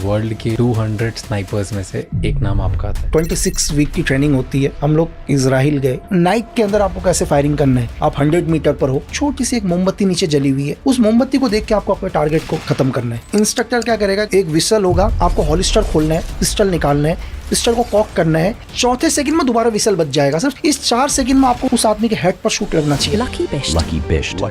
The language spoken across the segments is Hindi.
वर्ल्ड के 200 स्नाइपर्स में से एक नाम आपका आता है। 26 वीक की ट्रेनिंग होती है। हम लोग इजराइल गए। नाइक के अंदर आपको कैसे फायरिंग करना है, आप 100 मीटर पर हो, छोटी सी एक मोमबत्ती नीचे जली हुई है, उस मोमबत्ती को देख के आपको अपने टारगेट को खत्म करना है। इंस्ट्रक्टर क्या करेगा, एक विसल होगा, आपको हॉलिस्टर खोलना है, पिस्टल निकालना है, पिस्टल को कॉक करना है, चौथे सेकंड में दोबारा विसल बज जाएगा। सिर्फ इस 4 सेकंड में आपको उस आदमी के हेड पर शूट लगना चाहिए। Lucky Bisht.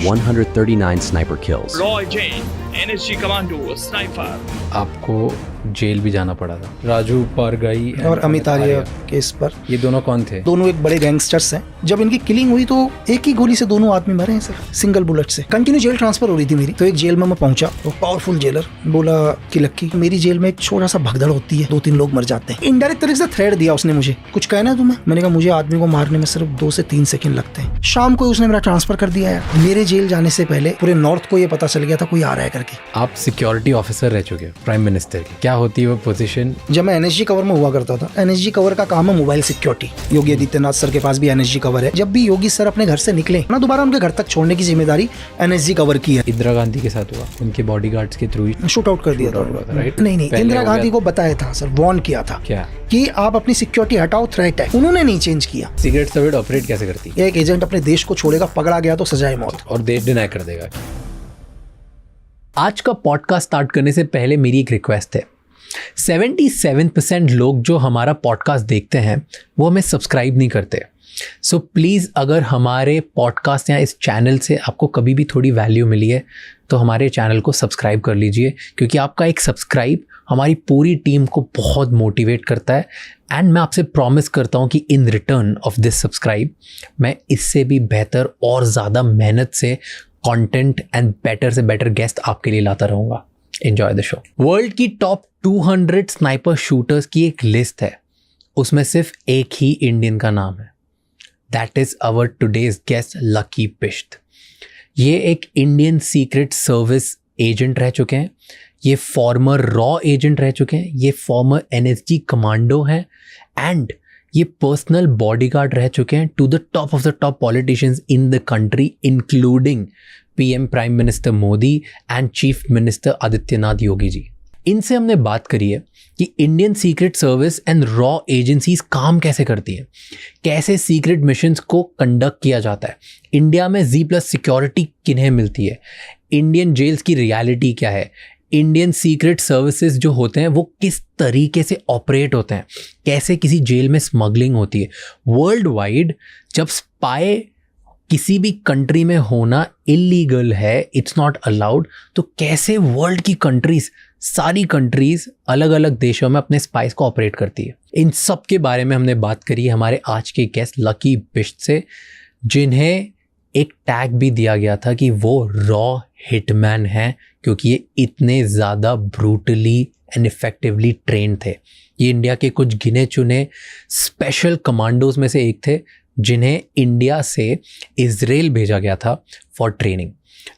139 sniper kills. Roy Jain, NSG Commando, Sniper. आपको जेल भी जाना पड़ा था। राजू पारगाई और अमित आर्य केस पर। ये दोनों कौन थे? दोनों एक बड़े गैंगस्टर्स हैं। जब इनकी किलिंग हुई तो एक ही गोली से दोनों आदमी मरे हैं सर, सिंगल बुलेट से। कंटिन्यू जेल ट्रांसफर हो रही थी मेरी, तो एक जेल में मैं पहुंचा, वो पावरफुल जेलर बोला कि लक्की, मेरी जेल में एक छोटा सा भगदड़ होती है, 2-3 लोग मर जाते हैं। इनडायरेक्ट तरीके से थ्रेट दिया उसने मुझे, कुछ कहना है तुम्हें? मैंने कहा मुझे आदमी को मारने में सिर्फ 2 से 3 सेकंड लगते हैं। शाम को उसने मेरा ट्रांसफर कर दिया है। मेरे जेल जाने से पहले पूरे नॉर्थ को ये पता चल गया था कोई आ रहा है करके। आप सिक्योरिटी ऑफिसर रह चुके हो प्राइम मिनिस्टर की, क्या होती है वो पोजीशन? जब मैं एनएसजी कवर में हुआ करता था, एनएसजी कवर का काम है mobile security. Yogi Adityanath sir के पास भी एनएसजी कवर है। जब भी योगी सर अपने घर से निकले ना, दोबारा उनके घर तक छोड़ने की जिम्मेदारी एनएसजी कवर की है। इंदिरा गांधी के साथ हुआ, उनके बॉडीगार्ड्स के थ्रू शूट आउट कर दिया था, राइट? नहीं, इंदिरा गांधी को बताया था सर, वार्न किया था क्या कि आप अपनी सिक्योरिटी हटाओ, थ्रेट है। उन्होंने नहीं चेंज किया। सीक्रेट सर्विस ऑपरेट कैसे करती है? एक एजेंट अपने देश को छोड़ेगा, पकड़ा गया तो सजाए मौत, और देश डिनाई कर देगा। आज का पॉडकास्ट स्टार्ट करने से पहले मेरी एक रिक्वेस्ट है। 77% लोग जो हमारा पॉडकास्ट देखते हैं वो हमें सब्सक्राइब नहीं करते। सो प्लीज़, अगर हमारे पॉडकास्ट या इस चैनल से आपको कभी भी थोड़ी वैल्यू मिली है तो हमारे चैनल को सब्सक्राइब कर लीजिए, क्योंकि आपका एक सब्सक्राइब हमारी पूरी टीम को बहुत मोटिवेट करता है। एंड मैं आपसे प्रॉमिस करता हूँ कि in return of this subscribe मैं इससे भी बेहतर और ज़्यादा मेहनत से कंटेंट एंड बेटर से बेटर गेस्ट आपके लिए लाता रहूँगा। Enjoy the show. वर्ल्ड की टॉप 200 स्नाइपर शूटर्स की एक लिस्ट है, उसमें सिर्फ एक ही इंडियन का नाम है। That is our today's guest Lucky Bisht. ये एक इंडियन सीक्रेट सर्विस एजेंट रह चुके हैं, ये फॉर्मर रॉ एजेंट रह चुके हैं, ये फॉर्मर एनएसजी कमांडो हैं, एंड ये पर्सनल बॉडीगार्ड रह चुके हैं to the top of the top politicians in the country, including PM prime minister Modi and chief minister Adityanath Yogi ji. इनसे हमने बात करी है कि इंडियन सीक्रेट सर्विस एंड रॉ एजेंसीज काम कैसे करती हैं, कैसे सीक्रेट मिशंस को कंडक्ट किया जाता है, इंडिया में Z+ सिक्योरिटी किन्हें मिलती है, इंडियन जेल्स की रियलिटी क्या है, इंडियन सीक्रेट सर्विसेज जो होते हैं वो किस तरीके से ऑपरेट होते हैं, कैसे किसी जेल में स्मगलिंग होती है। वर्ल्ड वाइड जब स्पाई किसी भी कंट्री में होना इलीगल है, इट्स नॉट अलाउड, तो कैसे वर्ल्ड की कंट्रीज, सारी कंट्रीज अलग अलग देशों में अपने स्पाइस को ऑपरेट करती है। इन सब के बारे में हमने बात करी हमारे आज के गेस्ट लकी बिश्त से, जिन्हें एक टैग भी दिया गया था कि वो रॉ हिटमैन हैं, क्योंकि ये इतने ज़्यादा ब्रूटली एंड इफेक्टिवली ट्रेंड थे। ये इंडिया के कुछ गिने चुने स्पेशल कमांडोज में से एक थे, जिन्हें इंडिया से इजराइल भेजा गया था फॉर ट्रेनिंग।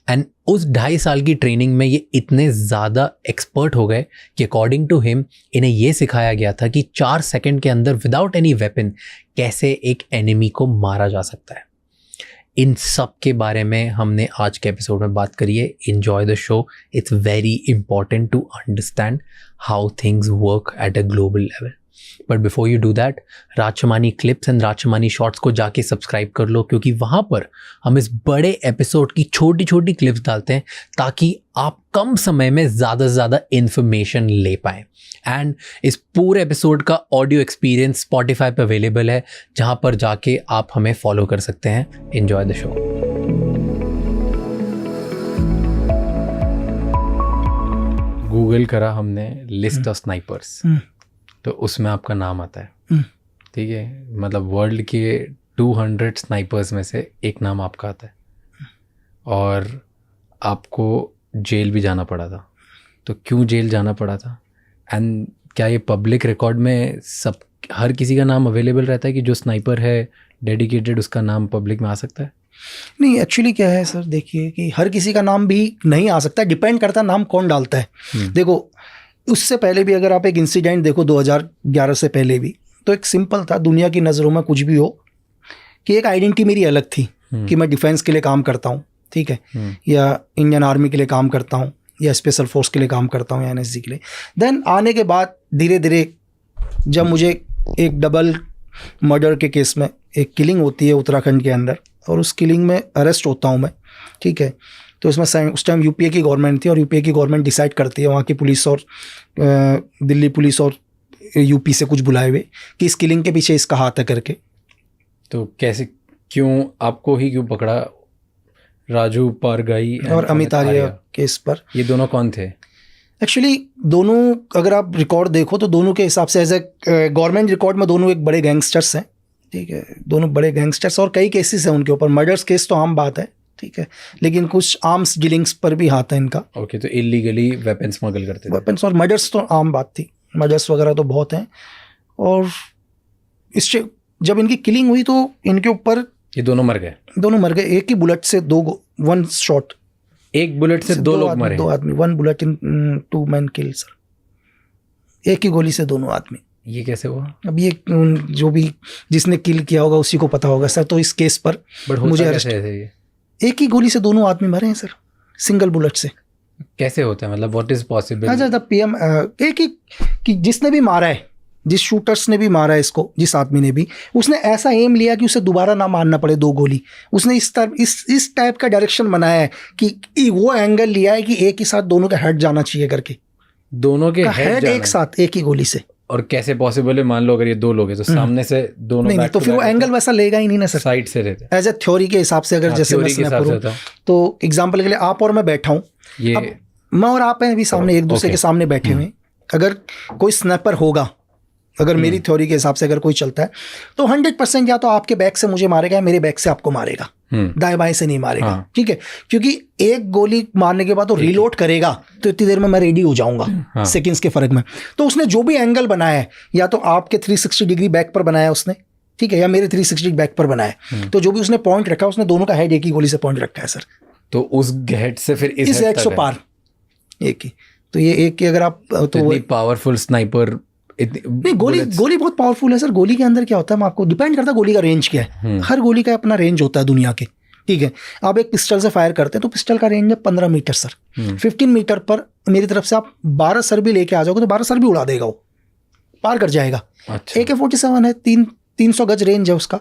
एंड उस 2.5 साल की ट्रेनिंग में ये इतने ज़्यादा एक्सपर्ट हो गए कि अकॉर्डिंग टू हिम इन्हें ये सिखाया गया था कि 4 सेकंड के अंदर विदाउट एनी वेपन कैसे एक एनिमी को मारा जा सकता है। इन सब के बारे में हमने आज के एपिसोड में बात करी है। Enjoy the show. It's very important to understand how things work at a global level. But before you do that, Raj Shamani clips and Raj Shamani shorts को जाके सब्सक्राइब कर लो, क्योंकि वहाँ पर हम इस बड़े एपिसोड की छोटी छोटी क्लिप्स डालते हैं ताकि आप कम समय में ज़्यादा से ज़्यादा इन्फॉर्मेशन ले पाएँ। एंड इस पूरे एपिसोड का ऑडियो एक्सपीरियंस स्पॉटिफाई पर अवेलेबल है, जहाँ पर जाके आप हमें फॉलो कर सकते हैं। Enjoy the show. गूगल करा हमने लिस्ट ऑफ स्नाइपर्स, तो उसमें आपका नाम आता है। ठीक है, मतलब वर्ल्ड के 200 स्नाइपर्स में से एक नाम आपका आता है, और आपको जेल भी जाना पड़ा था। तो क्यों जेल जाना पड़ा था, एंड क्या ये पब्लिक रिकॉर्ड में सब हर किसी का नाम अवेलेबल रहता है कि जो स्नाइपर है डेडिकेटेड, उसका नाम पब्लिक में आ सकता है? नहीं, एक्चुअली क्या है सर, देखिए कि हर किसी का नाम भी नहीं आ सकता, डिपेंड करता है नाम कौन डालता है। देखो, उससे पहले भी अगर आप एक इंसिडेंट देखो 2011 से पहले भी, तो एक सिंपल था, दुनिया की नज़रों में कुछ भी हो, कि एक आइडेंटिटी मेरी अलग थी कि मैं डिफेंस के लिए काम करता हूँ, ठीक है, या इंडियन आर्मी के लिए काम करता हूँ, या स्पेशल फोर्स के लिए काम करता हूँ या एनएसजी के लिए। देन आने के बाद धीरे धीरे जब मुझे एक डबल मर्डर के केस में एक किलिंग होती है उत्तराखंड के अंदर, और उस किलिंग में अरेस्ट होता हूँ मैं, ठीक है। तो इसमें उस टाइम यूपीए की गवर्नमेंट थी, और यूपीए की गवर्नमेंट डिसाइड करती है, वहाँ की पुलिस और दिल्ली पुलिस और यूपी से कुछ बुलाए हुए कि इस किलिंग के पीछे इसका हाथ है करके। तो कैसे, क्यों आपको ही क्यों पकड़ा? राजू पारगाई और अमित आर्य केस पर। ये दोनों कौन थे? एक्चुअली दोनों अगर आप रिकॉर्ड देखो तो दोनों के हिसाब से एज ए गवर्नमेंट रिकॉर्ड में दोनों एक बड़े गैंगस्टर्स हैं, ठीक है। दोनों बड़े गैंगस्टर्स, और कई केसेस हैं उनके ऊपर। मर्डर्स केस तो आम बात है, ठीक है, लेकिन कुछ आर्म्स डीलिंग्स पर भी हाथ है इनका। ओके, तो इलीगली वेपन स्मगल करते थे। वेपन्स और मर्डर्स तो आम बात थी, मर्डर्स वगैरह तो बहुत हैं। और इससे जब इनकी किलिंग हुई तो इनके ऊपर ये दोनों मर गए? दोनों मर गए, एक ही बुलेट से वन शॉट, एक बुलेट से दो लोग मरे? 2 आदमी, 1 bullet in 2 man kill sir. एक ही गोली से दोनों आदमी। ये कैसे हुआ? अब ये जो भी जिसने किल किया होगा उसी को पता होगा सर। तो इस केस पर मुझे अरेस्ट, एक ही गोली से दोनों आदमी मरे हैं सर, सिंगल बुलेट से। कैसे होता है, मतलब व्हाट इज पॉसिबल? अच्छा, पीएम एक ही कि जिसने भी मारा है, जिस शूटर्स ने भी मारा है इसको, जिस आदमी ने भी, उसने ऐसा एम लिया कि उसे दोबारा ना मारना पड़े 2 गोली। उसने इस टाइप का डायरेक्शन बनाया है कि वो एंगल लिया है कि एक ही साथ दोनों का हेड जाना चाहिए करके, दोनों के हेड एक साथ एक ही गोली से। और कैसे पॉसिबल है? मान लो अगर ये 2 लोग हैं तो सामने से दोनों नहीं, तो फिर वो एंगल वैसा लेगा ही नहीं ना सर, साइड से रहते। एज ए थ्योरी के हिसाब से अगर जैसे मैं स्नैपर हूं, तो एग्जांपल के लिए आप और मैं बैठा हूं, ये मैं और आप हैं अभी सामने, एक दूसरे के सामने बैठे हुए। अगर कोई स्नैपर होगा, अगर मेरी थ्योरी के हिसाब से अगर कोई चलता है, तो 100% या तो आपके बैक से मुझे मारेगा या मेरे बैक से आपको मारेगा, दाएं बाएं से नहीं मारेगा, ठीक है। क्योंकि एक गोली मारने के बाद तो रीलोड करेगा, तो इतनी देर में मैं रेडी हो जाऊंगा, सेकंड्स के फर्क में। तो उसने जो भी एंगल बनाया है, या तो आपके 360 डिग्री बैक पर बनाया उसने, ठीक है, या मेरे 360 बैक पर बनाया, तो जो भी उसने पॉइंट रखा, उसने दोनों का हेड एक ही गोली से पॉइंट रखा है सर। तो उस हेड से फिर इस हेड से पार एक ही, तो ये एक की अगर आप तो पावरफुल स्नाइपर नहीं, गोली बहुत पावरफुल है सर। गोली के अंदर क्या होता है, आपको डिपेंड करता है गोली का रेंज क्या है। हर गोली का अपना रेंज होता है दुनिया के, ठीक है। आप एक पिस्टल से फायर करते हैं तो पिस्टल का रेंज है 15 मीटर सर। 15 मीटर पर मेरी तरफ से आप 12 सर भी लेके आ जाओगे तो 12 सर भी उड़ा देगा, वो पार कर जाएगा। अच्छा। AK-47 है, 300 गज रेंज है उसका।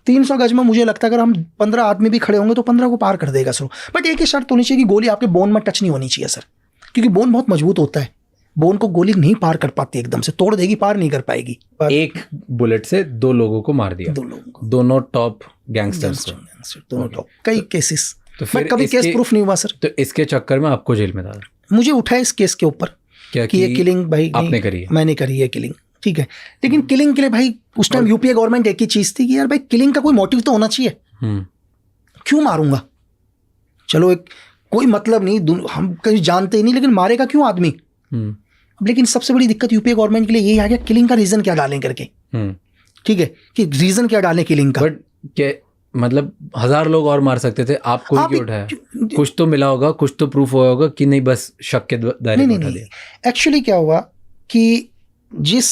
300 गज में मुझे लगता है अगर हम 15 आदमी भी खड़े होंगे तो 15 को पार कर देगा सर। बट एक ही शर्त होनी चाहिए कि गोली आपके बोन में टच नहीं होनी चाहिए सर, क्योंकि बोन बहुत मजबूत होता है। बोन को गोली नहीं पार कर पाती, एकदम से तोड़ देगी, पार नहीं कर पाएगी। एक बुलेट से 2 लोगों को मार दिया, 2 लोगों को, दोनों टॉप गैंगस्टर्स, दोनों टॉप। कई केसेस, तो फिर कभी केस प्रूफ नहीं हुआ सर। तो इसके चक्कर में आपको जेल में डाला? मुझे उठाया इस केस के ऊपर क्या कि ये किलिंग भाई आपने करी है? मैंने करी है किलिंग, ठीक है। लेकिन किलिंग के लिए भाई उस टाइम यूपीए गवर्नमेंट एक ही चीज थी कि यार भाई किलिंग का कोई मोटिव तो होना चाहिए। क्यों मारूंगा? चलो एक कोई मतलब नहीं, हम कहीं जानते ही नहीं, लेकिन मारेगा क्यों आदमी? लेकिन सबसे बड़ी दिक्कत यूपीए गवर्नमेंट के लिए यही आ गया, किलिंग का रीजन क्या डालें करके, ठीक है, कि रीजन क्या डालें किलिंग का। बट क्या मतलब 1000 लोग और मार सकते थे, आपको ही क्यों उठाया? कुछ तो मिला होगा, कुछ तो प्रूफ हुआ होगा कि नहीं बस शक के दायरे में उठा दिया। एक्चुअली क्या हुआ कि जिस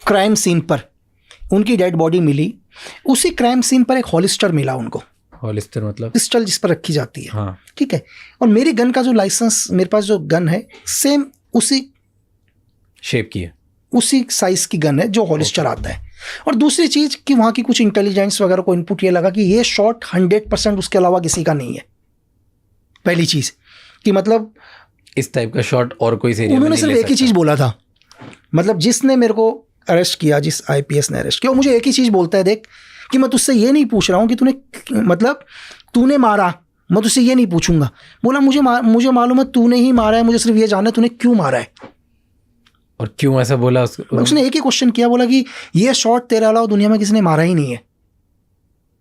क्राइम सीन पर उनकी डेड बॉडी मिली, उसी क्राइम सीन पर एक हॉलिस्टर मिला उनको। हॉलिस्टर मतलब पिस्टल जिस पर रखी जाती है, हाँ, ठीक है। और मेरी गन का जो लाइसेंस, मेरे पास जो गन है सेम उसी शेप की है, उसी साइज की गन है जो हॉलिस्टर आता है। और दूसरी चीज कि वहां की कुछ इंटेलिजेंस वगैरह को इनपुट ये लगा कि ये शॉट 100% उसके अलावा किसी का नहीं है। पहली चीज कि मतलब इस टाइप का शॉट और कोई एरिया में उन्होंने नहीं सिर्फ ले एक ही चीज बोला था, मतलब जिसने मेरे को अरेस्ट किया, जिस आईपीएस ने अरेस्ट किया, मुझे एक ही चीज बोलता है, देख कि मैं तुझसे ये नहीं पूछ रहा हूँ कि तूने मारा, मैं तुझसे ये नहीं पूछूंगा। बोला मुझे मालूम है तूने ही मारा है, मुझे सिर्फ ये जानना है तूने क्यों मारा है। और क्यों ऐसा बोला? उसने एक ही क्वेश्चन किया, बोला कि ये शॉट तेरे अलावा दुनिया में किसी ने मारा ही नहीं है।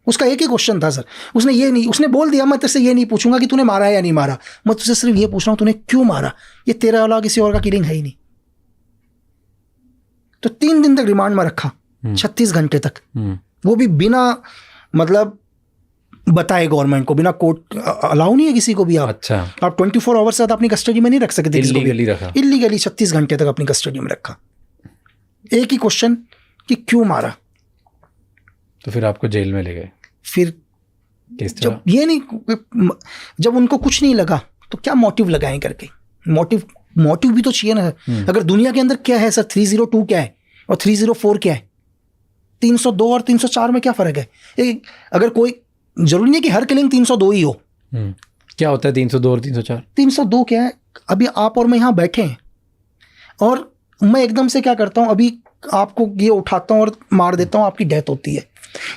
उसका एक ही क्वेश्चन था सर। उसने बोल दिया मैं तेरे से ये नहीं पूछूंगा कि तूने मारा है या नहीं मारा, मैं तुझसे सिर्फ ये पूछ रहा हूँ तूने क्यों मारा, ये तेरे अलावा किसी और का किलिंग है ही नहीं। तो 3 दिन तक रिमांड में रखा, 36 घंटे तक, वो भी बिना मतलब बताए गवर्नमेंट को, बिना कोर्ट अलाउ नहीं है किसी को भी। आप 24 आवर्स से अपनी कस्टडी में नहीं रख सकते, इलीगली 36 घंटे तक अपनी कस्टडी में रखा। एक ही क्वेश्चन कि क्यों मारा। तो फिर आपको जेल में ले गए। फिर जब उनको कुछ नहीं लगा तो क्या मोटिव लगाएं करके, मोटिव भी तो चाहिए ना। अगर दुनिया के अंदर क्या है सर, 302 क्या है और 304 क्या है, 302 और 304 में क्या फर्क है? अगर कोई, जरूरी नहीं कि हर किलिंग 302 ही हो। क्या होता है 302 और 304? 302 क्या है, अभी आप और मैं यहाँ बैठे हैं और मैं एकदम से क्या करता हूँ, अभी आपको ये उठाता हूँ और मार देता हूँ, आपकी डेथ होती है।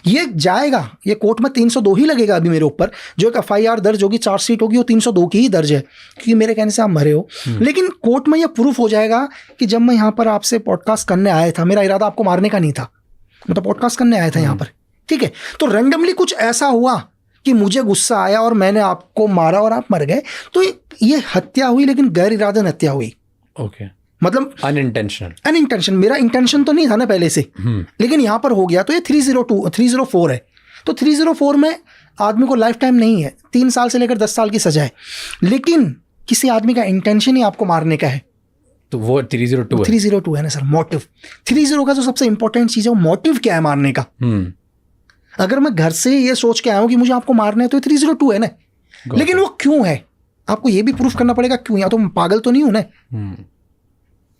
ये जाएगा, ये कोर्ट में 302 ही लगेगा अभी मेरे ऊपर। जो एक FIR दर्ज होगी, चार्जशीट होगी, वो 302 की ही दर्ज है, क्योंकि मेरे कहने से आप मरे हो। लेकिन कोर्ट में ये प्रूफ हो जाएगा कि जब मैं यहाँ पर आपसे पॉडकास्ट करने आया था, मेरा इरादा आपको मारने का नहीं था, मैं तो पॉडकास्ट करने आया था यहाँ पर, ठीक है। तो रैंडमली कुछ ऐसा हुआ कि मुझे गुस्सा आया और मैंने आपको मारा और आप मर गए, तो ये हत्या हुई, लेकिन गैर इरादन हत्या हुई। ओके, मतलब अनइंटेंशनल। मेरा इंटेंशन तो नहीं था ना पहले से, लेकिन यहाँ पर हो गया। तो ये 304 है। तो 304 में आदमी को लाइफ टाइम नहीं है, 3 साल से लेकर 10 साल की सजा है, लेकिन किसी आदमी का इंटेंशन ही आपको मारने का है, तो वो 302 है। 302 है ना सर, मोटिव। 30 का जो सबसे इंपॉर्टेंट चीज़ है, वो मोटिव क्या है मारने का। अगर मैं घर से ये सोच के आया हूँ कि मुझे आपको मारना है, तो 302 है ना, लेकिन वो क्यों है आपको ये भी प्रूफ करना पड़ेगा क्यों, या तो मैं पागल तो नहीं हूं ना।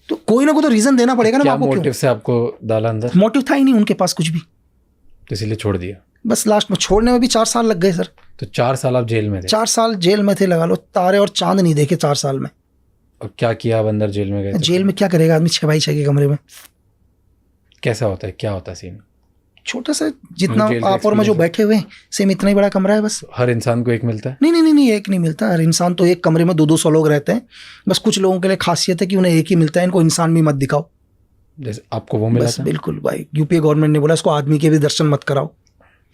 तो कोई ना कोई तो रीजन देना पड़ेगा ना। क्या आपको मोटिव से आपको डाला अंदर? मोटिव था ही नहीं उनके पास कुछ भी, तो इसलिए छोड़ दिया। बस लास्ट में छोड़ने में भी 4 साल लग गए सर। तो 4 साल आप जेल में थे? 4 साल जेल में थे, लगा लो तारे और चांद नहीं देखे 4 साल में। और क्या किया आप अंदर जेल में गए? जेल में क्या करेगा आदमी 6x6 के कमरे में। कैसा होता है, क्या होता है सीन? छोटा सा, जितना आप और मैं जो बैठे हुए हैं, सेम इतना ही बड़ा कमरा है बस। हर इंसान को एक मिलता है? नहीं, एक नहीं मिलता। हर इंसान तो एक कमरे में 200 लोग रहते हैं। बस कुछ लोगों के लिए खासियत है कि उन्हें एक ही मिलता है, इनको इंसान भी मत दिखाओ। जैसे आपको वो मिला था? बिल्कुल भाई, यूपीए गवर्नमेंट ने बोला इसको आदमी के भी दर्शन मत कराओ,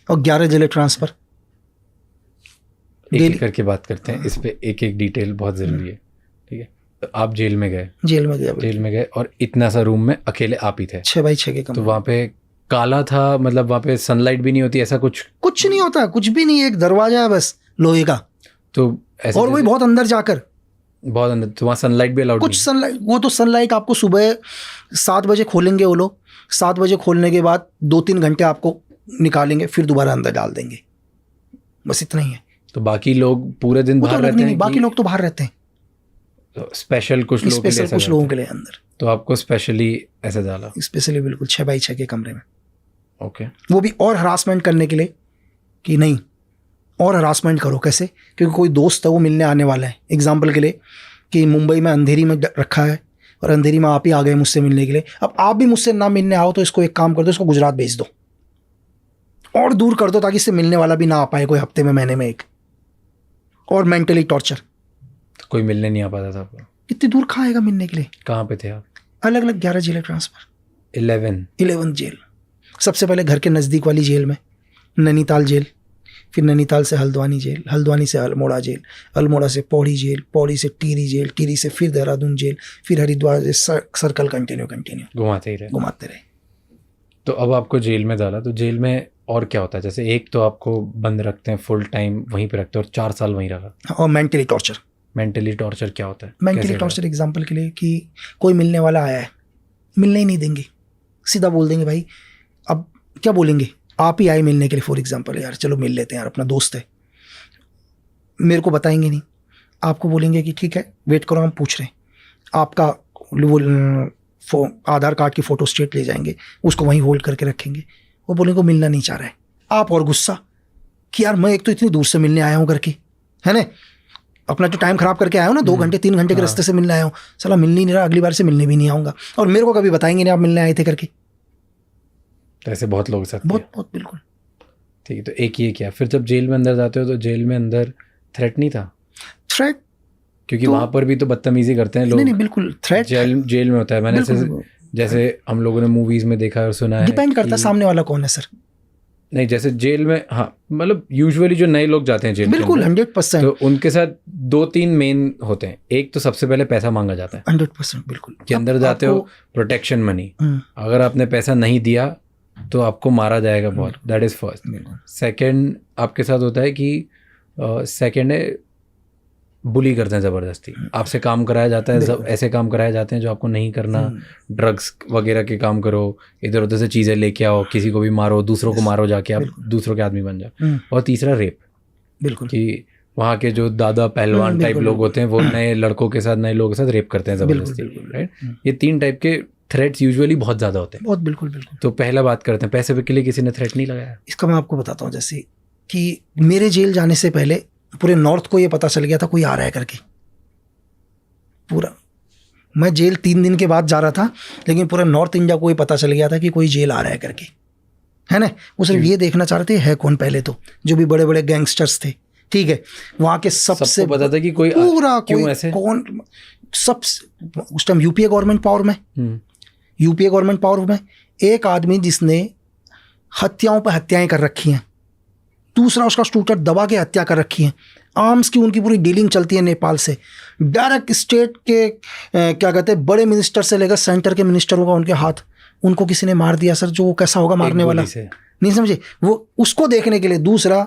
और 11 जिले ट्रांसफर। एक करके बात करते हैं इस पे, एक डिटेल बहुत जरूरी है, ठीक है। तो आप जेल में गए? जेल में गए और इतना सा रूम में अकेले आप ही थे? 6x6 के कमरे। तो वहाँ पे काला था, मतलब वहाँ पे सनलाइट भी नहीं होती, ऐसा कुछ नहीं होता, कुछ भी नहीं, एक दरवाजा है बस लोहे का। तो ऐसे, और वही बहुत अंदर जाकर, बहुत अंदर। तो वहाँ सनलाइट भी अलाउड? कुछ सनलाइट, वो तो सनलाइट आपको सुबह 7 बजे खोलेंगे वो लोग। 7 बजे खोलने के बाद 2-3 घंटे आपको निकालेंगे, फिर दोबारा अंदर डाल देंगे, बस इतना ही है। तो बाकी लोग पूरे दिन बाहर रहते हैं? बाकी लोग तो बाहर रहते हैं। तो स्पेशल कुछ लोगों के लिए अंदर। तो आपको स्पेशली ऐसे डाला? स्पेशली बिल्कुल 6x6 के कमरे में। ओके। वो भी और हरासमेंट करने के लिए कि नहीं, और हरासमेंट करो। कैसे? क्योंकि कोई दोस्त है वो मिलने आने वाला है। एग्जाम्पल के लिए कि मुंबई में अंधेरी में रखा है और अंधेरी में आप ही आ गए मुझसे मिलने के लिए। अब आप भी मुझसे ना मिलने आओ तो इसको एक काम कर दो, इसको गुजरात भेज दो और दूर कर दो, ताकि इससे मिलने वाला भी ना आ पाए कोई हफ्ते में, महीने में एक। और मेंटली टॉर्चर। तो कोई मिलने नहीं आ पाता था आपको? इतनी दूर कहाँ आएगा मिलने के लिए? कहाँ पे थे आप? अलग अलग 11 जेलें ट्रांसफर। 11 जेल। सबसे पहले घर के नज़दीक वाली जेल में नैनीताल जेल, फिर नैनीताल से हल्द्वानी जेल, हल्द्वानी से अल्मोड़ा जेल, अल्मोड़ा से पौड़ी जेल, पौड़ी से टिहरी जेल, टिहरी से फिर देहरादून जेल, फिर हरिद्वार से सर्कल कंटिन्यू घुमाते रहे। तो अब आपको जेल में डाला, तो जेल में और क्या होता है? जैसे एक तो आपको बंद रखते हैं, फुल टाइम वहीं पे रखते हैं और 4 साल वहीं रखा। और मेंटली टॉर्चर क्या होता है? मेंटली टॉर्चर एग्जांपल के लिए कि कोई मिलने वाला आया है, मिलने ही नहीं देंगे, सीधा बोल देंगे भाई। अब क्या बोलेंगे, आप ही आए मिलने के लिए फॉर एग्जांपल, यार चलो मिल लेते हैं यार, अपना दोस्त है। मेरे को बताएंगे नहीं, आपको बोलेंगे कि ठीक है वेट करो, हम पूछ रहे हैं। आपका वो आधार कार्ड की फ़ोटो स्टेट ले जाएंगे, उसको वहीं होल्ड करके रखेंगे। वो बोलेंगे मिलना नहीं चाह रहा है। आप और गुस्सा कि यार मैं एक तो इतनी दूर से मिलने आया हूँ करके, है ना, अपना जो टाइम खराब करके आया हूँ ना, 2 घंटे 3 घंटे के रास्ते से मिलने आया हूँ, साला मिल नहीं रहा, अगली बार से मिलने भी नहीं आऊँगा। और मेरे को कभी बताएंगे नहीं आप मिलने आए थे करके। तो ऐसे बहुत लोग साथ, बहुत बिल्कुल। ठीक है। तो एक ये क्या, फिर जब जेल में अंदर जाते हो तो जेल में अंदर थ्रेट नहीं था? थ्रेट क्योंकि वहाँ पर भी तो बदतमीजी करते हैं लोग। नहीं बिल्कुल, थ्रेट जेल में होता है। मैंने जैसे हम लोगों ने मूवीज में देखा और सुना है। डिपेंड करता है सामने वाला कौन है सर। नहीं, जैसे जेल में, हाँ मतलब यूजुअली जो नए लोग जाते हैं जेल, बिल्कुल 100%, तो उनके साथ 2-3 मेन होते हैं। एक तो सबसे पहले पैसा मांगा जाता है 100%, बिल्कुल। कि अंदर जाते हो प्रोटेक्शन मनी, अगर आपने पैसा नहीं दिया तो आपको मारा जाएगा बहुत, दैट इज फर्स्ट। सेकंड आपके साथ होता है कि सेकंड है बुली करते हैं ज़बरदस्ती, आपसे काम कराया जाता है, ऐसे काम कराए जाते हैं जो आपको नहीं करना। ड्रग्स वगैरह के काम करो, इधर उधर से चीज़ें लेके आओ, किसी को भी मारो, दूसरों को मारो, जाके आप दूसरों के आदमी बन जाओ। और तीसरा रेप, बिल्कुल, कि वहाँ के जो दादा पहलवान टाइप लोग होते हैं वो नए लड़कों के साथ, नए लोगों के साथ रेप करते हैं जबरदस्ती, राइट? ये 3 टाइप के थ्रेट्स यूजुअली बहुत ज़्यादा होते हैं। बहुत, बिल्कुल बिल्कुल। तो पहला बात करते हैं, पैसे के लिए किसी ने थ्रेट नहीं लगाया? इसका मैं आपको बताता हूँ। जैसे कि मेरे जेल जाने से पहले पूरे नॉर्थ को ये पता चल गया था कोई आ रहा है करके। पूरा, मैं जेल 3 दिन के बाद जा रहा था, लेकिन पूरा नॉर्थ इंडिया को ये पता चल गया था कि कोई जेल आ रहा है करके, है ना? वो सिर्फ ये देखना चाह रहे थे है कौन पहले, तो जो भी बड़े बड़े गैंगस्टर्स थे, ठीक है, वहाँ के सबसे पता था कि कोई पूरा क्यों कोई ऐसे? कौन सब उस टाइम यूपीए गवर्नमेंट पावर में, यूपीए गवर्नमेंट पावर में एक आदमी जिसने हत्याओं पर हत्याएं कर रखी हैं, दूसरा उसका स्टूटर दबा के हत्या कर रखी है, आर्म्स की उनकी पूरी डीलिंग चलती है नेपाल से, डायरेक्ट स्टेट के क्या कहते हैं बड़े मिनिस्टर से लेकर सेंटर के मिनिस्टर होगा उनके हाथ, उनको किसी ने मार दिया सर, जो वो कैसा होगा मारने वाला, नहीं समझे वो, उसको देखने के लिए। दूसरा,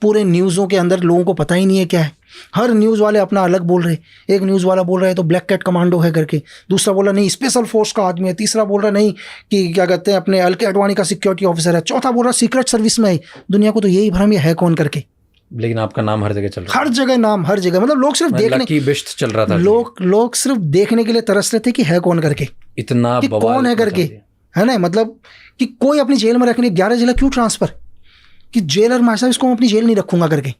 पूरे न्यूज़ों के अंदर लोगों को पता ही नहीं है क्या है, हर न्यूज़ वाले अपना अलग बोल रहे, एक न्यूज़ वाला बोल रहा है तो ब्लैक कैट कमांडो है करके, दूसरा बोल रहा नहीं स्पेशल फोर्स का आदमी है, तीसरा बोल रहा नहीं कि क्या कहते हैं अपने अलके अडवाणी का सिक्योरिटी ऑफिसर है, चौथा बोल रहा सीक्रेट सर्विस में है। दुनिया को तो यही भ्रम ये है कौन करके, लेकिन आपका नाम हर जगह चल रहा है, हर जगह नाम, हर जगह, मतलब लोग सिर्फ देखने की बिश्त चल रहा था, लोग सिर्फ देखने के लिए तरस रहे थे कि है कौन करके, इतना कि कौन है करके, है ना? मतलब कि कोई अपनी जेल में रखने 11 जिला क्यों ट्रांसफर, कि जेलर मार साहब इसको मैं अपनी जेल नहीं रखूंगा करके,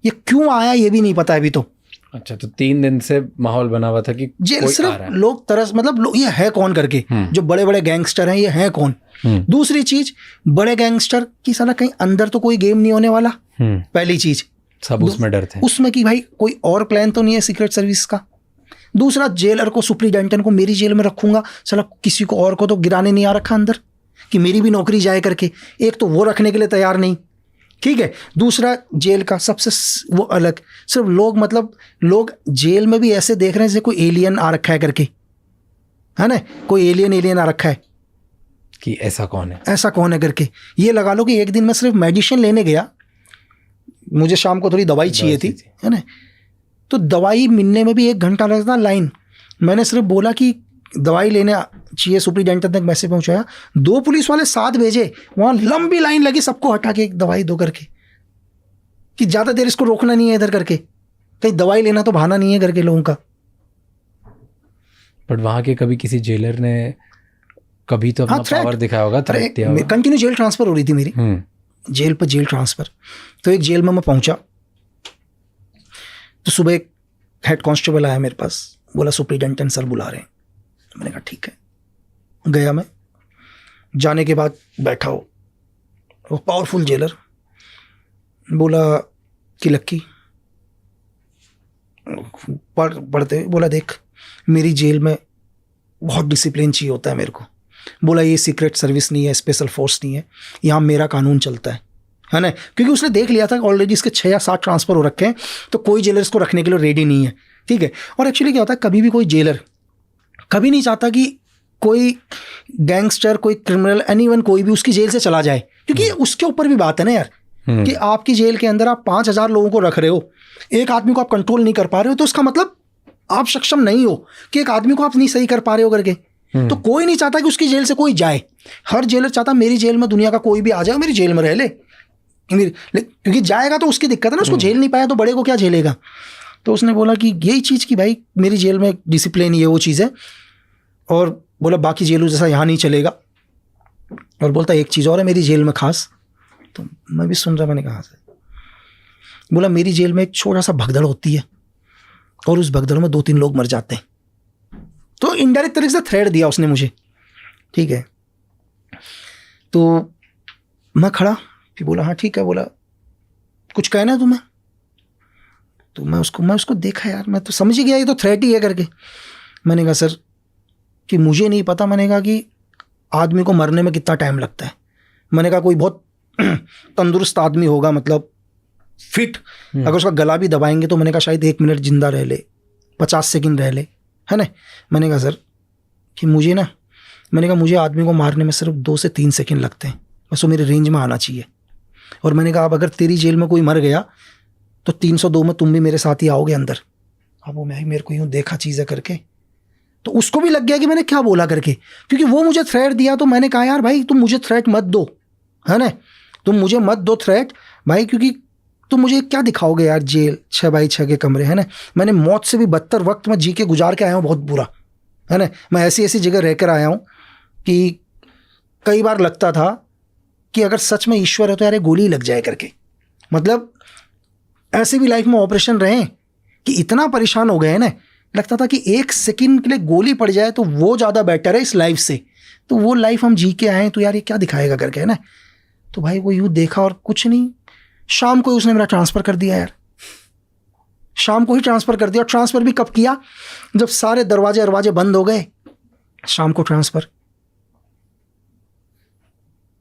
ये क्यों आया ये भी नहीं पता अभी तो। अच्छा, तो 3 दिन से माहौल बना हुआ था कि जेल सिर्फ लोग तरस, मतलब ये है कौन करके, जो बड़े बड़े गैंगस्टर हैं ये है कौन। दूसरी चीज, बड़े गैंगस्टर की साला कहीं अंदर तो कोई गेम नहीं होने वाला, पहली चीज सब उसमें डर थे, उसमें कि भाई कोई और प्लान तो नहीं है सीक्रेट सर्विस का। दूसरा, जेलर को सुप्रीडेंटेंट को मेरी जेल में रखूंगा, साला किसी को और को तो गिराने नहीं आ रखा अंदर कि मेरी भी नौकरी जाए करके, एक तो वो रखने के लिए तैयार नहीं, ठीक है। दूसरा, जेल का सबसे वो अलग, सिर्फ लोग, मतलब लोग जेल में भी ऐसे देख रहे हैं जैसे कोई एलियन आ रखा है करके, है ना? कोई एलियन आ रखा है कि ऐसा कौन है करके। ये लगा लो कि एक दिन मैं सिर्फ मेडिसिन लेने गया, मुझे शाम को थोड़ी दवाई चाहिए थी, है ना? तो दवाई मिलने में भी 1 घंटा लगता लाइन। मैंने सिर्फ बोला कि दवाई लेने चाहिए, सुप्रीडेंटेंट तक मैसेज पहुंचाया, 2 पुलिस वाले 7 भेजे, वहाँ लंबी लाइन लगी, सबको हटा के एक दवाई दो करके, कि ज़्यादा देर इसको रोकना नहीं है इधर करके, कहीं दवाई लेना तो बहाना नहीं है करके लोगों का। बट वहाँ के कभी किसी जेलर ने कभी तो अपना पावर दिखाया होगा, थ्रेट दिया होगा। कंटिन्यू जेल ट्रांसफ़र हो रही थी मेरी, जेल पर जेल ट्रांसफ़र। तो एक जेल में मैं पहुंचा तो सुबह एक हेड कांस्टेबल आया मेरे पास, बोला सुप्रीडेंटेंट सर बुला रहे हैं। मैंने कहा ठीक है। गया मैं, जाने के बाद बैठा हो, वो पावरफुल जेलर बोला कि लक्की, पढ़ते बोला देख मेरी जेल में बहुत डिसिप्लिन चाहिए होता है मेरे को। बोला ये सीक्रेट सर्विस नहीं है, स्पेशल फोर्स नहीं है, यहाँ मेरा कानून चलता है ना? क्योंकि उसने देख लिया था ऑलरेडी इसके 6 या 7 ट्रांसफ़र हो रखे हैं, तो कोई जेलर इसको रखने के लिए रेडी नहीं है, ठीक है। और एक्चुअली क्या होता है, कभी भी कोई जेलर कभी नहीं चाहता कि कोई गैंगस्टर, कोई क्रिमिनल, एनीवन कोई भी उसकी जेल से चला जाए, क्योंकि उसके ऊपर भी बात है ना यार, कि आपकी जेल के अंदर आप 5000 लोगों को रख रहे हो, एक आदमी को आप कंट्रोल नहीं कर पा रहे हो, तो उसका मतलब आप सक्षम नहीं हो कि एक आदमी को आप नहीं सही कर पा रहे हो करके। तो कोई नहीं चाहता कि उसकी जेल से कोई जाए। हर जेलर चाहता मेरी जेल में दुनिया का कोई भी आ जाए, मेरी जेल में रह ले, क्योंकि जाएगा तो उसकी दिक्कत है ना, उसको झेल नहीं पाया तो बड़े को क्या झेलेगा। तो उसने बोला कि यही चीज़ कि भाई मेरी जेल में डिसिप्लिन ये वो चीज़ है, और बोला बाकी जेलों जैसा यहाँ नहीं चलेगा। और बोलता एक चीज़ और है मेरी जेल में खास, तो मैं भी सुन रहा, मैंने कहा से। बोला मेरी जेल में एक छोटा सा भगदड़ होती है, और उस भगदड़ में 2-3 लोग मर जाते हैं। तो इनडायरेक्ट तरीके से थ्रेड दिया उसने मुझे, ठीक है। तो मैं खड़ा, फिर बोला हाँ ठीक है। बोला कुछ कहना है तुम्हें? तो मैं उसको देखा, यार मैं तो समझ ही गया ये तो थ्रेट ही है करके। मैंने कहा सर कि मुझे नहीं पता, मैंने कहा कि आदमी को मरने में कितना टाइम लगता है। मैंने कहा कोई बहुत तंदुरुस्त आदमी होगा, मतलब फिट, अगर उसका गला भी दबाएंगे तो मैंने कहा शायद 1 मिनट जिंदा रह ले, 50 सेकंड रह ले, है ना। मैंने कहा सर कि मैंने कहा मुझे आदमी को मारने में सिर्फ 2 से 3 सेकंड लगते हैं, बस वो मेरे रेंज में आना चाहिए। और मैंने कहा अब अगर तेरी जेल में कोई मर गया तो 302 में तुम भी मेरे साथ ही आओगे अंदर। अब वो मेरे को यूँ देखा चीज़ें करके, तो उसको भी लग गया कि मैंने क्या बोला करके, क्योंकि वो मुझे थ्रेट दिया। तो मैंने कहा यार भाई तुम मुझे थ्रेट मत दो, है ना, तुम मुझे मत दो थ्रेट भाई, क्योंकि तो मुझे क्या दिखाओगे यार, जेल 6x6 के कमरे, है ना। मैंने मौत से भी बदतर वक्त में जी के गुजार के आया हूँ, बहुत बुरा, है ना। मैं ऐसी ऐसी जगह रहकर आया हूँ कि कई बार लगता था कि अगर सच में ईश्वर है तो यार ये गोली लग जाए करके। मतलब ऐसे भी लाइफ में ऑपरेशन रहे कि इतना परेशान हो गए हैं ना, लगता था कि 1 सेकंड के लिए गोली पड़ जाए तो वो ज़्यादा बेटर है इस लाइफ से। तो वो लाइफ हम जी के आए हैं, तो यार ये क्या दिखाएगा करके, है ना। तो भाई वो यूँ देखा और कुछ नहीं, शाम को ही उसने मेरा ट्रांसफ़र कर दिया यार, शाम को ही ट्रांसफ़र कर दिया। और ट्रांसफ़र भी कब किया, जब सारे दरवाजे बंद हो गए, शाम को ट्रांसफ़र।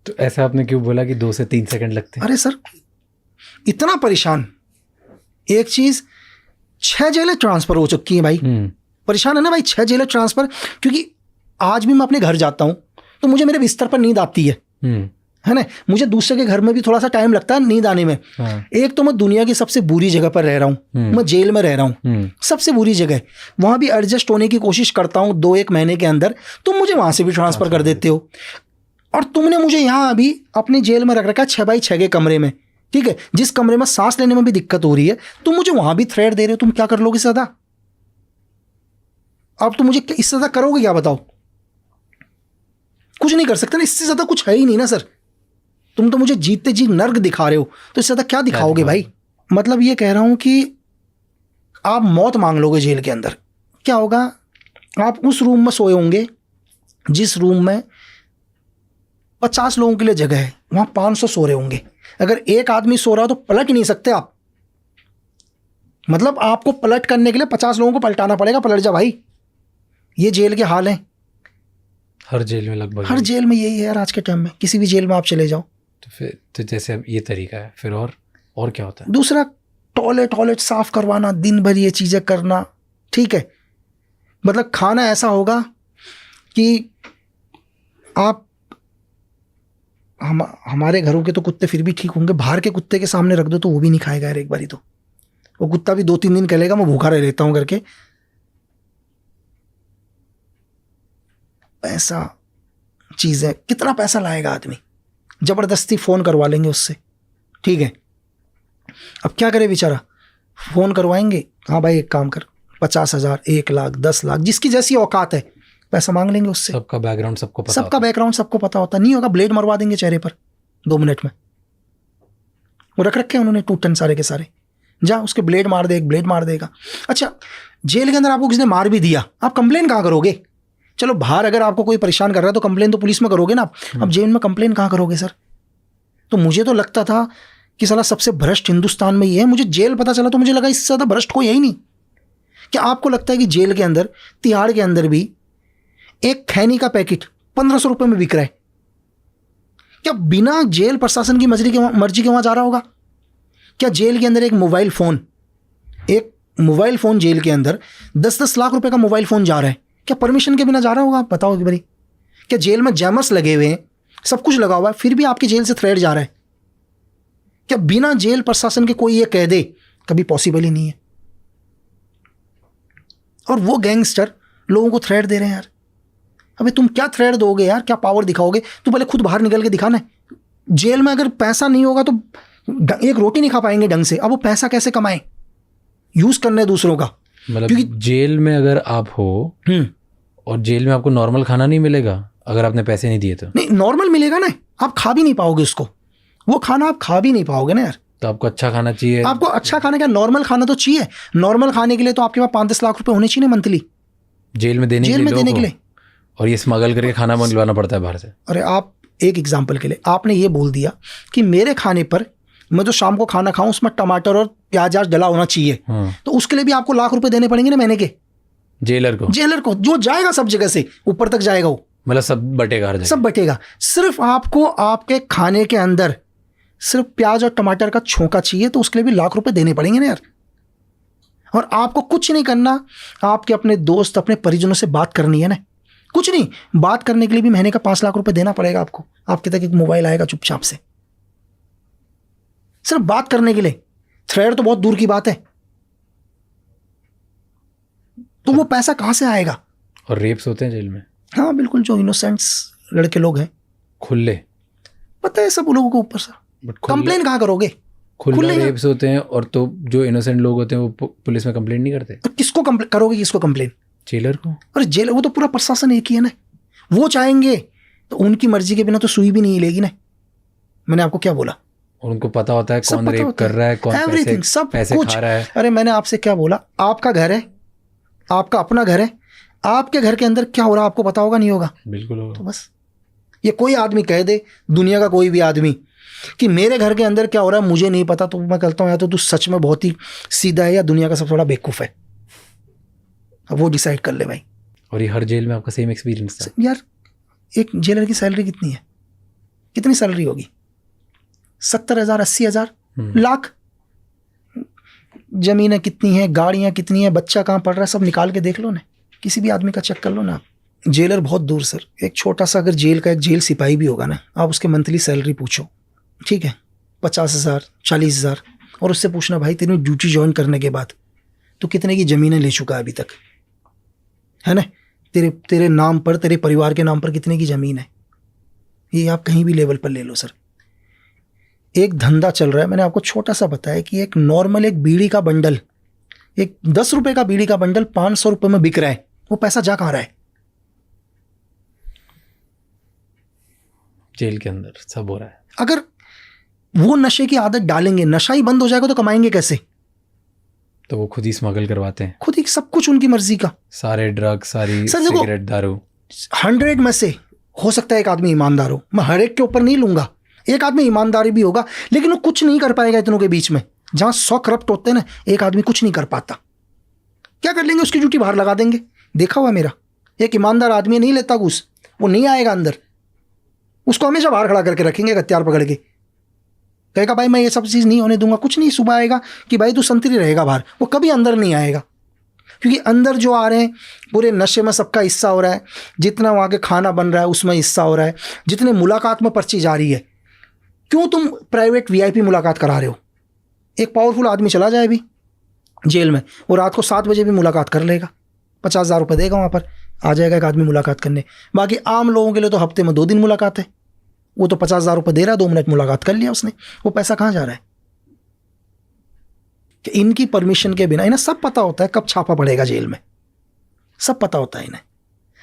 तो ऐसा आपने क्यों बोला कि 2 से 3 सेकंड लगते हैं? अरे सर इतना परेशान, एक चीज़ 6 जेलें ट्रांसफ़र हो चुकी हैं भाई, परेशान है ना भाई, 6 जेलें ट्रांसफ़र। क्योंकि आज भी मैं अपने घर जाता हूँ तो मुझे मेरे बिस्तर पर नींद आती है ना। मुझे दूसरे के घर में भी थोड़ा सा टाइम लगता है नींद आने में। एक तो मैं दुनिया की सबसे बुरी जगह पर रह रहा हूँ, मैं जेल में रह रहा हूँ, सबसे बुरी जगह, वहाँ भी एडजस्ट होने की कोशिश करता हूँ 2-1 महीने के अंदर, तुम मुझे वहाँ से भी ट्रांसफ़र कर देते हो। और तुमने मुझे यहाँ अभी अपनी जेल में रख रखा है 6x6 के कमरे में, ठीक है, जिस कमरे में सांस लेने में भी दिक्कत हो रही है, तुम मुझे वहाँ भी थ्रेट दे रहे हो। तुम क्या कर लोगे इससे ज़्यादा? अब तुम मुझे इससे ज़्यादा करोगे क्या, बताओ? कुछ नहीं कर सकते ना, इससे ज़्यादा कुछ है ही नहीं ना सर। तुम तो मुझे जीते जी नर्क दिखा रहे हो, तो इससे ज़्यादा क्या दिखाओगे भाई? मतलब ये कह रहा हूँ कि आप मौत मांग लोगे जेल के अंदर, क्या होगा? आप उस रूम में सोए होंगे जिस रूम में 50 लोगों के लिए जगह है, वहाँ 500 सो रहे होंगे। अगर एक आदमी सो रहा हो तो पलट ही नहीं सकते आप। मतलब आपको पलट करने के लिए 50 लोगों को पलटाना पड़ेगा, पलट जा भाई। ये जेल के हाल हैं, हर जेल में लगभग, हर जेल में यही है यार आज के टाइम में। किसी भी जेल में आप चले जाओ तो फिर तो जैसे अब ये तरीका है, फिर और क्या होता है? दूसरा, टॉयलेट साफ करवाना, दिन भर ये चीज़ें करना, ठीक है। मतलब खाना ऐसा होगा कि आप हमारे घरों के तो कुत्ते फिर भी ठीक होंगे, बाहर के कुत्ते के सामने रख दो तो वो भी नहीं खाएगा यार। एक बारी तो वो कुत्ता भी 2-3 दिन कहेगा मैं भूखा रह लेता हूँ करके। पैसा चीज़ है, कितना पैसा लाएगा आदमी, ज़बरदस्ती फ़ोन करवा लेंगे उससे, ठीक है। अब क्या करे बेचारा, फ़ोन करवाएंगे, हाँ भाई एक काम कर, 50,000, 1 लाख, 10 लाख, जिसकी जैसी औकात है पैसा मांग लेंगे उससे। सबका बैकग्राउंड सबको पता सबका बैकग्राउंड सबको पता होता, नहीं होगा ब्लेड मरवा देंगे चेहरे पर 2 मिनट में। वो रख रखे उन्होंने टूटन सारे के सारे, जा उसके ब्लेड मार दे, एक ब्लेड मार देगा। अच्छा जेल के अंदर आपको किसी ने मार भी दिया, आप कंप्लेन कहाँ करोगे? चलो बाहर अगर आपको कोई परेशान कर रहा है तो कंप्लेन तो पुलिस में करोगे ना आप, अब जेल में कंप्लेन कहाँ करोगे सर? तो मुझे तो लगता था कि साला सबसे भ्रष्ट हिंदुस्तान में ये है। मुझे जेल पता चला तो मुझे लगा इससे ज़्यादा भ्रष्ट कोई है ही नहीं। क्या आपको लगता है कि जेल के अंदर, तिहाड़ के अंदर भी एक खैनी का पैकेट 1500 रुपये में बिक रहा है? क्या बिना जेल प्रशासन की मर्जी के वहाँ जा रहा होगा? क्या जेल के अंदर एक मोबाइल फ़ोन जेल के अंदर 10-10 लाख रुपए का मोबाइल फ़ोन जा रहा है, क्या परमिशन के बिना जा रहा होगा? आप बताओ कि भाई, क्या जेल में जैमर्स लगे हुए हैं, सब कुछ लगा हुआ है, फिर भी आपकी जेल से थ्रेट जा रहा है? क्या बिना जेल प्रशासन के कोई ये कह दे? कभी पॉसिबल ही नहीं है। और वो गैंगस्टर लोगों को थ्रेट दे रहे हैं यार। अबे तुम क्या थ्रेट दोगे यार, क्या पावर दिखाओगे? तू पहले खुद बाहर निकल के दिखाना है। जेल में अगर पैसा नहीं होगा तो एक रोटी नहीं खा पाएंगे ढंग से। अब वो पैसा कैसे कमाएं? यूज करने दूसरों का। मतलब जेल में अगर आप हो और जेल में आपको नॉर्मल खाना नहीं मिलेगा अगर आपने पैसे नहीं दिए तो? नहीं, नॉर्मल मिलेगा ना, आप खा भी नहीं पाओगे उसको, वो खाना आप खा भी नहीं पाओगे ना यार। तो आपको अच्छा खाना चाहिए। आपको अच्छा खाना क्या, नॉर्मल खाना तो चाहिए। नॉर्मल खाने के लिए तो आपके पास 5-10 लाख रुपए होने चाहिए मंथली जेल में देने के लिए। और ये स्मगल करके खाना मंगवाना पड़ता है बाहर से। अरे आप एक एग्जाम्पल के लिए आपने ये बोल दिया कि मेरे खाने पर, मैं जो शाम को खाना खाऊं उसमें टमाटर और प्याज डला होना चाहिए, तो उसके लिए भी आपको लाख रुपए देने पड़ेंगे ना महीने के जेलर को जो जाएगा सब जगह से ऊपर तक जाएगा वो, मतलब सब बटेगा, हर जगह सब बटेगा। सिर्फ आपको आपके खाने के अंदर सिर्फ प्याज और टमाटर का छोंका चाहिए तो उसके लिए भी लाख रुपए देने पड़ेंगे ना यार। और आपको कुछ नहीं करना, आपके अपने दोस्त अपने परिजनों से बात करनी है ना, कुछ नहीं, बात करने के लिए भी महीने का 5 लाख रुपए देना पड़ेगा आपको। आपके तक एक मोबाइल आएगा चुपचाप से, सिर्फ बात करने के लिए। थ्रेड तो बहुत दूर की बात है, तो वो पैसा कहां से आएगा? और रेप्स होते हैं जेल में। हाँ बिल्कुल, जो इनोसेंट्स लड़के लोग हैं खुले, पता है सब लोगों को ऊपर से। कंप्लेन कहाँ करोगे? खुला खुलेगा। रेप्स होते हैं और तो जो इनोसेंट लोग होते हैं वो पुलिस में कंप्लेंट नहीं करते, तो किसको करोगे, किसको कंप्लेन? जेलर को। अरे जेल, वो तो पूरा प्रशासन एक ही है ना। वो चाहेंगे तो उनकी मर्जी के बिना तो सुई भी नहीं हिलेगी ना। मैंने आपको क्या बोला? और उनको पता होता है सब कौन पता रेप होता कर रहा है, कौन एवरीथिंग, सब पैसे कुछ। खा रहा है। अरे मैंने आपसे क्या बोला? आपका घर है, आपका अपना घर है, आपके घर के अंदर क्या हो रहा है आपको पता होगा, नहीं होगा? बिल्कुल होगा। तो बस ये कोई आदमी कह दे, दुनिया का कोई भी आदमी, कि मेरे घर के अंदर क्या हो रहा है मुझे नहीं पता, तो मैं कहता हूँ या तो तू सच में बहुत ही सीधा है या दुनिया का सबसे बड़ा बेवकूफ़ है। अब वो डिसाइड कर ले भाई। और ये हर जेल में आपका सेम एक्सपीरियंस था? यार एक जेलर की सैलरी कितनी है? कितनी सैलरी होगी? 70,000, 80,000, लाख। जमीनें कितनी हैं, गाड़ियां कितनी हैं, बच्चा कहाँ पढ़ रहा है, सब निकाल के देख लो ना। किसी भी आदमी का चेक कर लो ना आप। जेलर बहुत दूर सर। एक छोटा सा अगर जेल का एक जेल सिपाही भी होगा ना, आप उसके मंथली सैलरी पूछो, ठीक है, 50,000, 40,000, और उससे पूछना भाई तेरे ड्यूटी ज्वाइन करने के बाद तो कितने की ज़मीनें ले चुका है अभी तक, है ना? तेरे नाम पर, तेरे परिवार के नाम पर कितने की ज़मीन है? ये आप कहीं भी लेवल पर ले लो सर। एक धंधा चल रहा है, मैंने आपको छोटा सा बताया कि एक नॉर्मल एक बीड़ी का बंडल, एक 10 रुपए का बीड़ी का बंडल 500 रुपए में बिक रहा है। वो पैसा जा कहाँ रहा है? जेल के अंदर सब हो रहा है। अगर वो नशे की आदत डालेंगे, नशा ही बंद हो जाएगा तो कमाएंगे कैसे? तो वो खुद ही स्मगल करवाते हैं, खुद ही, सब कुछ उनकी मर्जी का। सारे ड्रग, सारी सर देखो, सिगरेट, दारू। 100 में से हो सकता है एक आदमी ईमानदार हो, मैं हर एक के ऊपर नहीं लूंगा। एक आदमी ईमानदारी भी होगा लेकिन वो कुछ नहीं कर पाएगा इतनों के बीच में। जहां 100 करप्ट होते हैं ना, एक आदमी कुछ नहीं कर पाता। क्या कर लेंगे? उसकी ड्यूटी बाहर लगा देंगे। देखा हुआ मेरा, एक ईमानदार आदमी नहीं लेता घूस, वो नहीं आएगा अंदर, उसको हमेशा बाहर खड़ा करके रखेंगे हथियार पकड़ के। कहेगा भाई मैं ये सब चीज़ नहीं होने दूंगा। कुछ नहीं, सुबह आएगा कि भाई तू संतरी रहेगा बाहर, वो कभी अंदर नहीं आएगा। क्योंकि अंदर जो आ रहे हैं पूरे नशे में सबका हिस्सा हो रहा है, जितना वहाँ के खाना बन रहा है उसमें हिस्सा हो रहा है, जितने मुलाकात में पर्ची जा रही है। क्यों तुम प्राइवेट VIP मुलाकात करा रहे हो? एक पावरफुल आदमी चला जाए अभी जेल में, वो रात को 7 बजे भी मुलाकात कर लेगा, 50,000 रुपये देगा, वहाँ पर आ जाएगा एक आदमी मुलाकात करने। बाकी आम लोगों के लिए तो हफ्ते में 2 दिन मुलाकात है, वो तो 50,000 रुपये दे रहा है, 2 मिनट मुलाकात कर लिया उसने। वो पैसा कहाँ जा रहा है? कि इनकी परमिशन के बिना, इन्हें सब पता होता है कब छापा पड़ेगा जेल में, सब पता होता है इन्हें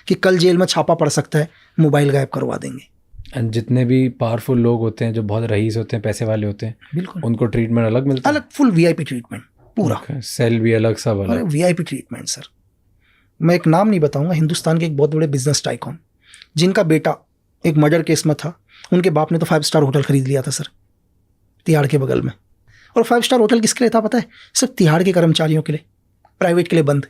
कि कल जेल में छापा पड़ सकता है, मोबाइल गायब करवा देंगे। एंड जितने भी पावरफुल लोग होते हैं, जो बहुत रईस होते हैं, पैसे वाले होते हैं, बिल्कुल उनको ट्रीटमेंट अलग मिलता है? अलग, फुल VIP ट्रीटमेंट पूरा। सेल भी अलग, सब अरे अलग। VIP treatment sir. मैं एक नाम नहीं बताऊंगा, हिंदुस्तान के एक बहुत बड़े बिजनेस टाइकॉन, जिनका बेटा एक मर्डर केस में था, उनके बाप ने तो 5 स्टार होटल खरीद लिया था सर, तिहाड़ के बगल में। और 5 स्टार होटल किसके लिए था पता है? सिर्फ तिहाड़ के कर्मचारियों के लिए, प्राइवेट के लिए बंद।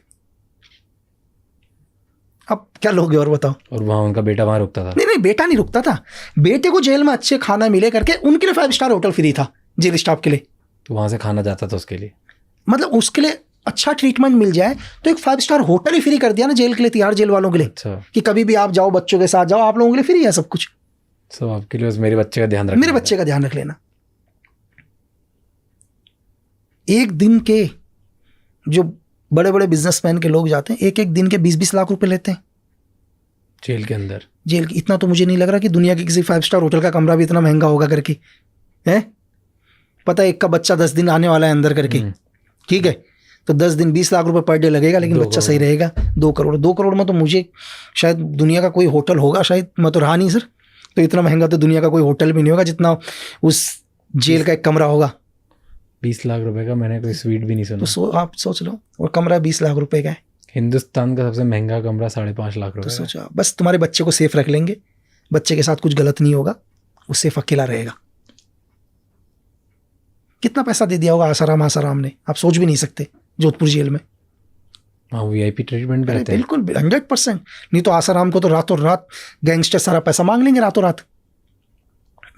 अब क्या लोगे और बताओ? और वहाँ उनका बेटा वहाँ रुकता था? नहीं, बेटा नहीं रुकता था, बेटे को जेल में अच्छे खाना मिले करके उनके लिए 5 स्टार होटल फ्री था जेल स्टाफ के लिए। तो वहाँ से खाना जाता था उसके लिए? मतलब उसके लिए अच्छा ट्रीटमेंट मिल जाए तो एक 5 स्टार होटल ही फ्री कर दिया ना जेल के लिए, तिहाड़ जेल वालों के लिए। अच्छा, कि कभी भी आप जाओ, बच्चों के साथ जाओ, आप लोगों के लिए फ्री है सब कुछ। सब आपके लिए, बस मेरे बच्चे का ध्यान रखना। मेरे बच्चे का ध्यान रख लेना। एक दिन के जो बड़े बड़े बिजनेसमैन के लोग जाते हैं, एक दिन के 20-20 लाख रुपए लेते हैं जेल के अंदर। जेल की। इतना तो मुझे नहीं लग रहा कि दुनिया के किसी 5 स्टार होटल का कमरा भी इतना महंगा होगा करके, है? पता है एक का बच्चा 10 दिन आने वाला है अंदर करके, ठीक है, तो 10 दिन 20 लाख रुपए पर डे लगेगा, लेकिन बच्चा सही रहेगा। 2 करोड़, 2 करोड़ में तो मुझे शायद दुनिया का कोई होटल होगा, शायद, मैं तो रहा नहीं सर, तो इतना महंगा तो दुनिया का कोई होटल भी नहीं होगा जितना उस जेल का एक कमरा होगा। 20 लाख रुपए का मैंने कोई स्वीट भी नहीं सुना। तो आप सोच लो, और कमरा 20 लाख रुपए का है। हिंदुस्तान का सबसे महंगा कमरा 5.5 लाख रुपए। तो सोचो, बस तुम्हारे बच्चे को सेफ रख लेंगे, बच्चे के साथ कुछ गलत नहीं होगा, वो सेफ अकेला रहेगा। कितना पैसा दे दिया होगा आसाराम ने, आप सोच भी नहीं सकते, जोधपुर जेल में। हाँ, VIP ट्रीटमेंट भी रहते हैं। बिल्कुल 100%। नहीं तो आसाराम को तो रातों रात गैंगस्टर सारा पैसा मांग लेंगे रातों रात।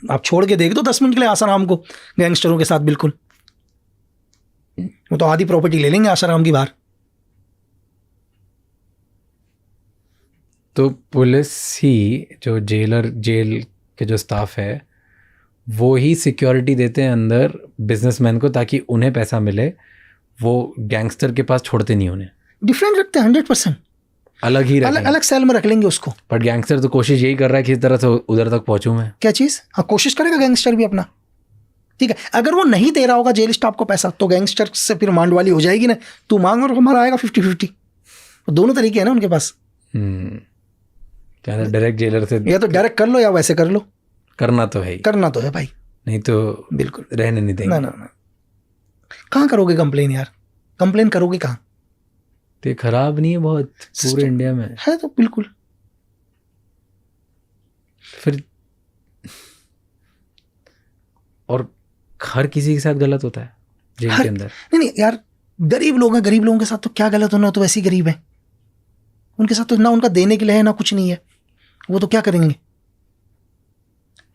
आप छोड़ के देख दो 10 मिनट के लिए आसाराम को गैंगस्टरों के साथ, बिल्कुल वो तो आधी प्रॉपर्टी ले लेंगे आसाराम की बाहर। तो पुलिस ही, जो जेल के जो स्टाफ है, वो ही सिक्योरिटी देते हैं अंदर बिजनेसमैन को, ताकि उन्हें पैसा मिले। वो गैंगस्टर के पास छोड़ते नहीं उन्हें। डिफरेंट रखते हैं 100%, अलग ही रखेंगे। अलग सेल में रख लेंगे उसको। बट गैंगस्टर तो कोशिश यही कर रहा है किसी तरह से उधर तक पहुंचूं मैं। क्या चीज़? हाँ, कोशिश करेगा गैंगस्टर भी अपना। ठीक है, अगर वो नहीं दे रहा होगा जेल स्टाफ को पैसा तो गैंगस्टर से फिर मांड वाली हो जाएगी ना, तू मांग और हमारा आएगा 50-50। दोनों तरीके हैं ना उनके पास। डायरेक्ट जेलर से या तो डायरेक्ट कर लो या वैसे कर लो, करना तो है ही, करना तो है भाई, नहीं तो बिल्कुल रहने नहीं देंगे। ना। कहाँ करोगे कंप्लेन यार, कंप्लेन करोगे कहाँ? तो ये खराब नहीं है बहुत पूरे इंडिया में है तो बिल्कुल। फिर और हर किसी के साथ गलत होता है जेल के अंदर। नहीं यार, गरीब लोग हैं, गरीब लोगों के साथ तो क्या गलत होना, तो वैसे ही गरीब है, उनके साथ तो ना उनका देने के लिए है ना कुछ नहीं है, वो तो क्या करेंगे।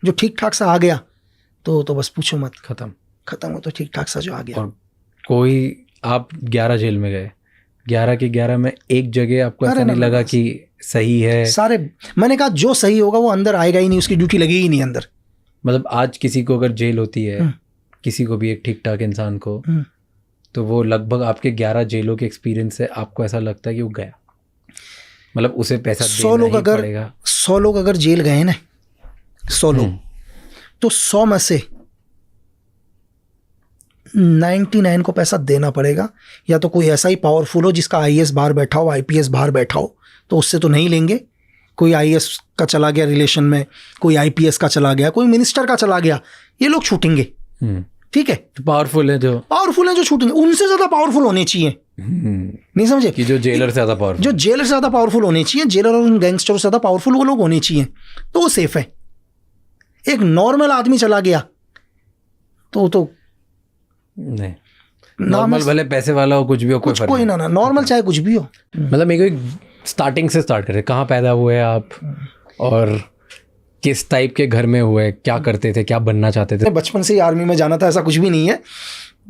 जो ठीक ठाक सा आ गया तो बस पूछो मत, खत्म हो तो ठीक ठाक सा जो आ गया। और कोई आप 11 जेल में गए, 11 के 11 में एक जगह आपको ऐसा नहीं लगा कि सही है? सारे, मैंने कहा जो सही होगा वो अंदर आएगा ही नहीं, उसकी ड्यूटी लगेगी ही नहीं अंदर। मतलब आज किसी को अगर जेल होती है, किसी को भी एक ठीक ठाक इंसान को, तो वो लगभग आपके 11 जेलों के एक्सपीरियंस से आपको ऐसा लगता है कि वो गया, मतलब उसे पैसा देना ही पड़ेगा। 100 लोग अगर जेल गए ना, 100 लोग, तो 100 में से 99 को पैसा देना पड़ेगा। या तो कोई ऐसा ही पावरफुल हो जिसका IAS बाहर बैठा हो, IPS बाहर बैठा हो, तो उससे तो नहीं लेंगे। कोई IAS का चला गया रिलेशन में, कोई IPS का चला गया, कोई मिनिस्टर का चला गया, ये लोग छूटेंगे। ठीक है, पावरफुल है जो छूटेंगे, उनसे ज्यादा पावरफुल होने चाहिए। नहीं समझे कि जो जेलर से ज्यादा पावरफुल, जो जेलर से ज्यादा पावरफुल होने चाहिए, जेलर और उन गैंगस्टर से ज्यादा पावरफुल वो लोग होने चाहिए, तो वो सेफ है। एक नॉर्मल आदमी चला गया तो नहीं, नॉर्मल भले पैसे वाला हो, कुछ भी हो, कोई ना नॉर्मल चाहे कुछ भी हो। मतलब मेरे को स्टार्टिंग से स्टार्ट करें, कहाँ पैदा हुए आप और किस टाइप के घर में हुए, क्या करते थे, क्या बनना चाहते थे? बचपन से ही आर्मी में जाना था, ऐसा कुछ भी नहीं है।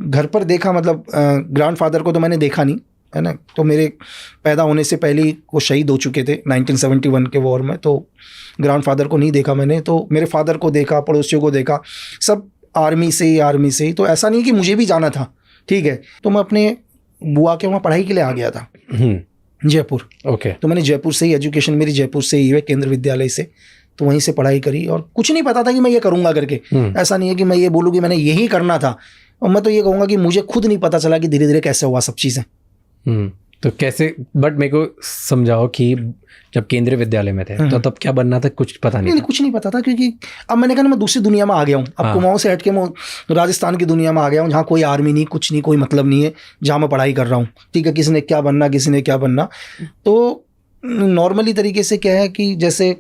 घर पर देखा, मतलब ग्रैंडफादर को तो मैंने देखा नहीं है ना, तो मेरे पैदा होने से पहले ही वो शहीद हो चुके थे 1971 के वॉर में, तो ग्रैंडफादर को नहीं देखा मैंने। तो मेरे फादर को देखा, पड़ोसियों को देखा, सब आर्मी से ही। तो ऐसा नहीं कि मुझे भी जाना था, ठीक है। तो मैं अपने बुआ के वहाँ पढ़ाई के लिए आ गया था, जयपुर। ओके। तो मैंने जयपुर से ही, एजुकेशन मेरी जयपुर से ही है, केंद्र विद्यालय से, तो वहीं से पढ़ाई करी। और कुछ नहीं पता था कि मैं ये करूँगा करके, ऐसा नहीं है कि मैं ये बोलूँ कि मैंने यही करना था। और मैं तो ये कहूँगा कि मुझे खुद नहीं पता चला कि धीरे धीरे कैसे हुआ सब चीज़ें। तो कैसे, बट मेरे को समझाओ कि जब केंद्रीय विद्यालय में थे तो तब क्या बनना था? कुछ पता नहीं था? कुछ नहीं पता था, क्योंकि अब मैंने कहा ना, मैं दूसरी दुनिया में आ गया हूँ। अब कुमाऊं से हट के मैं राजस्थान की दुनिया में आ गया हूँ, जहाँ कोई आर्मी नहीं, कुछ नहीं, कोई मतलब नहीं है, जहाँ मैं पढ़ाई कर रहा हूँ। ठीक है, किसी ने क्या बनना। तो नॉर्मली तरीके से क्या है कि जैसे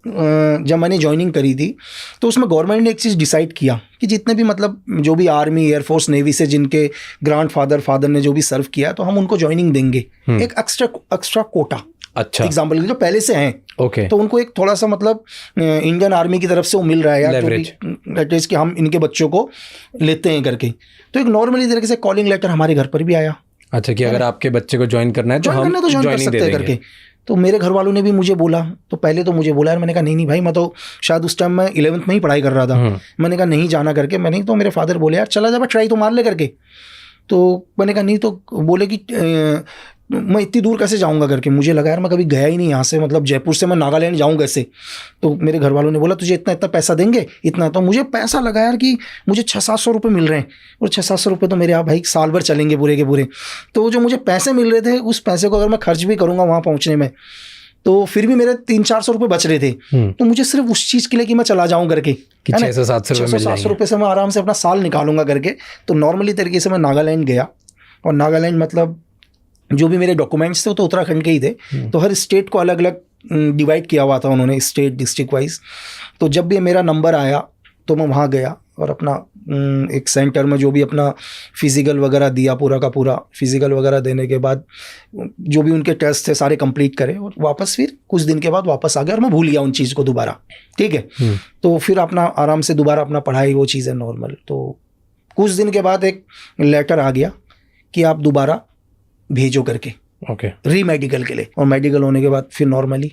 जब मैंने ज्वाइनिंग करी थी तो उसमें गवर्नमेंट ने एक चीज़ डिसाइड किया कि जितने भी, मतलब जो भी आर्मी, एयरफोर्स, नेवी से जिनके फादर ने जो भी सर्व किया, तो हम उनको ज्वाइनिंग देंगे, एक एक्स्ट्रा कोटा। अच्छा, एग्जाम्पल जो पहले से हैं, ओके, तो उनको एक थोड़ा सा, मतलब इंडियन आर्मी की तरफ से वो मिल रहा है यार, दैट इज कि हम इनके बच्चों को लेते हैं करके। तो एक नॉर्मली तरीके से कॉलिंग लेटर हमारे घर पर भी आया। अच्छा, कि अगर आपके बच्चे को ज्वाइन करना है तो हम ज्वाइन कर सकते हैं करके। तो मेरे घर वालों ने भी मुझे बोला, तो पहले तो मुझे बोला यार, मैंने कहा नहीं भाई, मैं तो शायद उस टाइम मैं 11th में ही पढ़ाई कर रहा था, मैंने कहा नहीं जाना करके। मैंने तो मेरे फादर बोले यार चला जा, ट्राई तो मार ले करके। तो मैंने कहा नहीं, तो बोले कि मैं इतनी दूर कैसे जाऊंगा करके। मुझे लगा यार मैं कभी गया ही नहीं यहाँ से, मतलब जयपुर से मैं नागालैंड जाऊँ कैसे। तो मेरे घर वालों ने बोला तुझे इतना पैसा देंगे, इतना। तो मुझे पैसा लगा यार कि मुझे 600-700 रुपये मिल रहे हैं, और 600-700 रुपये तो मेरे यहाँ भाई साल भर चलेंगे पूरे के पूरे। तो जो मुझे पैसे मिल रहे थे, उस पैसे को अगर मैं खर्च भी करूँगा वहाँ पहुँचने में, तो फिर भी मेरे 300-400 रुपये बच रहे थे। तो मुझे सिर्फ उस चीज़ के लिए कि मैं चला जाऊँ करके, 600-700 रुपये से मैं आराम से अपना साल निकालूंगा करके। तो नॉर्मली तरीके से मैं नागालैंड गया, और नागालैंड मतलब जो भी मेरे डॉक्यूमेंट्स थे वो तो उत्तराखंड के ही थे। तो हर स्टेट को अलग अलग डिवाइड किया हुआ था उन्होंने, स्टेट डिस्ट्रिक्ट वाइज। तो जब भी मेरा नंबर आया तो मैं वहाँ गया और अपना एक सेंटर में जो भी अपना फिज़िकल वगैरह दिया, पूरा का पूरा फिज़िकल वगैरह देने के बाद जो भी उनके टेस्ट थे सारे कंप्लीट करे, और वापस फिर कुछ दिन के बाद वापस आ गया, और मैं भूल गया उन चीज़ को दोबारा। ठीक है, तो फिर अपना आराम से दोबारा अपना पढ़ाई, वो चीज़ें नॉर्मल। तो कुछ दिन के बाद एक लेटर आ गया कि आप दोबारा भेजो करके, ओके, री-मेडिकल के लिए। और मेडिकल होने के बाद फिर नॉर्मली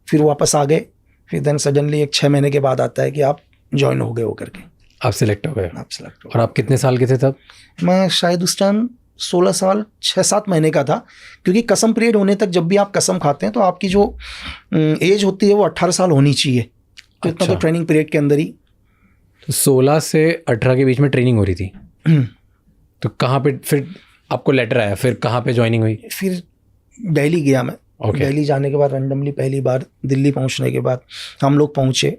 फिर वापस आ गए। फिर देन सडनली एक 6 महीने के बाद आता है कि आप ज्वाइन हो गए हो करके, आप सिलेक्ट हो गए। आप सिलेक्ट हो। और आप कितने साल के थे तब? मैं शायद उस टाइम 16 साल 6-7 महीने का था, क्योंकि कसम पीरियड होने तक जब भी आप कसम खाते हैं तो आपकी जो एज होती है वो 18 साल होनी चाहिए। तो इतना तो ट्रेनिंग पीरियड के अंदर ही तो 16 से 18 के बीच में ट्रेनिंग हो रही थी। तो कहाँ पे फिर आपको लेटर आया, फिर कहाँ पे ज्वाइनिंग हुई? फिर दिल्ली गया मैं। दिल्ली जाने के बाद रैंडमली पहली बार दिल्ली पहुंचने के बाद हम लोग पहुंचे,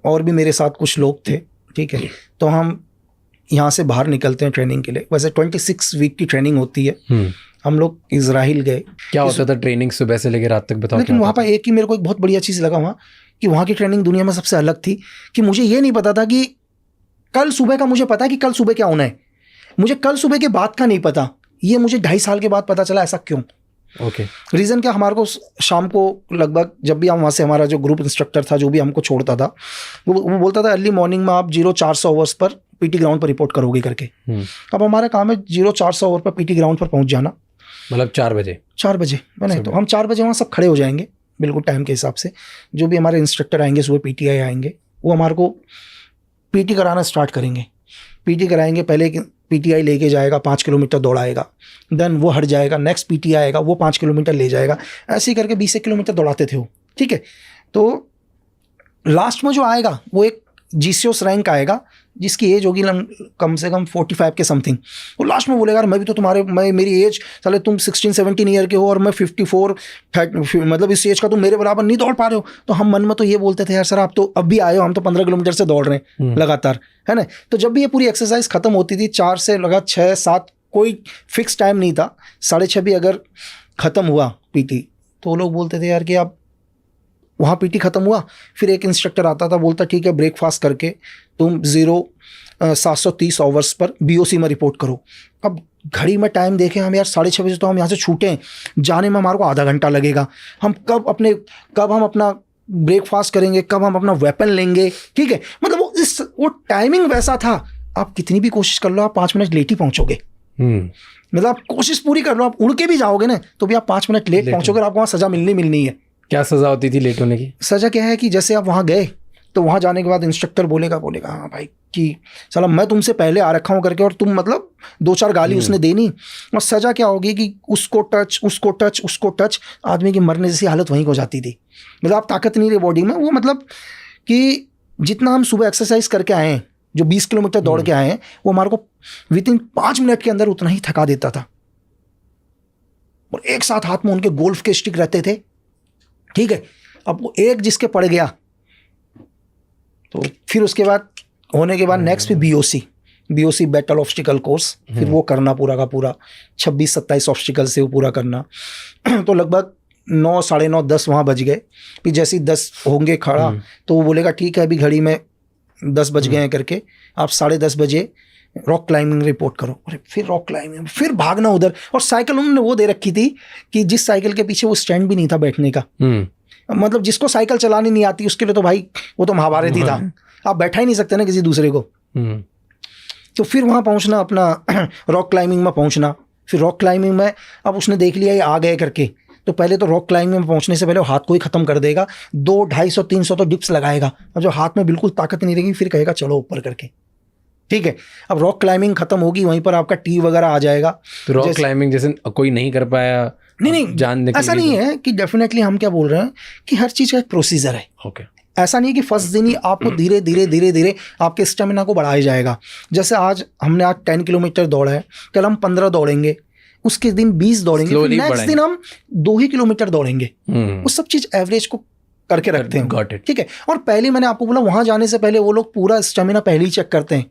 और भी मेरे साथ कुछ लोग थे, ठीक है। तो हम यहाँ से बाहर निकलते हैं ट्रेनिंग के लिए। वैसे 26 वीक की ट्रेनिंग होती है। हम लोग इजराइल गए। क्या होता था ट्रेनिंग सुबह से लेकर रात तक, बताओ? लेकिन वहाँ पर एक ही मेरे को एक बहुत बढ़िया चीज़ लगा वहाँ, कि वहाँ की ट्रेनिंग दुनिया में सबसे अलग थी। कि मुझे ये नहीं पता था कि कल सुबह का, मुझे पता है कि कल सुबह क्या होना है, मुझे कल सुबह के बाद का नहीं पता। ये मुझे 2.5 साल के बाद पता चला। ऐसा क्यों? ओके। रीज़न क्या, हमारे को शाम को लगभग जब भी हम वहाँ से, हमारा जो ग्रुप इंस्ट्रक्टर था जो भी हमको छोड़ता था, वो बोलता था अर्ली मॉर्निंग में आप 0400 आवर्स पर पीटी ग्राउंड पर रिपोर्ट करोगे करके। अब हमारा काम है 0400 आवर पर पीटी ग्राउंड पर पहुँच जाना, मतलब 4 बजे। 4 बजे मैंने, तो हम 4 बजे वहाँ सब खड़े हो जाएंगे बिल्कुल टाइम के हिसाब से। जो भी हमारे इंस्ट्रक्टर आएंगे, सुबह पीटीआई आएंगे, वो हमारे को पीटी कराना स्टार्ट करेंगे। पीटी कराएंगे, पहले पीटीआई लेके जाएगा, 5 किलोमीटर दौड़ाएगा, देन वो हट जाएगा, नेक्स्ट पीटीआई आएगा, वो 5 किलोमीटर ले जाएगा, ऐसे ही करके 20 किलोमीटर दौड़ाते थे वो, ठीक है। तो लास्ट में जो आएगा वो एक जीसीओस रैंक आएगा, जिसकी एज होगी कम से कम 45 के समथिंग। वो लास्ट में बोलेगा मैं भी तो मेरी एज, साले तुम 16-17 ईयर के हो और मैं 54, मतलब इस एज का तुम मेरे बराबर नहीं दौड़ पा रहे हो। तो हम मन में तो ये बोलते थे यार सर आप तो अब भी आए हो, हम तो 15 किलोमीटर से दौड़ रहे हैं लगातार, है ना। तो जब भी ये पूरी एक्सरसाइज खत्म होती थी 4 से लगा 6-7, कोई फिक्स टाइम नहीं था, 6:30 भी अगर ख़त्म हुआ पीटी, तो वो लोग बोलते थे यार कि आप वहाँ पीटी ख़त्म हुआ, फिर एक इंस्ट्रक्टर आता था, बोलता ठीक है ब्रेकफास्ट करके तुम 730 आवर्स पर बीओसी में रिपोर्ट करो। अब घड़ी में टाइम देखें हम यार 6:30 बजे तो हम यहाँ से छूटे हैं, जाने में हमारे को आधा घंटा लगेगा। हम कब हम अपना ब्रेकफास्ट करेंगे, कब हम अपना वेपन लेंगे, ठीक है। मतलब वो टाइमिंग वैसा था, आप कितनी भी कोशिश कर लो आप 5 मिनट लेट ही पहुँचोगे। मतलब आप कोशिश पूरी कर लो, आप उड़ के भी जाओगे ना तो भी आप 5 मिनट लेट पहुँचोगे और आपको वहाँ सज़ा मिलनी है। क्या सज़ा होती थी लेट होने की? सज़ा क्या है कि जैसे आप वहाँ गए तो वहाँ जाने के बाद इंस्ट्रक्टर बोलेगा हाँ भाई कि चलो मैं तुमसे पहले आ रखा हूँ करके, और तुम मतलब 2-4 गाली उसने देनी। और सज़ा क्या होगी कि उसको टच, आदमी की मरने जैसी हालत वहीं हो जाती थी। मतलब आप ताकत नहीं रही बॉडी में, वो मतलब कि जितना हम सुबह एक्सरसाइज करके आए हैं, जो 20 किलोमीटर दौड़ के आए हैं, वो हमारे को विदिन 5 मिनट के अंदर उतना ही थका देता था। और एक साथ हाथ में उनके गोल्फ के स्टिक रहते थे, ठीक है। अब वो एक जिसके पड़ गया तो फिर उसके बाद होने के बाद नेक्स्ट भी बीओसी बैटल ऑब्स्टिकल कोर्स, फिर वो करना पूरा का पूरा 26-27 ऑब्स्टिकल से वो पूरा करना। तो लगभग 9, 9:30, 10 वहाँ बज गए। फिर जैसे ही 10 होंगे खड़ा तो वो बोलेगा ठीक है अभी घड़ी में 10 बज गए हैं करके, आप 10:30 बजे रॉक क्लाइंबिंग रिपोर्ट करो। अरे फिर रॉक क्लाइंबिंग, फिर भागना उधर। और साइकिल उन्होंने वो दे रखी थी कि जिस साइकिल के पीछे वो स्टैंड भी नहीं था बैठने का। मतलब जिसको साइकिल चलानी नहीं आती उसके लिए तो भाई वो तो महाभारत ही था, आप बैठा ही नहीं सकते ना किसी दूसरे को। तो फिर वहाँ पहुँचना, अपना रॉक क्लाइंबिंग में पहुँचना। फिर रॉक क्लाइंबिंग में अब उसने देख लिया ये आ गए करके, तो पहले तो रॉक क्लाइंबिंग में पहुँचने से पहले वो हाथ को ही ख़त्म कर देगा, 200, 250, 300 तो डिप्स लगाएगा, और जो हाथ में बिल्कुल ताकत नहीं रहेगी फिर कहेगा चलो ऊपर करके, ठीक है। अब रॉक क्लाइंबिंग खत्म होगी, वहीं पर आपका टी वगैरह आ जाएगा। तो रॉक क्लाइंबिंग जैसे कोई नहीं कर पाया, नहीं जानने ऐसा नहीं है कि डेफिनेटली हम क्या बोल रहे हैं कि हर चीज़ का एक प्रोसीजर है। ओके। ऐसा नहीं है कि फर्स्ट दिन ही आपको धीरे धीरे आपके स्टेमिना को बढ़ाया जाएगा। जैसे आज हमने 10 किलोमीटर दौड़ा है, कल हम 15 दौड़ेंगे, उसके दिन 20 दौड़ेंगे, नेक्स्ट दिन हम 2 ही किलोमीटर दौड़ेंगे। वो सब चीज़ एवरेज को करके रखते हैं, ठीक है। और पहले मैंने आपको बोला वहाँ जाने से पहले वो लोग पूरा स्टेमिना पहले ही चेक करते हैं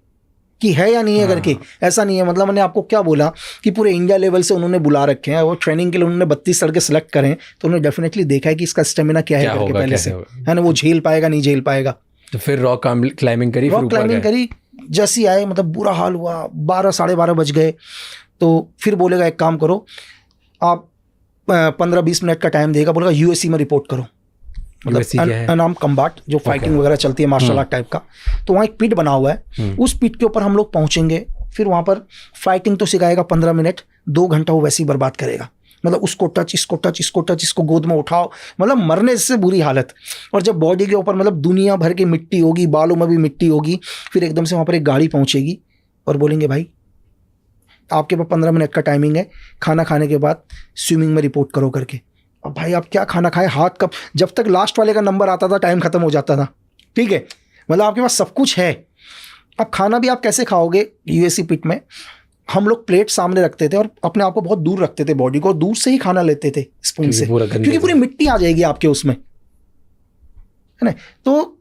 कि है या नहीं है करके। ऐसा नहीं है, मतलब मैंने आपको क्या बोला कि पूरे इंडिया लेवल से उन्होंने बुला रखे हैं, वो ट्रेनिंग के लिए उन्होंने 32 लड़के सेलेक्ट करें, तो उन्होंने डेफिनेटली देखा है कि इसका स्टेमिना क्या है करके पहले से, है ना, वो झेल पाएगा नहीं झेल पाएगा। तो फिर रॉक क्लाइंबिंग करी, जैसी आए मतलब बुरा हाल हुआ, 12, 12:30 बज गए। तो फिर बोलेगा एक काम करो आप 15-20 मिनट का टाइम देगा, बोलेगा यूएससी में रिपोर्ट करो, मतलब अनआर्म्ड कम्बैट जो फाइटिंग वगैरह चलती है मार्शल आर्ट टाइप का। तो वहाँ एक पिट बना हुआ है, उस पिट के ऊपर हम लोग पहुँचेंगे। फिर वहाँ पर फाइटिंग तो सिखाएगा 15 मिनट, 2 घंटा वो वैसे ही बर्बाद करेगा। मतलब उसको टच, इसको गोद में उठाओ, मतलब मरने से बुरी हालत। और जब बॉडी के ऊपर मतलब दुनिया भर की मिट्टी होगी, बालों में भी मिट्टी होगी, फिर एकदम से वहाँ पर एक गाड़ी पहुँचेगी और बोलेंगे भाई आपके पास 15 मिनट का टाइमिंग है, खाना खाने के बाद स्विमिंग में रिपोर्ट करो करके। अब भाई आप क्या खाना खाए, हाथ कब, जब तक लास्ट वाले का नंबर आता था टाइम खत्म हो जाता था, ठीक है। मतलब आपके पास सब कुछ है, अब खाना भी आप कैसे खाओगे यूएससी पिट में, हम लोग प्लेट सामने रखते थे और अपने आप को बहुत दूर रखते थे, बॉडी को दूर से ही खाना लेते थे स्पून से, क्योंकि पूरी मिट्टी आ जाएगी आपके उसमें, है ना। तो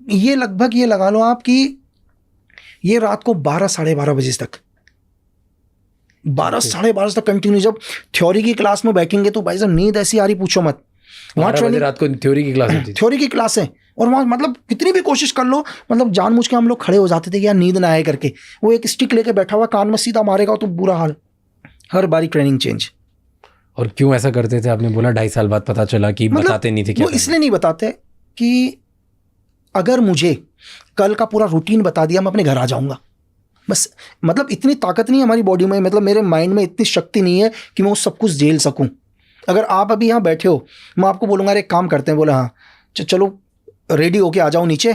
ये लगभग ये लगा लो आप कि ये रात को 12 साढ़े 12 बजे तक 12 साढ़े 12 तक कंटिन्यू। जब थ्योरी की क्लास में बैठेंगे तो भाई साहब नींद ऐसी आ रही पूछो मत। वहाँ ट्रेनिंग, रात को थ्योरी की क्लास होती थी, थ्योरी की क्लास है, और वहाँ मतलब कितनी भी कोशिश कर लो, मतलब जानबूझ के हम लोग खड़े हो जाते थे कि यार नींद ना आए करके। वो एक स्टिक लेके बैठा हुआ कान में सीधा मारेगा तो बुरा हाल, हर बारी ट्रेनिंग चेंज। और क्यों ऐसा करते थे? आपने बोला 2.5 साल बाद पता चला कि मतलब बताते नहीं थे क्या? वो इसलिए नहीं बताते कि अगर मुझे कल का पूरा रूटीन बता दिया मैं अपने घर आ जाऊंगा बस। मतलब इतनी ताकत नहीं है हमारी बॉडी में, मतलब मेरे माइंड में इतनी शक्ति नहीं है कि मैं वो सब कुछ झेल सकूं। अगर आप अभी यहाँ बैठे हो, मैं आपको बोलूँगा एक काम करते हैं, बोला हाँ चलो रेडी होके आ जाओ नीचे,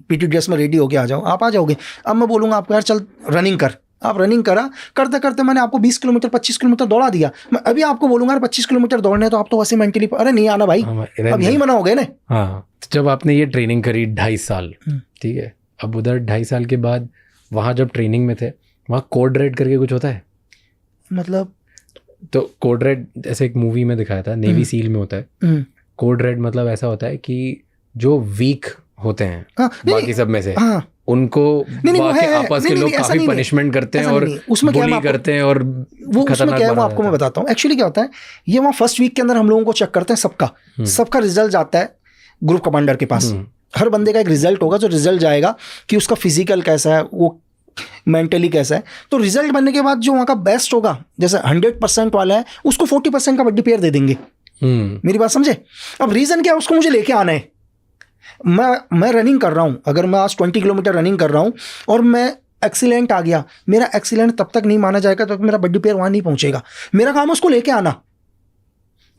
पीटी ड्रेस में रेडी होके आ जाओ, आप आ जाओगे। अब मैं बोलूँगा आपको यार चल रनिंग कर, आप रनिंग करा, करते करते मैंने आपको 20 किलोमीटर 25 किलोमीटर दौड़ा दिया। मैं अभी आपको बोलूँगा यार 25 किलोमीटर दौड़ने, तो आप तो वैसे मेंटली अरे नहीं आना भाई, अब यही मना हो गए ना। हाँ, तो जब आपने ये ट्रेनिंग करी 2.5 साल, ठीक है, अब उधर 2.5 साल के बाद वहाँ जब ट्रेनिंग में थे, वहाँ कोड रेड करके कुछ होता है? मतलब तो कोड रेड जैसे एक मूवी में दिखाया था, नेवी सील में होता है कोड रेड। मतलब ऐसा होता है कि जो वीक होते हैं बाकी सब में से, उनको आपस के लोग काफी पनिशमेंट करते हैं और बुली करते हैं, और वो उसमें क्या है वो आपको मैं बताता हूँ। एक्चुअली क्या होता है, ये वहाँ फर्स्ट वीक के अंदर हम लोगों को चेक करते हैं, सबका रिजल्ट जाता है ग्रुप कमांडर के पास। हर बंदे का एक रिजल्ट होगा, जो रिजल्ट जाएगा कि उसका फिजिकल कैसा है, वो मेंटली कैसा है। तो रिजल्ट बनने के बाद जो वहाँ का बेस्ट होगा, जैसे 100% वाला है, उसको 40% का बड्डी पेयर दे देंगे। मेरी बात समझे? अब रीजन क्या है, उसको मुझे लेके आना है। मैं रनिंग कर रहा हूँ, अगर मैं आज 20 किलोमीटर रनिंग कर रहा हूँ और मैं एक्सीलेंट आ गया, मेरा एक्सीलेंट तब तक नहीं माना जाएगा तब तक मेरा बड्डी पेयर वहाँ नहीं पहुँचेगा। मेरा काम है उसको लेके आना।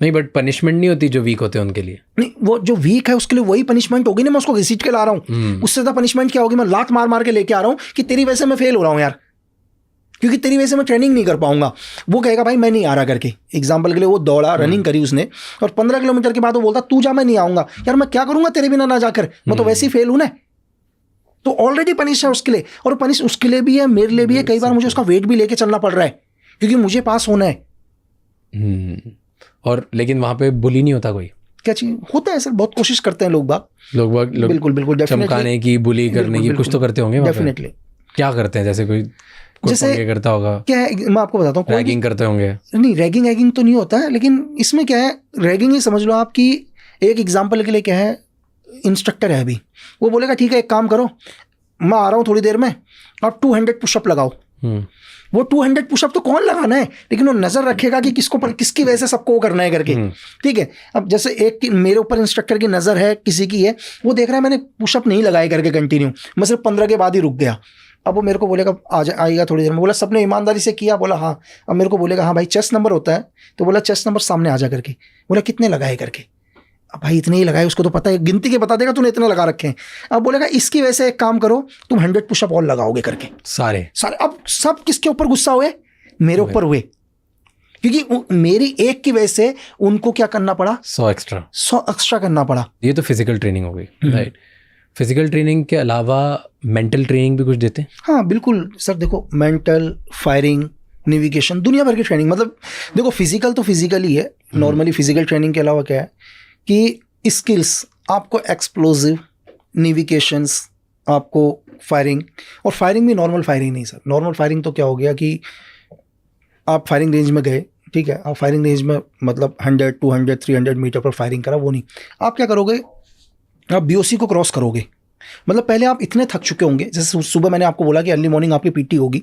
नहीं, बट पनिशमेंट नहीं होती जो वीक होते हैं उनके लिए? नहीं, वो जो वीक है उसके लिए वही पनिशमेंट होगी ना, मैं उसको घसीट के ला रहा हूँ। उससे ज़्यादा पनिशमेंट क्या होगी? मैं लात मार मार के लेके आ रहा हूँ कि तेरी वजह से मैं फेल हो रहा हूँ यार, क्योंकि तेरी वजह से मैं ट्रेनिंग नहीं कर पाऊंगा। वो कहेगा भाई मैं नहीं आ रहा करके। एग्जाम्पल के लिए वो दौड़ा, रनिंग करी उसने, और 15 किलोमीटर के बाद वो बोलता तू जा, मैं नहीं आऊंगा। यार मैं क्या करूंगा तेरे बिना ना जाकर, मैं तो वैसे ही फेल हूं ना। तो ऑलरेडी पनिश है उसके लिए, और पनिश उसके लिए भी है, मेरे लिए भी है। कई बार मुझे उसका वेट भी लेके चलना पड़ रहा है क्योंकि मुझे पास होना है। और लेकिन वहां पे बुली नहीं होता कोई? क्या चीज होता है सर, बहुत कोशिश करते हैं लोग बिल्कुल बिल्कुल चमकाने की, बुली करने की, कुछ तो करते होंगे डेफिनेटली। क्या करते हैं? जैसे कोई जैसे करता होगा, क्या है मैं आपको बताता हूँ, रैगिंग करते होंगे? नहीं, रैगिंग तो नहीं होता है, लेकिन इसमें क्या है, रैगिंग ही समझ लो आप कि एक एग्जांपल के लिए क्या है, इंस्ट्रक्टर है अभी, वो बोलेगा ठीक है एक काम करो, मैं आ रहा हूँ थोड़ी देर में, आप 200 पुशअप लगाओ। वो 200 पुशअप तो कौन लगाना है, लेकिन वो नजर रखेगा कि किसकी वजह से सबको वो करना है करके। ठीक है, अब जैसे एक मेरे ऊपर इंस्ट्रक्टर की नजर है, किसी की है, वो देख रहा है मैंने पुशअप नहीं लगाए करके कंटिन्यू, मैं सिर्फ 15 के बाद ही रुक गया। अब वो मेरे को बोलेगा आएगा थोड़ी देर में, बोला सबने ईमानदारी से किया, बोला हाँ। अब मेरे को बोलेगा हाँ भाई चेस्ट नंबर होता है, तो बोला चेस्ट नंबर सामने आ जा करके, बोला कितने लगाए करके। अब भाई इतने ही लगाए, उसको तो पता है, गिनती के बता देगा तूने इतने लगा रखे हैं। अब बोलेगा इसकी वजह से एक काम करो, तुम 100 पुशअप और लगाओगे करके सारे। अब सब किसके ऊपर गुस्सा हुए? मेरे ऊपर हुए, क्योंकि मेरी एक की वजह से उनको क्या करना पड़ा, 100 एक्स्ट्रा करना पड़ा। ये तो फिजिकल ट्रेनिंग हो गई, राइट। फिजिकल ट्रेनिंग के अलावा मेंटल ट्रेनिंग भी कुछ देते हैं? हाँ बिल्कुल सर, देखो मेंटल, फायरिंग, नेविगेशन, दुनिया भर की ट्रेनिंग। मतलब देखो फिजिकल तो फिजिकल ही है नॉर्मली। फिजिकल ट्रेनिंग के अलावा क्या है कि स्किल्स, आपको एक्सप्लोजिव, नेविगेशंस, आपको फायरिंग। और फायरिंग भी नॉर्मल फायरिंग नहीं सर। नॉर्मल फायरिंग तो क्या हो गया कि आप फायरिंग रेंज में गए, ठीक है, आप फायरिंग रेंज में मतलब 100, 200, 300 मीटर पर फायरिंग करा, वो नहीं। आप क्या करोगे, आप बीओसी को क्रॉस करोगे। मतलब पहले आप इतने थक चुके होंगे, जैसे सुबह मैंने आपको बोला कि अर्ली मॉर्निंग आपकी पीटी होगी,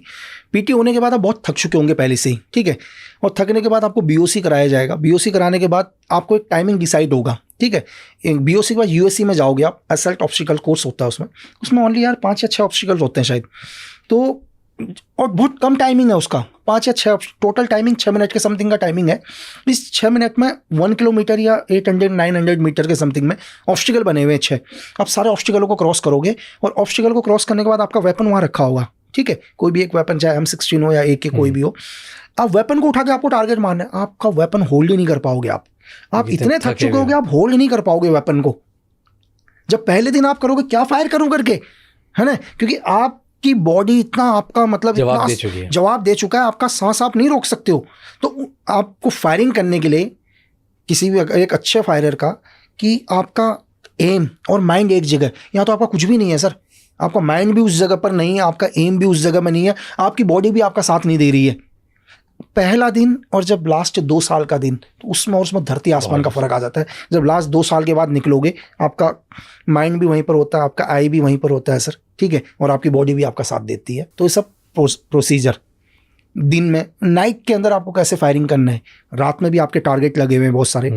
पीटी होने के बाद आप बहुत थक चुके होंगे पहले से ही, ठीक है। और थकने के बाद आपको बीओसी कराया जाएगा। बीओसी कराने के बाद आपको एक टाइमिंग डिसाइड होगा, ठीक है। बीओसी के बाद यूएससी में जाओगे आप, असल्ट ऑब्स्टिकल कोर्स होता है उसमें ओनली यार 5 या 6 ऑब्स्टिकल्स होते हैं शायद, तो और बहुत कम टाइमिंग है उसका, 5 या 6 टोटल टाइमिंग 6 मिनट के समथिंग का टाइमिंग है। इस 6 मिनट में 1 किलोमीटर या 800-900 मीटर के समथिंग में ऑब्स्टिकल बने हुए हैं 6। आप सारे ऑब्स्टिकलों को क्रॉस करोगे, और ऑब्स्टिकल को क्रॉस करने के बाद आपका वेपन वहाँ रखा होगा, ठीक है। कोई भी एक वेपन, चाहे M16 हो या AK कोई भी हो, आप वेपन को उठा के आपको टारगेट मारना है। आपका वेपन होल्ड ही नहीं कर पाओगे आप इतने थक चुके होगे, आप होल्ड नहीं कर पाओगे वेपन को। जब पहले दिन आप करोगे क्या फायर करूँ करके, है ना, क्योंकि आप आपकी बॉडी इतना आपका मतलब जवाब दे चुकी है, जवाब दे चुका है, आपका सांस आप नहीं रोक सकते हो। तो आपको फायरिंग करने के लिए किसी भी एक अच्छे फायरर का, कि आपका एम और माइंड एक जगह, यहाँ तो आपका कुछ भी नहीं है सर, आपका माइंड भी उस जगह पर नहीं है, आपका एम भी उस जगह में नहीं है, आपकी बॉडी भी आपका साथ नहीं दे रही है। पहला दिन और जब लास्ट 2 साल का दिन, तो उसमें धरती आसमान का फर्क आ जाता है। जब लास्ट 2 साल के बाद निकलोगे, आपका माइंड भी वहीं पर होता है, आपका आई भी वहीं पर होता है सर, ठीक है, और आपकी बॉडी भी आपका साथ देती है। तो ये सब प्रोसीजर दिन में, नाइट के अंदर आपको कैसे फायरिंग करना है, रात में भी आपके टारगेट लगे हुए हैं, बहुत सारे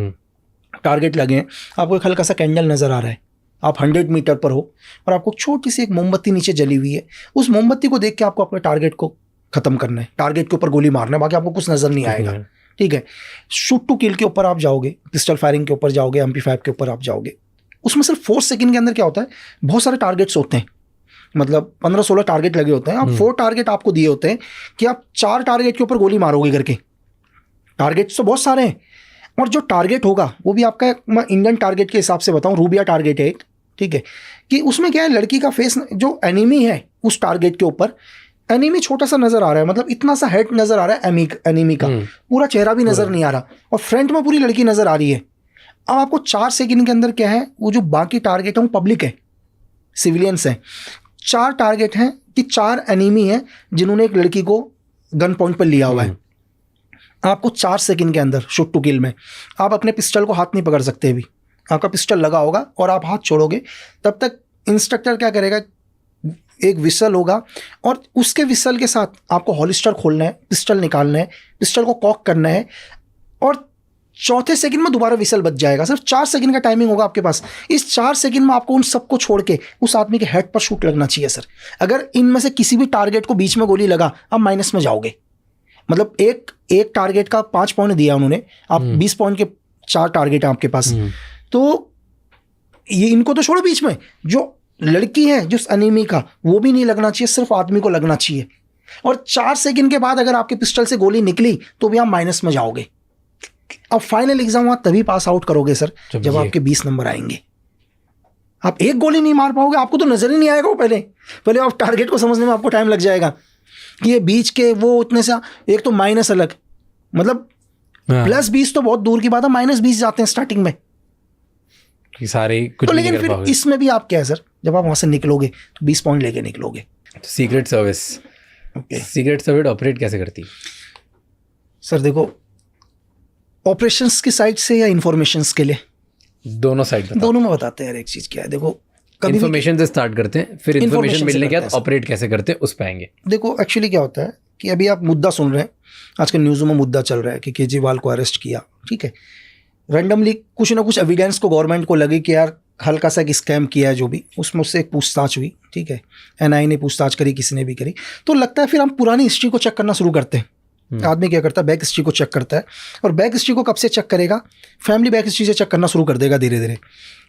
टारगेट लगे हैं। आपको एक हल्का सा कैंडल नजर आ रहा है, आप 100 मीटर पर हो और आपको छोटी सी एक मोमबत्ती नीचे जली हुई है, उस मोमबत्ती को देख के आपको अपने टारगेट को खत्म करना है, टारगेट के ऊपर गोली मारना है, बाकी आपको कुछ नजर नहीं आएगा, ठीक है। शूट टू किल के ऊपर आप जाओगे, पिस्टल फायरिंग के ऊपर जाओगे, MP5 के ऊपर आप जाओगे। उसमें सिर्फ 4 सेकंड के अंदर क्या होता है, बहुत सारे टारगेट्स होते हैं, मतलब 15-16 टारगेट लगे होते हैं। आप 4 टारगेट आपको दिए होते हैं कि आप 4 टारगेट के ऊपर गोली मारोगे करके। टारगेट्स तो बहुत सारे हैं, और जो टारगेट होगा वो भी आपका, मैं इंडियन टारगेट के हिसाब से बताऊं, रूबिया टारगेट है एक, ठीक है, कि उसमें क्या है, लड़की का फेस, जो एनिमी है उस टारगेट के ऊपर, एनिमी छोटा सा नजर आ रहा है, मतलब इतना सा हेड नजर आ रहा है एनिमी का, पूरा चेहरा भी नजर नहीं आ रहा, और फ्रंट में पूरी लड़की नजर आ रही है। अब आपको 4 सेकंड के अंदर क्या है, वो जो बाकी टारगेट है वो पब्लिक है, सिविलियंस है। 4 टारगेट हैं कि 4 एनिमी हैं जिन्होंने एक लड़की को गन पॉइंट पर लिया हुआ है। आपको 4 सेकंड के अंदर शूट टू किल में, आप अपने पिस्टल को हाथ नहीं पकड़ सकते अभी, आपका पिस्टल लगा होगा और आप हाथ छोड़ोगे, तब तक इंस्ट्रक्टर क्या करेगा, एक विसल होगा, और उसके विसल के साथ आपको हॉलिस्टर खोलना है, पिस्टल निकालना है, पिस्टल को कॉक करना है, और चौथे सेकंड में दोबारा विसल बज जाएगा। सिर्फ 4 सेकंड का टाइमिंग होगा आपके पास। इस 4 सेकंड में आपको उन सबको छोड़ के उस आदमी के हेड पर शूट लगना चाहिए सर। अगर इनमें से किसी भी टारगेट को बीच में गोली लगा, आप माइनस में जाओगे। मतलब एक टारगेट का 5 पॉइंट दिया उन्होंने, आप 20 पॉइंट के 4 टारगेट हैं आपके पास, तो ये इनको तो छोड़ो, बीच में जो लड़की है जिस एनिमी का, वो भी नहीं लगना चाहिए, सिर्फ आदमी को लगना चाहिए। और 4 सेकंड के बाद अगर आपके पिस्टल से गोली निकली तो भी आप माइनस में जाओगे। अब फाइनल एग्जाम वहां तभी पास आउट करोगे सर जब आपके 20 नंबर आएंगे। आप एक गोली नहीं मार पाओगे, आपको तो नजर ही नहीं आएगा वो, पहले आप टारगेट को समझने में आपको टाइम लग जाएगा कि ये बीच के वो इतने सा, एक तो माइनस अलग, मतलब +20 तो बहुत दूर की बात है, -20 जाते हैं स्टार्टिंग में कि सारे कुछ तो। नहीं लेकिन कर फिर पाओगे। इसमें भी आप क्या है सर, जब आप वहां से निकलोगे तो 20 पॉइंट लेके निकलोगे। Secret service, secret service operate कैसे करती सर? देखो, ऑपरेशंस की साइड से या इंफॉर्मेशंस के लिए, दोनों साइड दोनों में बताते हैं। एक चीज क्या है, देखो, कभी इन्फॉर्मेशन से स्टार्ट करते हैं, फिर इन्फॉर्मेशन information मिलने से के बाद करते हैं ऑपरेट कैसे करते हैं उस पे आएंगे। देखो एक्चुअली क्या होता है कि अभी आप मुद्दा सुन रहे हैं, आजकल न्यूज़ों में मुद्दा चल रहा है कि केजरीवाल को अरेस्ट किया, ठीक है, रैंडमली कुछ ना कुछ एविडेंस को गवर्नमेंट को लगे कि यार हल्का सा एक स्कैम किया है, जो भी उसमें उससे एक पूछताछ हुई, ठीक है, NIA ने पूछताछ करी, किसी ने भी करी, तो लगता है फिर हम पुरानी हिस्ट्री को चेक करना शुरू करते हैं। आदमी क्या करता है, बैक हिस्ट्री को चेक करता है, और बैक हिस्ट्री को कब से चेक करेगा, फैमिली बैक हिस्ट्री से चेक करना शुरू कर देगा धीरे धीरे।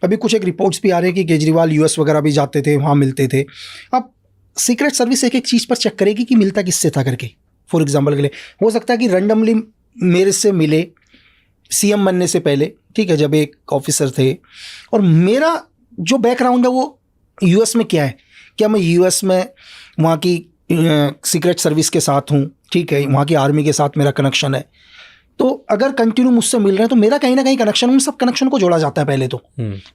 अभी कुछ एक रिपोर्ट्स भी आ रहे हैं कि केजरीवाल US वगैरह भी जाते थे, वहाँ मिलते थे। अब सीक्रेट सर्विस एक एक चीज़ पर चेक करेगी कि मिलता किससे था करके। फॉर एग्जाम्पल के लिए हो सकता है कि रैंडमली मेरे से मिले CM बनने से पहले, ठीक है, जब एक ऑफिसर थे, और मेरा जो बैकग्राउंड है वो US में क्या है, क्या मैं US में वहाँ की सीक्रेट सर्विस के साथ हूँ, ठीक है, वहाँ की आर्मी के साथ मेरा कनेक्शन है, तो अगर कंटिन्यू मुझसे मिल रहे हैं तो मेरा कहीं ना कहीं कनेक्शन, उन सब कनेक्शन को जोड़ा जाता है।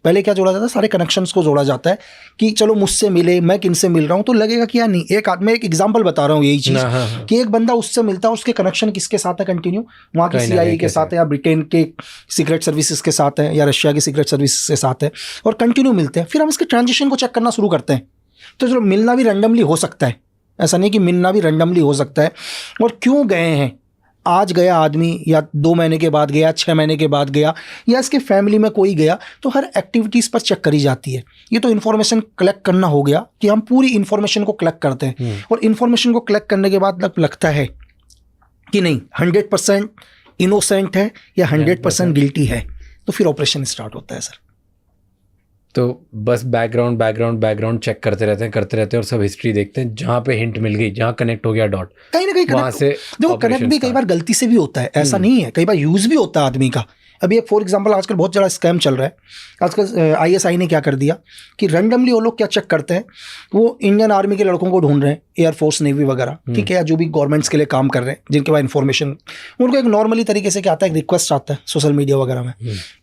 पहले क्या जोड़ा जाता है, सारे कनेक्शंस को जोड़ा जाता है कि चलो मुझसे मिले, मैं किनसे मिल रहा हूँ, तो लगेगा कि यार नहीं, एक आदमी, एक एग्जांपल बता रहा हूँ यही चीज़ कि एक बंदा उससे मिलता है, उसके कनेक्शन किसके साथ है कंटिन्यू, वहाँ की CIA के साथ है, या ब्रिटेन के सीक्रेट सर्विसेज के साथ है, या रशिया की सीक्रेट सर्विसेज के साथ है, और कंटिन्यू मिलते हैं। फिर हम इसके ट्रांजिशन को चेक करना शुरू करते हैं। तो चलो मिलना भी रैंडमली हो सकता है, ऐसा नहीं कि मिलना भी रैंडमली हो सकता है, और क्यों गए हैं, आज गया आदमी, या 2 महीने के बाद गया, 6 महीने के बाद गया, या इसके फैमिली में कोई गया, तो हर एक्टिविटीज़ पर चेक करी जाती है। ये तो इन्फॉर्मेशन कलेक्ट करना हो गया कि हम पूरी इन्फॉर्मेशन को कलेक्ट करते हैं, और इन्फॉर्मेशन को कलेक्ट करने के बाद लगता है कि नहीं 100% इनोसेंट है या 100% गिल्टी है, तो फिर ऑपरेशन स्टार्ट होता है सर। तो बस बैकग्राउंड चेक करते रहते हैं और सब हिस्ट्री देखते हैं, जहाँ पे हिंट मिल गई, जहाँ कनेक्ट हो गया डॉट, कहीं ना कहीं वहाँ से देखो, कनेक्ट भी कई बार गलती से भी होता है, ऐसा नहीं है, कई बार यूज भी होता है आदमी का। अभी एक फॉर एग्जांपल आजकल बहुत ज़्यादा स्कैम चल रहा है। आजकल ISI ने क्या कर दिया कि रैंडमली वो लोग क्या चेक करते हैं, वो इंडियन आर्मी के लड़कों को ढूंढ रहे हैं, एयरफोर्स नेवी वगैरह, ठीक है, या जो भी गवर्नमेंट्स के लिए काम कर रहे हैं, जिनके पास इन्फॉर्मेशन, उनको एक नॉर्मली तरीके से क्या आता है, एक रिक्वेस्ट आता है सोशल मीडिया वगैरह में,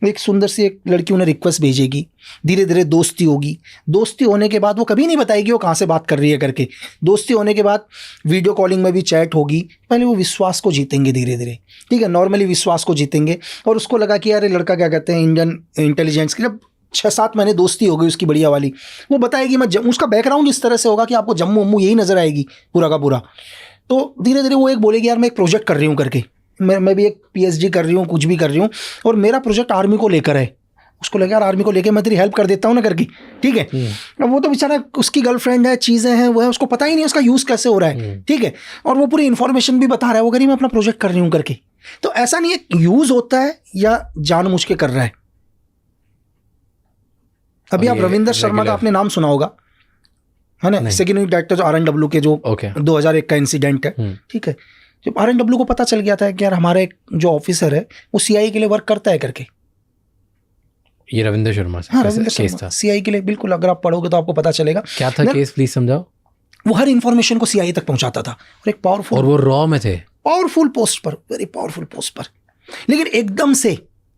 एक सुंदर सी एक लड़की उन्हें रिक्वेस्ट भेजेगी, धीरे धीरे दोस्ती होगी, दोस्ती होने के बाद वो कभी नहीं बताएगी वो कहाँ से बात कर रही है करके, दोस्ती होने के बाद वीडियो कॉलिंग में भी चैट होगी, पहले वो विश्वास को जीतेंगे धीरे धीरे, ठीक है, नॉर्मली विश्वास को जीतेंगे, और उसको लगा कि यार लड़का क्या कहते हैं इंडियन इंटेलिजेंस की, जब 6-7 महीने दोस्ती हो गई उसकी बढ़िया वाली, वो बताएगी मैं उसका बैकग्राउंड इस तरह से होगा कि आपको जम्मू वम्मू यही नजर आएगी पूरा का पूरा, तो धीरे धीरे वो एक बोलेगी यार मैं एक प्रोजेक्ट कर रही हूँ करके, मैं भी एक PhD कर रही हूँ, कुछ भी कर रही हूँ, और मेरा प्रोजेक्ट आर्मी को लेकर है, उसको लगा यार आर्मी को लेकर मैं तेरी हेल्प कर देता हूँ ना करके, ठीक है। अब वो तो बेचारा उसकी गर्लफ्रेंड है, चीज़ें हैं, वो है, उसको पता ही नहीं उसका यूज़ कैसे हो रहा है, ठीक है, और वो पूरी इन्फॉर्मेशन भी बता रहा है, वो कह मैं अपना प्रोजेक्ट कर रही हूँ करके। तो ऐसा नहीं है यूज़ होता है या जानबूझ के कर रहा है। अभी आप रविंदर शर्मा का आपने नाम सुना होगा, है ना, सेकेंडरी डायरेक्टर RNW के, जो 2001 का इंसिडेंट है, ठीक है। जब RNW को पता चल गया था कि यार हमारे जो ऑफिसर है वो CIA के लिए वर्क करता है करके, ये रविंदर शर्मा से, हाँ, रविंदर शर्मा CIA के लिए, बिल्कुल, अगर आप पढ़ोगे तो आपको पता चलेगा क्या था केस, प्लीज समझाओ। वो हर इन्फॉर्मेशन को CIA तक पहुंचाता था, और एक पावरफुल, और वो रॉ में थे, पावरफुल पोस्ट पर, वेरी पावरफुल पोस्ट पर, लेकिन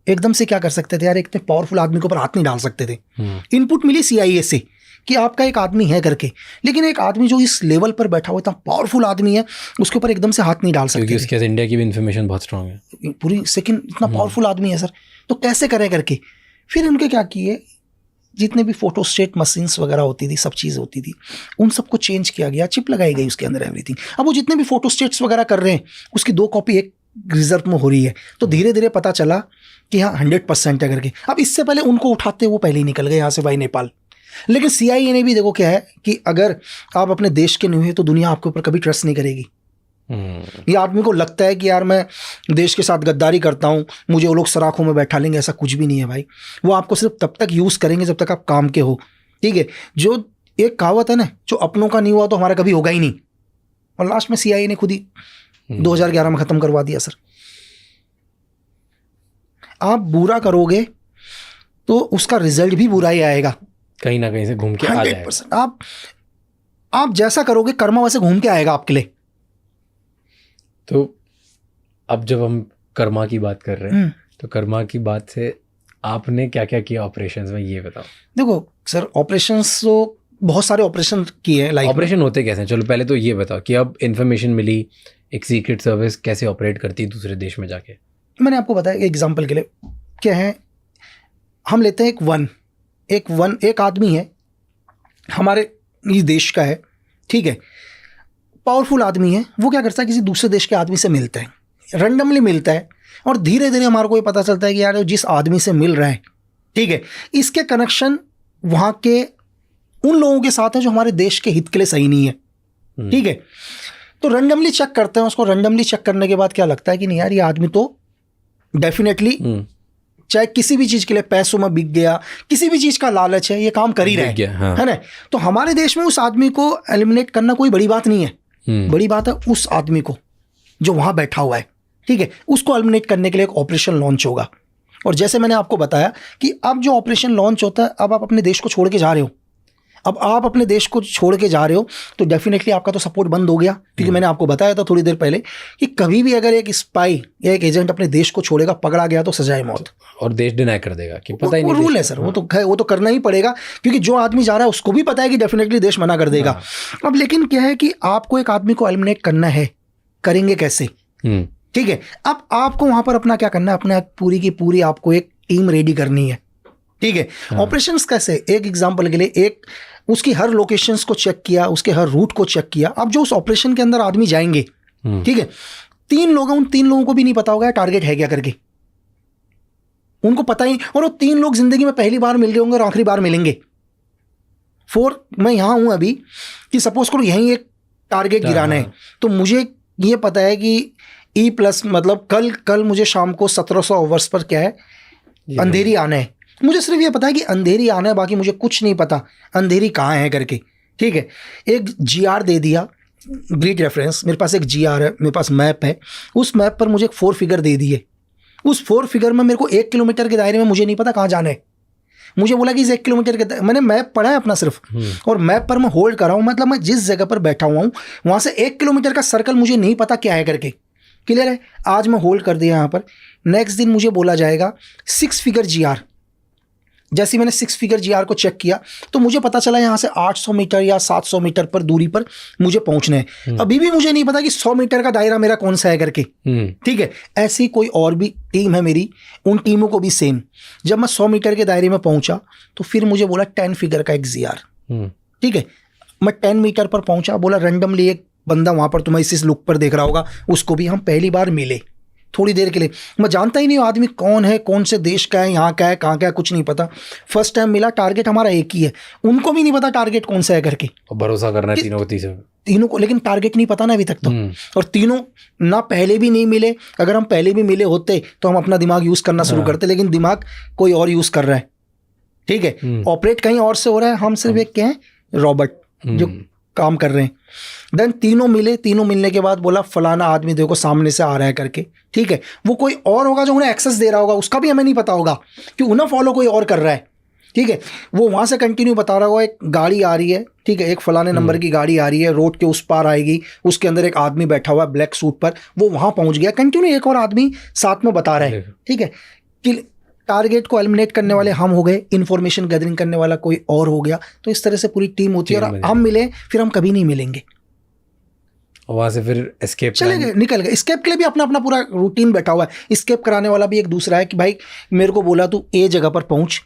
एकदम से क्या कर सकते थे यार, इतने पावरफुल आदमी के ऊपर हाथ नहीं डाल सकते थे। इनपुट मिली CIA से कि आपका एक आदमी है करके, लेकिन एक आदमी जो इस लेवल पर बैठा हुआ, इतना पावरफुल आदमी है, उसके ऊपर एकदम से हाथ नहीं डाल सकते, क्योंकि उसके इंडिया की भी इन्फॉर्मेशन बहुत स्ट्रांग है पूरी, सेकंड, इतना पावरफुल आदमी है सर, तो कैसे करें करके। फिर उनके क्या किए, जितने भी फोटो स्टेट मशीन्स वगैरह होती थी, सब चीज़ होती थी, उन सबको चेंज किया गया, चिप लगाई गई उसके अंदर, एवरीथिंग। अब वो जितने भी फोटो स्टेट्स वगैरह कर रहे हैं, उसकी 2 कॉपी एक रिजर्व में हो रही है, तो धीरे धीरे पता चला कि हाँ 100% है करके। अब इससे पहले उनको उठाते वो पहले ही निकल गए यहाँ से भाई नेपाल। लेकिन CIA ने भी देखो क्या है कि अगर आप अपने देश के नहीं हुए तो दुनिया आपके ऊपर कभी ट्रस्ट नहीं करेगी। ये आदमी को लगता है कि यार मैं देश के साथ गद्दारी करता हूँ, मुझे वो लोग सराखों में बैठा लेंगे, ऐसा कुछ भी नहीं है भाई। वो आपको सिर्फ तब तक यूज़ करेंगे जब तक आप काम के हो, ठीक है। जो एक कहावत है ना, जो अपनों का नहीं हुआ तो हमारा कभी होगा ही नहीं, और लास्ट में CIA ने खुद ही 2011 में ख़त्म करवा दिया। सर आप बुरा करोगे तो उसका रिजल्ट भी बुरा ही आएगा, कहीं ना कहीं से घूम के आ जाएगा। 100% आप जैसा करोगे कर्मा वैसे घूम के आएगा आपके लिए। तो अब जब हम कर्मा की बात कर रहे हैं, तो कर्मा की बात से आपने क्या क्या किया ऑपरेशंस में, ये बताओ। देखो सर, ऑपरेशंस तो बहुत सारे ऑपरेशन किए हैं। लाइक ऑपरेशन होते कैसे हैं? चलो पहले तो ये बताओ कि अब इन्फॉर्मेशन मिली, एक सीक्रेट सर्विस कैसे ऑपरेट करती है दूसरे देश में जाके। मैंने आपको बताया एग्जांपल के लिए क्या है, हम लेते हैं एक आदमी है हमारे इस देश का है, ठीक है, पावरफुल आदमी है। वो क्या करता है, किसी दूसरे देश के आदमी से मिलता है, रैंडमली मिलता है, और धीरे धीरे हमारे को ये पता चलता है कि यार जिस आदमी से मिल रहा है, ठीक है, इसके कनेक्शन वहाँ के उन लोगों के साथ है जो हमारे देश के हित के लिए सही नहीं है, ठीक है। तो रैंडमली चेक करते हैं उसको। रैंडमली चेक करने के बाद क्या लगता है कि नहीं यार ये आदमी तो डेफिनेटली, चाहे किसी भी चीज़ के लिए, पैसों में बिक गया, किसी भी चीज़ का लालच है, ये काम कर ही रहा है, हाँ। है ना। तो हमारे देश में उस आदमी को एलिमिनेट करना कोई बड़ी बात नहीं है। बड़ी बात है उस आदमी को जो वहाँ बैठा हुआ है, ठीक है, उसको एलिमिनेट करने के लिए एक ऑपरेशन लॉन्च होगा। और जैसे मैंने आपको बताया कि अब जो ऑपरेशन लॉन्च होता है, अब आप अपने देश को छोड़ के जा रहे हो, अब आप अपने देश को छोड़ के जा रहे हो तो डेफिनेटली आपका तो सपोर्ट बंद हो गया, क्योंकि मैंने आपको बताया था थोड़ी देर पहले कि कभी भी अगर एक स्पाई या एक एजेंट अपने देश को छोड़ेगा, पकड़ा गया तो सजाए मौत, और देश डिनाई कर देगा कि पता ही नहीं। रूल है सर, वो तो करना ही पड़ेगा, क्योंकि जो आदमी जा रहा है उसको भी पता है कि डेफिनेटली देश मना कर देगा। अब लेकिन क्या है कि आपको एक आदमी को एलिमिनेट करना है, करेंगे कैसे, ठीक है। अब आपको वहां पर अपना क्या करना है, अपना पूरी की पूरी आपको एक टीम रेडी करनी है, ठीक है। ऑपरेशंस कैसे, एक एग्जांपल के लिए, एक उसकी हर लोकेशंस को चेक किया, उसके हर रूट को चेक किया। अब जो उस ऑपरेशन के अंदर आदमी जाएंगे, ठीक है, 3 लोग, उन 3 लोगों को भी नहीं पता होगा टारगेट है क्या करके, उनको पता ही, और वो 3 लोग जिंदगी में पहली बार मिल रहे होंगे और आखिरी बार मिलेंगे। मैं यहां हूं अभी कि सपोज करो यहीं एक टारगेट गिराना है, तो मुझे ये पता है कि E+ मतलब कल मुझे शाम को 1700 आवर्स पर क्या है, अंधेरी आना है। मुझे सिर्फ ये पता है कि अंधेरी आना है, बाकी मुझे कुछ नहीं पता अंधेरी कहाँ है करके, ठीक है। एक GR दे दिया, ग्रिड रेफरेंस, मेरे पास एक GR है, मेरे पास मैप है, उस मैप पर मुझे एक 4 फिगर दे दिए, उस 4 फिगर में मेरे को 1 किलोमीटर के दायरे में मुझे नहीं पता कहाँ जाना है। मुझे बोला कि इस 1 किलोमीटर के मैंने मैप पढ़ा है अपना सिर्फ, और मैप पर मैं होल्ड कर रहा हूँ, मतलब मैं जिस जगह पर बैठा हुआ हूँ वहाँ से 1 किलोमीटर का सर्कल मुझे नहीं पता क्या है करके। क्लियर है? आज मैं होल्ड कर दिया यहाँ पर। नेक्स्ट दिन मुझे बोला जाएगा 6 फिगर GR। जैसे मैंने 6 फिगर GR को चेक किया तो मुझे पता चला यहाँ से 800 मीटर या 700 मीटर पर दूरी पर मुझे पहुंचना है। अभी भी मुझे नहीं पता कि 100 मीटर का दायरा मेरा कौन सा है करके। ठीक है, ऐसी कोई और भी टीम है मेरी, उन टीमों को भी सेम। जब मैं 100 मीटर के दायरे में पहुंचा तो फिर मुझे बोला 10 फिगर का एक GR। ठीक है, मैं 10 मीटर पर पहुंचा, बोला रैंडमली एक बंदा वहां पर तुम्हें इस लुक पर देख रहा होगा, उसको भी हम पहली बार मिले थोड़ी देर के लिए। मैं जानता ही नहीं हूँ आदमी कौन है, कौन से देश का है, यहाँ का है, कहाँ का है, कुछ नहीं पता। फर्स्ट टाइम मिला, टारगेट हमारा एक ही है, उनको भी नहीं पता टारगेट कौन सा है करके। और भरोसा करना है तीनों को, लेकिन टारगेट नहीं पता ना अभी तक तो। और तीनों ना पहले भी नहीं मिले। अगर हम पहले भी मिले होते तो हम अपना दिमाग यूज करना शुरू करते, लेकिन दिमाग कोई और यूज कर रहा है। ठीक है, ऑपरेट कहीं और से हो रहा है, हम सिर्फ एक क्या है, रॉबर्ट जो काम कर रहे हैं। देन तीनों मिले, तीनों मिलने के बाद बोला फलाना आदमी देखो सामने से आ रहा है करके। ठीक है, वो कोई और होगा जो उन्हें एक्सेस दे रहा होगा, उसका भी हमें नहीं पता होगा कि उन्हें फॉलो कोई और कर रहा है। ठीक है, वो वहाँ से कंटिन्यू बता रहा होगा एक गाड़ी आ रही है, ठीक है, एक फलाने नंबर की गाड़ी आ रही है, रोड के उस पार आएगी, उसके अंदर एक आदमी बैठा हुआ है ब्लैक सूट पर, वो वहाँ पहुँच गया। कंटिन्यू एक और आदमी साथ में बता रहा है। ठीक है, कि टारगेट को एलिमिनेट करने वाले हम हो गए, इन्फॉर्मेशन गैदरिंग करने वाला कोई और हो गया। तो इस तरह से पूरी टीम होती है, और हम मिले फिर हम कभी नहीं मिलेंगे। वहां से फिर एस्केप चले गए, निकल गए। एस्केप के लिए भी अपना अपना पूरा रूटीन बैठा हुआ है। एस्केप कराने वाला भी एक दूसरा है कि भाई मेरे को बोला तू ए जगह पर पहुंच,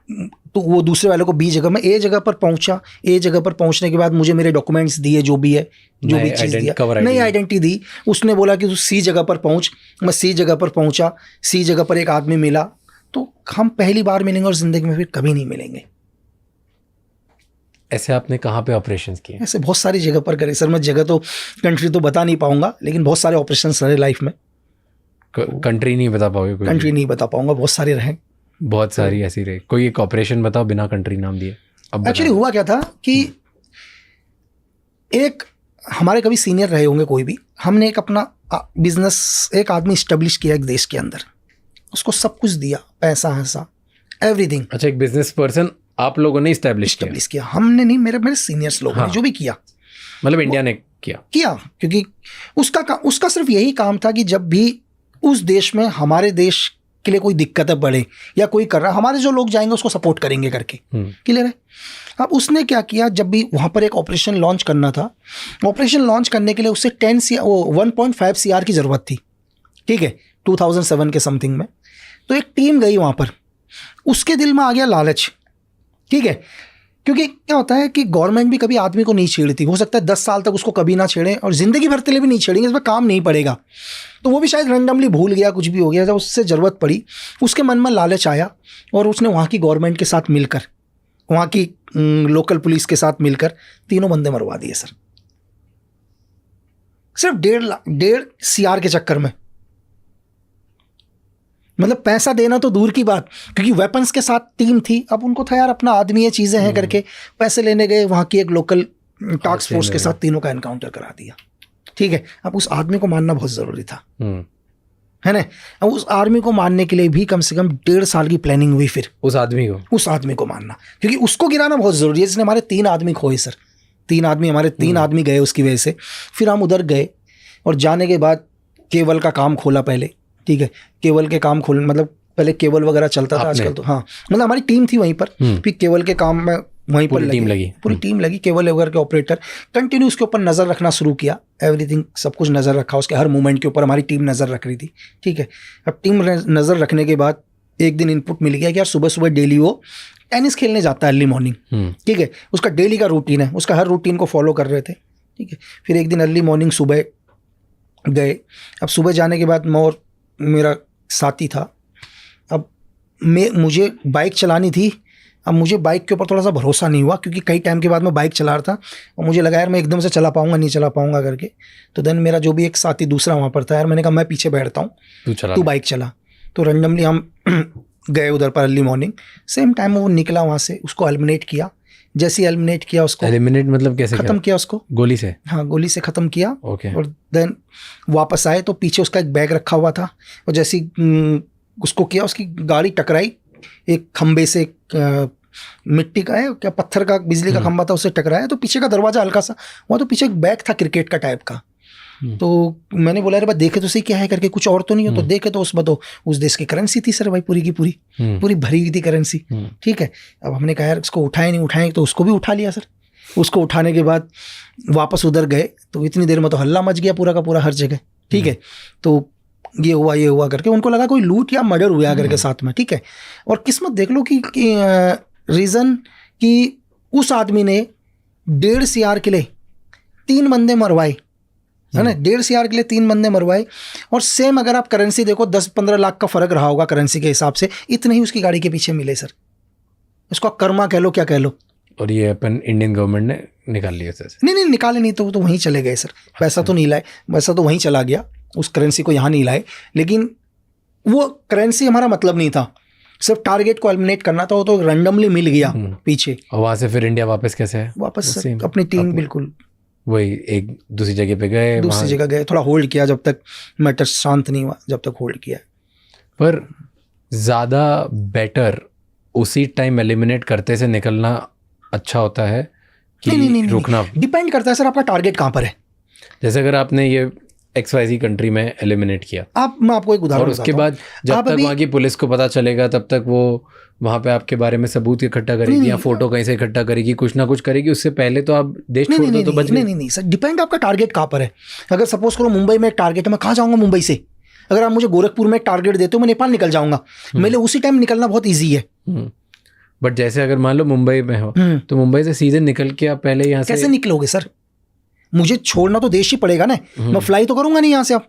तो वो दूसरे वाले को बी जगह में, ए जगह पर पहुंचा। ए जगह पर पहुंचने के बाद मुझे मेरे डॉक्यूमेंट्स दिए, जो भी है, जो भी चीज़ दिया, नई आइडेंटिटी दी। उसने बोला कि तू सी जगह पर पहुंच। मैं सी जगह पर पहुंचा, सी जगह पर एक आदमी मिला। तो हम पहली बार मिलेंगे और जिंदगी में फिर कभी नहीं मिलेंगे। ऐसे आपने कहाँ पे ऑपरेशंस किए? ऐसे बहुत सारी जगह पर करे सर। मैं जगह तो, कंट्री तो बता नहीं पाऊंगा, लेकिन बहुत सारे ऑपरेशंस रहे लाइफ में। कंट्री नहीं बता पाओगे? कंट्री नहीं बता पाऊंगा, बहुत सारे रहे। बहुत सारी ऐसी रही। कोई एक ऑपरेशन बताओ बिना कंट्री नाम दिए। अब एक्चुअली हुआ क्या था कि एक हमारे कभी सीनियर रहे होंगे कोई भी, हमने एक अपना बिजनेस, एक आदमी इस्टेब्लिश किया एक देश के अंदर, उसको सब कुछ दिया, पैसा ऐसा एवरीथिंग। अच्छा, एक बिजनेस पर्सन आप लोगों ने इस्टेब्लिश किया? हमने नहीं, मेरे सीनियर्स लोगों ने जो भी किया, मतलब इंडिया ने किया, क्योंकि उसका सिर्फ यही काम था कि जब भी उस देश में हमारे देश के लिए कोई दिक्कतें बढ़े या कोई कर रहा, हमारे जो लोग जाएंगे उसको सपोर्ट करेंगे करके। क्लियर है? अब उसने क्या किया, जब भी वहाँ पर एक ऑपरेशन लॉन्च करना था, ऑपरेशन लॉन्च करने के लिए उससे 1.5 CR की ज़रूरत थी। ठीक है, 2007 के समथिंग में। तो एक टीम गई वहाँ पर, उसके दिल में आ गया लालच। ठीक है, क्योंकि क्या होता है कि गवर्नमेंट भी कभी आदमी को नहीं छेड़ती, हो सकता है 10 साल तक उसको कभी ना छेड़े और ज़िंदगी भर के लिए भी नहीं छेड़ेंगे, इसमें काम नहीं पड़ेगा। तो वो भी शायद रैंडमली भूल गया, कुछ भी हो गया, जब उससे ज़रूरत पड़ी उसके मन में लालच आया और उसने वहाँ की गवर्नमेंट के साथ मिलकर, वहाँ की लोकल पुलिस के साथ मिलकर 3 बंदे मरवा दिए सर, सिर्फ 1.5 CR के चक्कर में। मतलब पैसा देना तो दूर की बात, क्योंकि वेपन्स के साथ टीम थी। अब उनको था यार अपना आदमी ये चीज़ें हैं करके पैसे लेने गए, वहाँ की एक लोकल टास्क फोर्स के साथ तीनों का एनकाउंटर करा दिया। ठीक है, अब उस आदमी को मारना बहुत ज़रूरी था, है ना? अब उस आर्मी को मारने के लिए भी कम से कम 1.5 साल की प्लानिंग हुई। फिर उस आदमी को मारना, क्योंकि उसको गिराना बहुत ज़रूरी है। जिसने हमारे 3 आदमी खोए सर, 3 आदमी गए उसकी वजह से। फिर हम उधर गए और जाने के बाद केबल का काम खोला पहले। ठीक है, केबल के काम खोलने, मतलब पहले केबल वगैरह चलता था, आजकल तो हाँ, मतलब हमारी टीम थी वहीं पर। फिर केबल के काम में वहीं पर पूरी टीम लगी, केबल वगैरह के ऑपरेटर कंटिन्यू उसके ऊपर नज़र रखना शुरू किया। एवरीथिंग, सब कुछ नज़र रखा, उसके हर मूवमेंट के ऊपर हमारी टीम नज़र रख रही थी। ठीक है, अब टीम नज़र रखने के बाद एक दिन इनपुट मिल गया कि यार सुबह सुबह डेली वो टेनिस खेलने जाता है अर्ली मॉर्निंग। ठीक है, उसका डेली का रूटीन है, उसका हर रूटीन को फॉलो कर रहे थे। ठीक है, फिर एक दिन अर्ली मॉर्निंग सुबह गए। अब सुबह जाने के बाद मैं और मेरा साथी था, अब मुझे बाइक चलानी थी। अब मुझे बाइक के ऊपर थोड़ा सा भरोसा नहीं हुआ, क्योंकि कई टाइम के बाद मैं बाइक चला रहा था और मुझे लगा यार मैं एकदम से चला पाऊंगा नहीं चला पाऊंगा करके। तो देन मेरा जो भी एक साथी दूसरा वहाँ पर था, यार मैंने कहा मैं पीछे बैठता हूँ, तू बाइक चला। तो रैंडमली हम गए उधर पर अर्ली मॉर्निंग, सेम टाइम वो निकला वहाँ से, उसको एलिमिनेट किया। जैसे एलिमिनेट किया उसको, एलिमिनेट मतलब कैसे खत्म किया उसको गोली से? हाँ, गोली से खत्म किया। ओके। और देन वापस आए तो पीछे उसका एक बैग रखा हुआ था, और जैसे उसको किया, उसकी गाड़ी टकराई एक खंबे से, मिट्टी का है क्या, पत्थर का, बिजली का खंबा था, उससे टकराया तो पीछे का दरवाजा हल्का सा, वहाँ तो पीछे एक बैग था क्रिकेट का टाइप का। तो मैंने बोला अरे भाई देखे तो सही क्या है करके, कुछ और तो नहीं हो? तो देखे तो उसमें तो उस देश की करेंसी थी सर भाई, पूरी की पूरी पूरी भरी हुई थी करेंसी। ठीक है, अब हमने कहा यार इसको उठाए नहीं उठाए, तो उसको भी उठा लिया सर। उसको उठाने के बाद वापस उधर गए तो इतनी देर में तो हल्ला मच गया पूरा का पूरा हर जगह। ठीक है, तो ये हुआ करके उनको लगा कोई लूट या मर्डर हुआ करके साथ में। ठीक है, और किस्मत देख लो कि रीज़न कि उस आदमी ने 1.5 CR के लिए 3 बंदे मरवाए, है ना, 1.5 CR के लिए 3 बंदे मरवाए। और सेम अगर आप करेंसी देखो 10-15 लाख का फर्क रहा होगा करेंसी के हिसाब से, इतने ही उसकी गाड़ी के पीछे मिले सर। उसका कर्मा कह लो क्या कह लो। और ये अपन इंडियन गवर्नमेंट ने निकाल लिया सर? नहीं निकाले नहीं, तो वहीं चले गए सर। पैसा तो नहीं लाए, पैसा तो वहीं चला गया, उस करेंसी को यहाँ नहीं लाए। लेकिन वो करेंसी हमारा मतलब नहीं था, सिर्फ टारगेट को एलिमिनेट करना था। वो तो रैंडमली मिल गया पीछे। और वहाँ से फिर इंडिया वापस कैसे है? वापस सर अपनी टीम बिल्कुल वही एक दूसरी जगह पे गए, दूसरी जगह गए, थोड़ा होल्ड किया जब तक मैटर शांत नहीं हुआ, जब तक होल्ड किया। पर ज़्यादा बेटर उसी टाइम एलिमिनेट करते से निकलना अच्छा होता है कि नहीं, रुकना? डिपेंड करता है सर आपका टारगेट कहाँ पर है। जैसे अगर आपने ये XYZ कंट्री में एलिमिनेट किया, मैं आपको एक उदाहरण, और उसके बाद जब तक वहाँ की पुलिस को पता चलेगा तब तक वो वहाँ पे आपके बारे में सबूत इकट्ठा करेगी या फोटो कहीं से इकट्ठा करेगी, कुछ ना कुछ करेगी। उससे पहले तो आप देश छोड़ दो तो बच गए। नहीं सर, डिपेंड आपका टारगेट कहाँ पर है। अगर सपोज करो मुंबई में एक टारगेट है, मैं कहाँ जाऊँगा मुंबई से? अगर आप मुझे गोरखपुर में एक टारगेट देते हो, मैं नेपाल निकल जाऊँगा। मेरे लिए उसी टाइम निकलना बहुत ईजी है। बट जैसे अगर मान लो मुंबई में हो तो मुंबई से सीधे निकल के आप पहले यहाँ से कैसे निकलोगे सर? मुझे छोड़ना तो देश ही पड़ेगा ना। मैं फ्लाई तो करूंगा नहीं यहाँ से, अब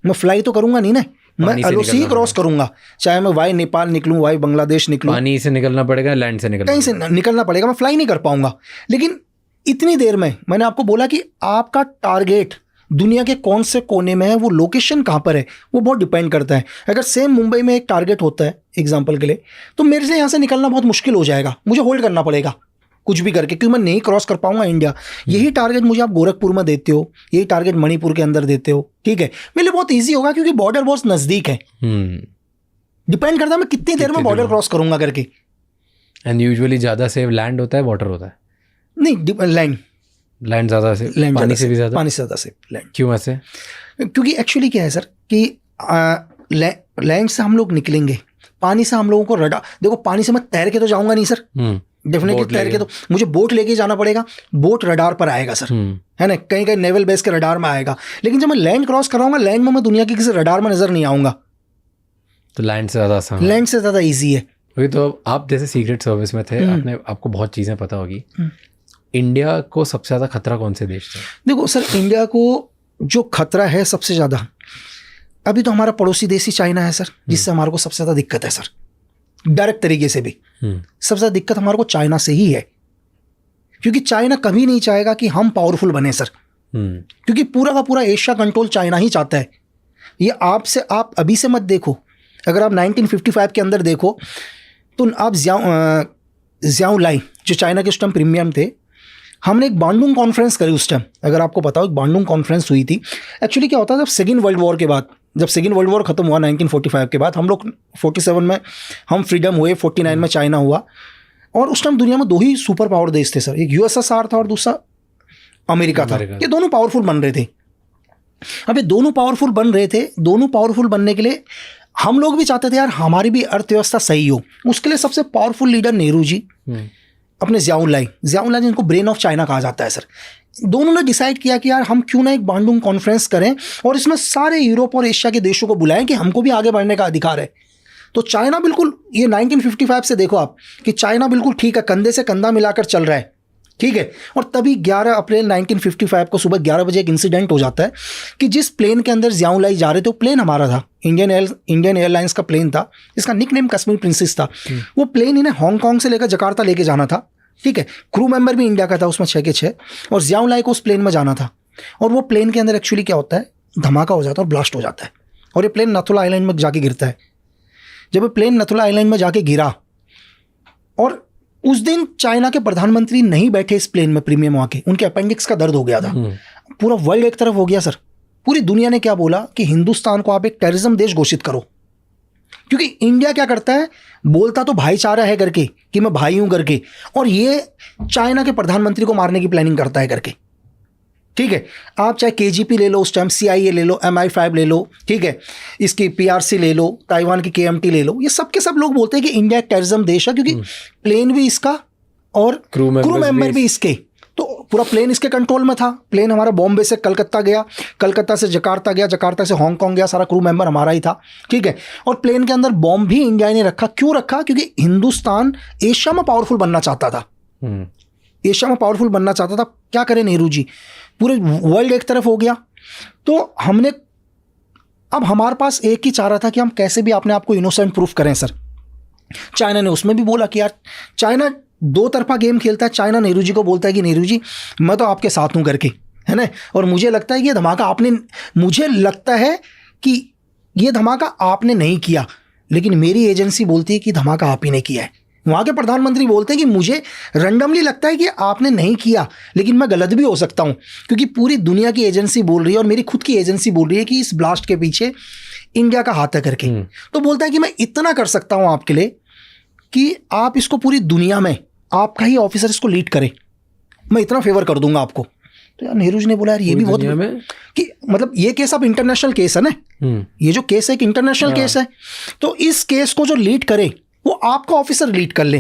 मैं फ्लाई तो करूंगा नहीं ना, मैं LOC क्रॉस करूंगा, चाहे मैं वाई नेपाल निकलूं, वाई बांग्लादेश निकलूं। पानी से निकलना पड़ेगा, लैंड से निकलना, कहीं से निकलना पड़ेगा, मैं फ्लाई नहीं कर पाऊंगा। लेकिन इतनी देर में मैंने आपको बोला कि आपका टारगेट दुनिया के कौन से कोने में है, वो लोकेशन कहाँ पर है, वो बहुत डिपेंड करता है। अगर सेम मुंबई में एक टारगेट होता है एग्जाम्पल के लिए, तो मेरे से यहाँ से निकलना बहुत मुश्किल हो जाएगा, मुझे होल्ड करना पड़ेगा कुछ भी करके, क्योंकि मैं नहीं क्रॉस कर पाऊंगा इंडिया। यही टारगेट मुझे आप गोरखपुर में देते हो, यही टारगेट मणिपुर के अंदर देते हो, ठीक है, मेरे लिए बहुत ईजी होगा क्योंकि बॉर्डर बहुत नजदीक है। डिपेंड करता है मैं कितनी देर में बॉर्डर क्रॉस करूंगा करके। एंड यूजुअली ज़्यादा सेफ लैंड होता है वाटर होता है? नहीं, लैंड ज़्यादा सेफ, पानी से भी ज़्यादा? पानी से ज़्यादा सेफ लैंड। क्यों ऐसे? क्योंकि एक्चुअली क्या है सर कि लैंड से हम लोग निकलेंगे, पानी से हम लोगों को रडार, देखो पानी से मैं तैर के तो जाऊंगा नहीं सर, डेफिनेटली तैर के तो मुझे बोट लेके जाना पड़ेगा, बोट रडार पर आएगा सर, है ना, कहीं कहीं नेवल बेस के रडार में आएगा। लेकिन जब मैं लैंड क्रॉस कराऊंगा, लैंड में मैं दुनिया के किसी रडार में नजर नहीं आऊंगा, तो लैंड से ज़्यादा आसान, लैंड से ज़्यादा ईजी है। वही तो, आप जैसे सीक्रेट सर्विस में थे, आपको बहुत चीज़ें पता होगी। इंडिया को सबसे ज़्यादा खतरा कौन से देश से? देखो सर, इंडिया को जो खतरा है सबसे ज़्यादा, अभी तो हमारा पड़ोसी देश ही चाइना है सर, जिससे हमारे को सबसे ज़्यादा दिक्कत है सर, डायरेक्ट तरीके से भी सबसे ज़्यादा दिक्कत हमारे को चाइना से ही है। क्योंकि चाइना कभी नहीं चाहेगा कि हम पावरफुल बने सर, क्योंकि पूरा का पूरा एशिया कंट्रोल चाइना ही चाहता है। ये आप अभी से मत देखो, अगर आप 1955 के अंदर देखो तो आप ज़ियाओ लाई जो चाइना के उस टाइम प्रीमियम थे, हमने एक बांडुंग कॉन्फ्रेंस करी उस टाइम, अगर आपको पता हो, एक बांडुंग कॉन्फ्रेंस हुई थी। एक्चुअली क्या होता था, जब सेकेंड वर्ल्ड वॉर के बाद, जब सेकेंड वर्ल्ड वॉर खत्म हुआ 1945 के बाद, हम लोग 47 में हम फ्रीडम हुए, 49 में चाइना हुआ, और उस टाइम दुनिया में 2 ही सुपर पावर देश थे सर, एक USSR था और दूसरा अमेरिका था। ये दोनों पावरफुल बन रहे थे। अब ये दोनों पावरफुल बन रहे थे, दोनों पावरफुल बनने के लिए हम लोग भी चाहते थे यार हमारी भी अर्थव्यवस्था सही हो। उसके लिए सबसे पावरफुल लीडर नेहरू जी, अपने ज़ियाओ लाई जिनको ब्रेन ऑफ चाइना कहा जाता है सर, दोनों ने डिसाइड किया कि यार हम क्यों ना एक बांडुंग कॉन्फ्रेंस करें और इसमें सारे यूरोप और एशिया के देशों को बुलाएं कि हमको भी आगे बढ़ने का अधिकार है। तो चाइना बिल्कुल, ये 1955 से देखो आप कि चाइना बिल्कुल ठीक है, कंधे से कंधा मिलाकर चल रहा है, ठीक है। और तभी 11 अप्रैल 1955 को सुबह 11 बजे एक इंसिडेंट हो जाता है कि जिस प्लेन के अंदर ज़ियाओ लाई जा रहे थे, वो प्लेन हमारा था, इंडियन एयरलाइंस का प्लेन था, इसका निकनेम कश्मीर प्रिंसेस था। वो प्लेन इन्हें हांगकांग से लेकर जकार्ता लेके जाना था, ठीक है। क्रू मेंबर भी इंडिया का था उसमें 6 के 6, और ज़ियाओ लाई को उस प्लेन में जाना था। और वो प्लेन के अंदर एक्चुअली क्या होता है, धमाका हो जाता है और ब्लास्ट हो जाता है, और ये प्लेन नथुला आइलैंड में जाके गिरता है। जब ये प्लेन नथुला आइलैंड में जाके गिरा और उस दिन चाइना के प्रधानमंत्री नहीं बैठे इस प्लेन में प्रीमियम वहाँ के, उनके अपेंडिक्स का दर्द हो गया था। पूरा वर्ल्ड एक तरफ हो गया सर। पूरी दुनिया ने क्या बोला कि हिंदुस्तान को आप एक टेररिज्म देश घोषित करो, क्योंकि इंडिया क्या करता है, बोलता तो भाईचारा है करके कि मैं भाई हूं करके, और ये चाइना के प्रधानमंत्री को मारने की प्लानिंग करता है करके। ठीक है, आप चाहे KGP ले लो, उस टाइम CIA ले लो, MI5 ले लो, ठीक है, इसकी PRC ले लो, ताइवान की KMT ले लो, ये सब के सब लोग बोलते हैं कि इंडिया एक टेररिज्म देश है, क्योंकि प्लेन भी इसका और क्रू मेंबर भी इसके, तो पूरा प्लेन इसके कंट्रोल में था। प्लेन हमारा बॉम्बे से कलकत्ता गया, कलकत्ता से जकार्ता गया, जकार्ता से हांगकांग गया, सारा क्रू मेंबर हमारा ही था। ठीक है, और प्लेन के अंदर बॉम्ब भी इंडिया ने रखा। क्यों रखा? क्योंकि हिंदुस्तान एशिया में पावरफुल बनना चाहता था, एशिया में पावरफुल बनना चाहता था। क्या करें नेहरू जी, पूरे वर्ल्ड एक तरफ हो गया। तो हमने, अब हमारे पास एक ही चाह रहा था कि हम कैसे भी अपने आप को इनोसेंट प्रूफ करें सर। चाइना ने उसमें भी बोला कि यार, चाइना दो तरफा गेम खेलता है। चाइना नेहरू जी को बोलता है कि नेहरू जी मैं तो आपके साथ हूं करके, है ना, और मुझे लगता है कि ये धमाका आपने, मुझे लगता है कि ये धमाका आपने नहीं किया, लेकिन मेरी एजेंसी बोलती है कि धमाका आप ही ने किया है। वहाँ के प्रधानमंत्री बोलते हैं कि मुझे रैंडमली लगता है कि आपने नहीं किया, लेकिन मैं गलत भी हो सकता हूँ, क्योंकि पूरी दुनिया की एजेंसी बोल रही है और मेरी खुद की एजेंसी बोल रही है कि इस ब्लास्ट के पीछे इंडिया का हाथ है करके। तो बोलता है कि मैं इतना कर सकता हूँ आपके लिए कि आप इसको पूरी दुनिया में आपका ही ऑफिसर इसको लीड करे, मैं इतना फेवर कर दूंगा आपको। तो यार नेहरू जी ने बोला यार ये भी बहुत कि मतलब ये केस अब इंटरनेशनल केस है ना, ये जो केस है एक इंटरनेशनल केस है, तो इस केस को जो लीड करे वो आपका ऑफिसर लीड कर ले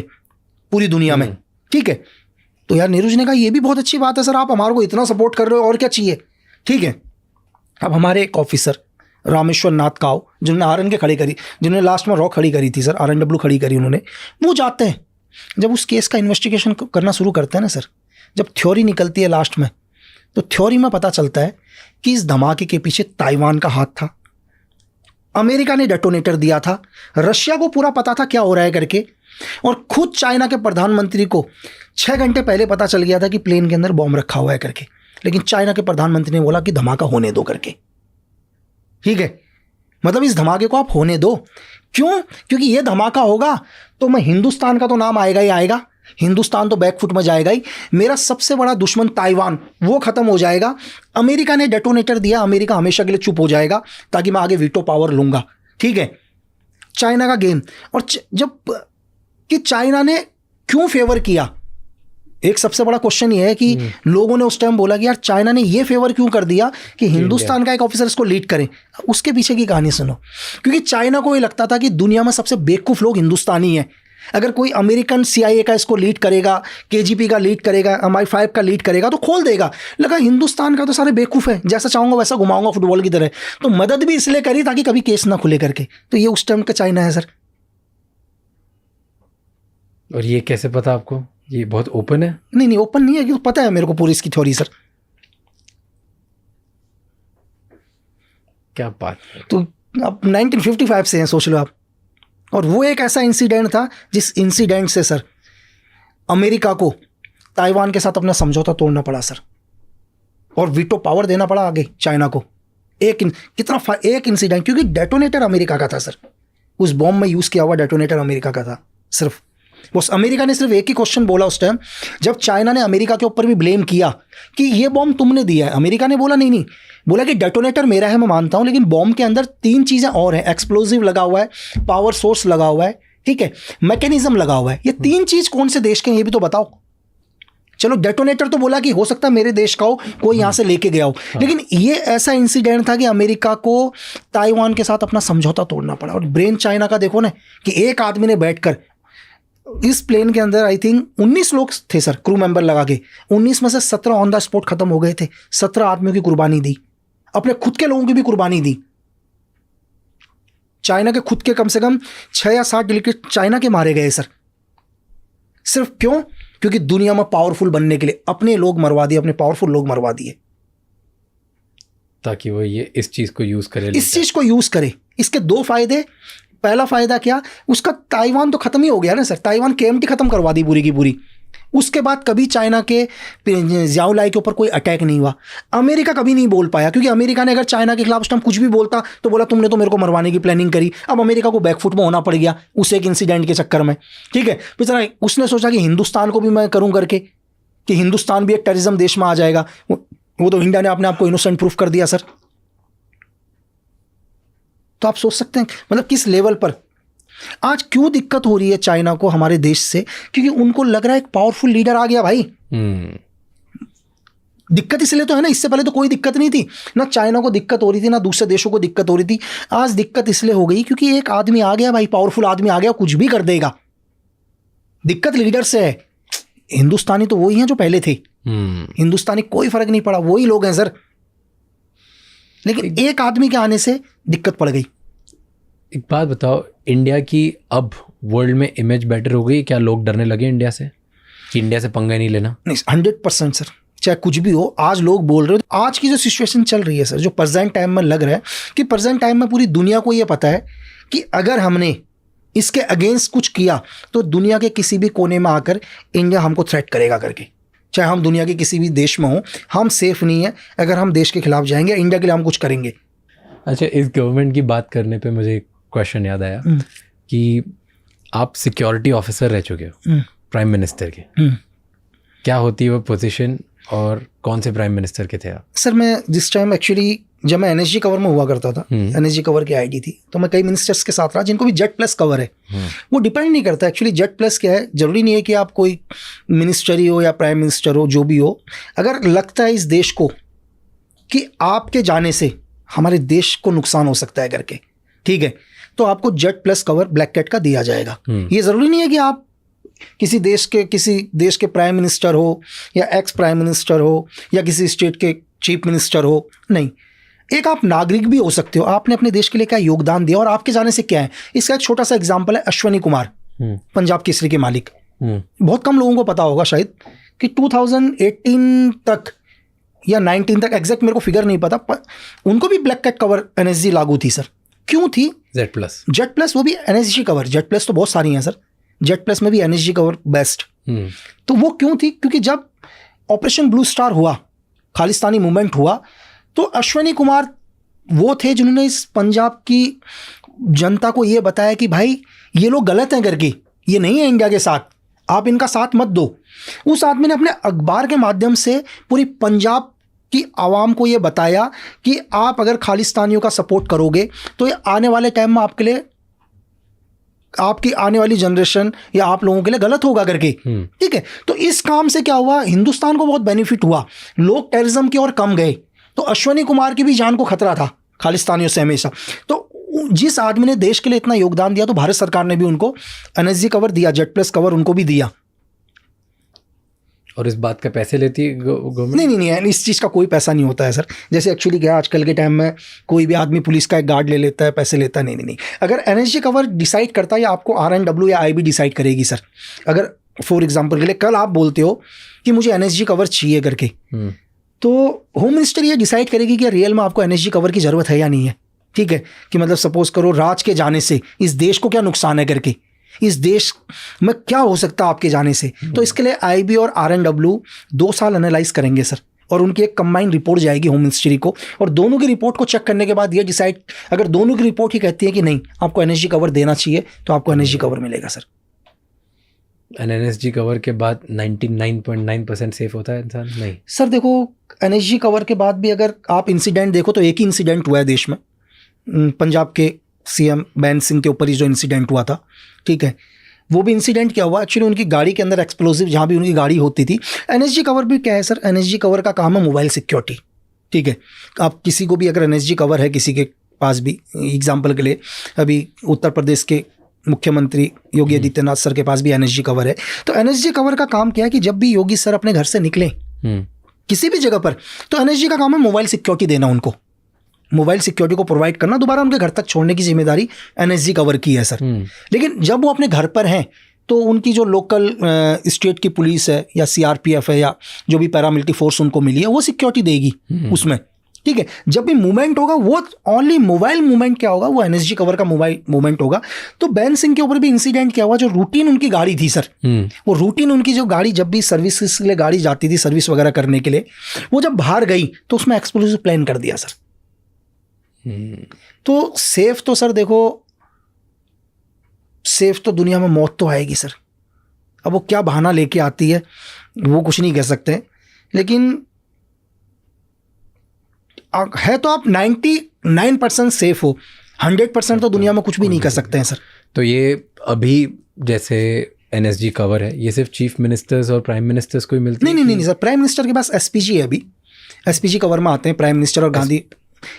पूरी दुनिया में। ठीक है, तो यार नेहरू जी ने कहा ये भी बहुत अच्छी बात है सर, आप हमारे को इतना सपोर्ट कर रहे हो, और क्या चाहिए। ठीक है, अब हमारे एक ऑफिसर रामेश्वर नाथ काव, जिन्होंने RN के खड़ी करी, जिन्होंने लास्ट में रॉ खड़ी करी थी सर, RNW खड़ी करी उन्होंने, वो जाते हैं जब उस केस का इन्वेस्टिगेशन करना शुरू करते हैं ना सर, जब थ्योरी निकलती है लास्ट में, तो थ्योरी में पता चलता है कि इस धमाके के पीछे ताइवान का हाथ था, अमेरिका ने डेटोनेटर दिया था, रशिया को पूरा पता था क्या हो रहा है करके, और खुद चाइना के प्रधानमंत्री को 6 घंटे पहले पता चल गया था कि प्लेन के अंदर बॉम्ब रखा हुआ है करके, लेकिन चाइना के प्रधानमंत्री ने बोला कि धमाका होने दो करके। ठीक है, मतलब इस धमाके को आप होने दो। क्यों? क्योंकि ये धमाका होगा तो मैं हिंदुस्तान का तो नाम आएगा ही आएगा, हिंदुस्तान तो बैकफुट में जाएगा ही, मेरा सबसे बड़ा दुश्मन ताइवान वो खत्म हो जाएगा। अमेरिका ने डेटोनेटर दिया, अमेरिका हमेशा के लिए चुप हो जाएगा ताकि मैं आगे वीटो पावर लूंगा। ठीक है, चाइना का गेम। और जब कि चाइना ने क्यों फेवर किया, एक सबसे बड़ा क्वेश्चन ये है कि लोगों ने उस टाइम बोला कि यार चाइना ने ये फेवर क्यों कर दिया कि हिंदुस्तान का एक ऑफिसर इसको लीड करे। उसके पीछे की कहानी सुनो, क्योंकि चाइना को ये लगता था कि दुनिया में सबसे बेवकूफ़ लोग हिंदुस्तानी हैं। अगर कोई अमेरिकन CIA का इसको लीड करेगा, KGP का लीड करेगा, MI5 का लीड करेगा तो खोल देगा। लगा हिंदुस्तान का तो सारे बेवकूफ़ है, जैसा चाहूँगा वैसा घुमाऊंगा फुटबॉल की तरह। तो मदद भी इसलिए करी ताकि कभी केस ना खुले करके। तो ये उस टाइम का चाइना है सर। और ये कैसे पता आपको? ये बहुत ओपन है? नहीं ओपन नहीं है, कि तो पता है मेरे को पूरी इसकी थ्योरी सर। क्या बात। तो अब 1955 से हैं, सोच लो आप। और वो एक ऐसा इंसिडेंट था जिस इंसिडेंट से सर अमेरिका को ताइवान के साथ अपना समझौता तोड़ना पड़ा सर, और वीटो पावर देना पड़ा आगे चाइना को। एक इंसिडेंट, क्योंकि डेटोनेटर अमेरिका का था सर, उस बॉम्ब में यूज़ किया हुआ डेटोनेटर अमेरिका का था। सिर्फ बस अमेरिका ने सिर्फ एक ही क्वेश्चन बोला उस टाइम, जब चाइना ने अमेरिका के ऊपर भी ब्लेम किया कि ये बॉम्ब तुमने दिया है। अमेरिका ने बोला नहीं, बोला कि डेटोनेटर मेरा है, मैं मानता हूं, लेकिन बॉम्ब के अंदर 3 चीज़ें और हैं। एक्सप्लोजिव लगा हुआ है, पावर सोर्स लगा हुआ है, ठीक है, मैकेनिज्म लगा हुआ है। ये 3 चीज़ कौन से देश के हैं ये भी तो बताओ। चलो डेटोनेटर तो बोला कि हो सकता है मेरे देश का हो, कोई यहाँ से लेके गया हो, लेकिन ये ऐसा इंसिडेंट था कि अमेरिका को ताइवान के साथ अपना समझौता तोड़ना पड़ा। और ब्रेन चाइना का देखो ना, कि एक आदमी ने बैठकर इस प्लेन के अंदर आई थिंक 19 लोग थे सर, क्रू मेंबर लगा के। 19 में से 17 ऑन द स्पॉट खत्म हो गए थे। 17 आदमियों की कुर्बानी दी, अपने खुद के लोगों की भी कुर्बानी दी। चाइना के खुद के कम से कम 6 या 7 डेलीगेट चाइना के मारे गए सर। सिर्फ क्यों? क्योंकि दुनिया में पावरफुल बनने के लिए अपने लोग मरवा दिए, अपने पावरफुल लोग मरवा दिए, ताकि वो ये इस चीज को यूज करे, इस चीज को यूज करे। इसके 2 फायदे। पहला फायदा क्या, उसका ताइवान तो खत्म ही हो गया ना सर। ताइवान KMT खत्म करवा दी पूरी की पूरी। उसके बाद कभी चाइना के ज़ियाओलाई के ऊपर कोई अटैक नहीं हुआ। अमेरिका कभी नहीं बोल पाया, क्योंकि अमेरिका ने अगर चाइना के खिलाफ उस टाइम कुछ भी बोलता तो बोला तुमने तो मेरे को मरवाने की प्लानिंग करी। अब अमेरिका को बैकफुट में होना पड़ गया उस एक इंसिडेंट के चक्कर में, ठीक है। बेचारा उसने सोचा कि हिंदुस्तान को भी मैं करूँ करके, कि हिंदुस्तान भी एक टेररिज्म देश में आ जाएगा। वो तो इंडिया ने अपने आप को इनोसेंट प्रूफ कर दिया सर। तो आप सोच सकते हैं मतलब किस लेवल पर आज क्यों दिक्कत हो रही है चाइना को हमारे देश से, क्योंकि उनको लग रहा है एक पावरफुल लीडर आ गया भाई। दिक्कत इसलिए तो है ना, इससे पहले तो कोई दिक्कत नहीं थी, ना चाइना को दिक्कत हो रही थी ना दूसरे देशों को दिक्कत हो रही थी। आज दिक्कत इसलिए हो गई क्योंकि एक आदमी आ गया भाई, पावरफुल आदमी आ गया, कुछ भी कर देगा। दिक्कत लीडर से है। हिंदुस्तानी तो वही हैं जो पहले थे, हिंदुस्तानी कोई फर्क नहीं पड़ा, वही लोग हैं सर। लेकिन एक आदमी के आने से दिक्कत पड़ गई। एक बात बताओ, इंडिया की अब वर्ल्ड में इमेज बेटर हो गई? क्या लोग डरने लगे इंडिया से कि इंडिया से पंगा नहीं लेना? नहीं, 100% सर। चाहे कुछ भी हो, आज लोग बोल रहे हो। आज की जो सिचुएशन चल रही है सर, जो प्रेजेंट टाइम में लग रहा है कि प्रेजेंट टाइम में पूरी दुनिया को ये पता है कि अगर हमने इसके अगेंस्ट कुछ किया तो दुनिया के किसी भी कोने में आकर इंडिया हमको थ्रेट करेगा करके। चाहे हम दुनिया के किसी भी देश में हो, हम सेफ नहीं है। अगर हम देश के खिलाफ जाएंगे, इंडिया के लिए हम कुछ करेंगे। अच्छा, इस गवर्नमेंट की बात करने पे मुझे एक क्वेश्चन याद आया कि आप सिक्योरिटी ऑफिसर रह चुके हो प्राइम मिनिस्टर के। क्या होती है वो पोजीशन और कौन से प्राइम मिनिस्टर के थे आप? सर मैं जिस टाइम एक्चुअली जब मैं एनएसजी कवर में हुआ करता था, एनएसजी कवर की आईडी थी, तो मैं कई मिनिस्टर्स के साथ रहा जिनको भी जेट प्लस कवर है। वो डिपेंड नहीं करता एक्चुअली जेट प्लस क्या है। जरूरी नहीं है कि आप कोई मिनिस्टर ही हो या प्राइम मिनिस्टर हो, जो भी हो। अगर लगता है इस देश को कि आपके जाने से हमारे देश को नुकसान हो सकता है करके, ठीक है, तो आपको Z plus cover black cat का दिया जाएगा। ये ज़रूरी नहीं है कि आप किसी देश के प्राइम मिनिस्टर हो या एक्स प्राइम मिनिस्टर हो या किसी स्टेट के चीफ मिनिस्टर हो, नहीं। एक आप नागरिक भी हो सकते हो। आपने अपने देश के लिए क्या योगदान दिया और आपके जाने से क्या है। इसका एक छोटा सा एग्जाम्पल है अश्वनी कुमार, पंजाब केसरी के मालिक। बहुत कम लोगों को पता होगा शायद कि 2018 तक या 19 तक, एग्जैक्ट मेरे को फिगर नहीं पता, पर उनको भी ब्लैक कैट कवर एनएसजी लागू थी सर। क्यों थी? जेट प्लस वो भी एनएसजी कवर। जेट प्लस तो बहुत सारी हैं सर, जेट प्लस में भी एनएसजी कवर बेस्ट। तो वो क्यों थी? क्योंकि जब ऑपरेशन ब्लू स्टार हुआ, खालिस्तानी मूवमेंट हुआ, तो अश्वनी कुमार वो थे जिन्होंने इस पंजाब की जनता को ये बताया कि भाई ये लोग गलत हैं करके, ये नहीं है इंडिया के साथ, आप इनका साथ मत दो। उस आदमी ने अपने अखबार के माध्यम से पूरी पंजाब की आवाम को ये बताया कि आप अगर खालिस्तानियों का सपोर्ट करोगे तो ये आने वाले टाइम में आपके लिए, आपकी आने वाली जनरेशन या आप लोगों के लिए गलत होगा करके, ठीक है। तो इस काम से क्या हुआ, हिंदुस्तान को बहुत बेनिफिट हुआ, लोग टेररिज्म की ओर कम गए। तो अश्वनी कुमार की भी जान को खतरा था खालिस्तानियों से हमेशा। तो जिस आदमी ने देश के लिए इतना योगदान दिया, तो भारत सरकार ने भी उनको एनएसजी कवर दिया, जेट प्लस कवर उनको भी दिया। और इस बात का पैसे लेती है गवर्नमेंट? नहीं, इस चीज़ का कोई पैसा नहीं होता है सर। जैसे एक्चुअली क्या आजकल के टाइम में कोई भी आदमी पुलिस का एक गार्ड ले लेता है, पैसे लेता है। नहीं। अगर एनएसजी कवर डिसाइड करता है या आपको RNW या IB डिसाइड करेगी सर। अगर फॉर एग्जाम्पल के लिए कल आप बोलते हो कि मुझे एनएसजी कवर चाहिए करके, तो होम मिनिस्टर ये डिसाइड करेगी कि रियल में आपको एनएसजी कवर की ज़रूरत है या नहीं है, ठीक है। कि मतलब सपोज करो राज के जाने से इस देश को क्या नुकसान है करके, इस देश में क्या हो सकता है आपके जाने से। तो इसके लिए IB और RNW 2 साल एनालाइज करेंगे सर, और उनकी एक कंबाइंड रिपोर्ट जाएगी होम मिनिस्ट्री को, और दोनों की रिपोर्ट को चेक करने के बाद ये डिसाइड, अगर दोनों की रिपोर्ट ही कहती है कि नहीं आपको एनएसजी कवर देना चाहिए, तो आपको एनएसजी कवर मिलेगा सर। एनएसजी कवर के बाद 99.9% सेफ होता है इंसान? नहीं सर, देखो एनएसजी कवर के बाद भी अगर आप इंसिडेंट देखो तो एक ही इंसिडेंट हुआ है देश में, पंजाब के CM बैन सिंह के ऊपर ही जो इंसिडेंट हुआ था, ठीक है। वो भी इंसिडेंट क्या हुआ, एक्चुअली उनकी गाड़ी के अंदर एक्सप्लोजिव, जहाँ भी उनकी गाड़ी होती थी। एनएसजी कवर भी क्या है सर, एनएसजी कवर का काम है मोबाइल सिक्योरिटी, ठीक है। आप किसी को भी अगर एनएसजी कवर है किसी के पास भी, एग्जाम्पल के लिए अभी उत्तर प्रदेश के मुख्यमंत्री योगी आदित्यनाथ सर के पास भी एनएसजी कवर है। तो एनएसजी कवर का काम क्या है कि जब भी योगी सर अपने घर से निकलें किसी भी जगह पर, तो एनएसजी का काम है मोबाइल सिक्योरिटी देना, उनको मोबाइल सिक्योरिटी को प्रोवाइड करना, दोबारा उनके घर तक छोड़ने की जिम्मेदारी एनएसजी कवर की है सर। लेकिन जब वो अपने घर पर हैं तो उनकी जो लोकल स्टेट की पुलिस है या CRPF है या जो भी पैरामिलिट्री फोर्स उनको मिली है, वो सिक्योरिटी देगी उसमें, ठीक है, जब भी मूवमेंट होगा वो ओनली मोबाइल मूवमेंट क्या होगा, वो एनएसजी कवर का मोबाइल मूवमेंट होगा। तो बैन सिंह के ऊपर भी इंसिडेंट क्या हुआ, जो रूटीन उनकी गाड़ी थी सर, वो रूटीन उनकी जो गाड़ी जब भी सर्विस के लिए गाड़ी जाती थी सर्विस वगैरह करने के लिए, वो जब बाहर गई तो उसमें एक्सप्लोसिव प्लान कर दिया सर। तो सेफ तो सर देखो, सेफ तो दुनिया में मौत तो आएगी सर। अब वो क्या बहाना लेके आती है वो कुछ नहीं कह सकते, लेकिन है तो आप 99% सेफ हो, 100% तो दुनिया में कुछ भी नहीं कर सकते हैं सर। तो ये अभी जैसे एनएसजी कवर है, ये सिर्फ चीफ मिनिस्टर्स और प्राइम मिनिस्टर्स को ही मिलती है? नहीं सर, प्राइम मिनिस्टर के पास एसपीजी है, अभी एसपीजी कवर में आते हैं प्राइम मिनिस्टर और Gandhi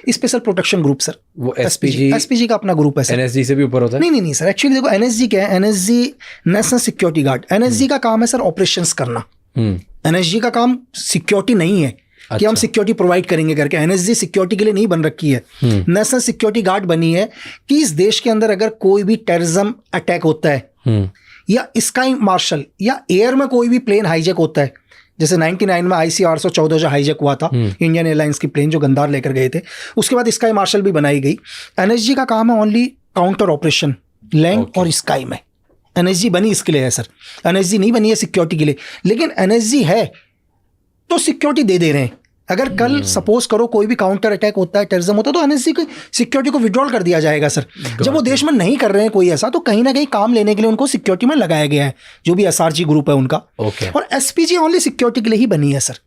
special protection group sir. वो एसपीजी का अपना ग्रुप है सर। एनएसजी से भी ऊपर होता है? नहीं सर, एक्चुअली देखो एनएसजी क्या है, NSG national security guard. NSG का काम है सर ऑपरेशंस करना। एनएसजी का काम सिक्योरिटी नहीं है कि हम सिक्योरिटी प्रोवाइड करेंगे करके। एनएसजी सिक्योरिटी के लिए नहीं बन रखी है, नेशनल सिक्योरिटी गार्ड बनी है कि इस देश के अंदर अगर कोई भी टेररिज्म अटैक होता है या स्काई मार्शल या एयर में कोई भी प्लेन हाईजैक होता है, जैसे 99 में IC-814 जो हाईजैक हुआ था इंडियन एयरलाइंस की प्लेन जो गंदार लेकर गए थे, उसके बाद स्काई मार्शल भी बनाई गई। एनएसजी का काम है ओनली काउंटर ऑपरेशन लैंड और स्काई में। एनएसजी बनी इसके लिए है सर, एनएसजी नहीं बनी है सिक्योरिटी के लिए। लेकिन एनएसजी है तो सिक्योरिटी दे रहे हैं। अगर कल सपोज करो कोई भी काउंटर अटैक होता है, टेररिज्म होता है, तो एनएसजी की सिक्योरिटी को विड्रॉल कर दिया जाएगा सर। जब वो देश में नहीं कर रहे हैं कोई ऐसा, तो कहीं ना कहीं काम लेने के लिए उनको सिक्योरिटी में लगाया गया है, जो भी एसआरजी ग्रुप है उनका। और एसपीजी ओनली सिक्योरिटी के लिए ही बनी है सर।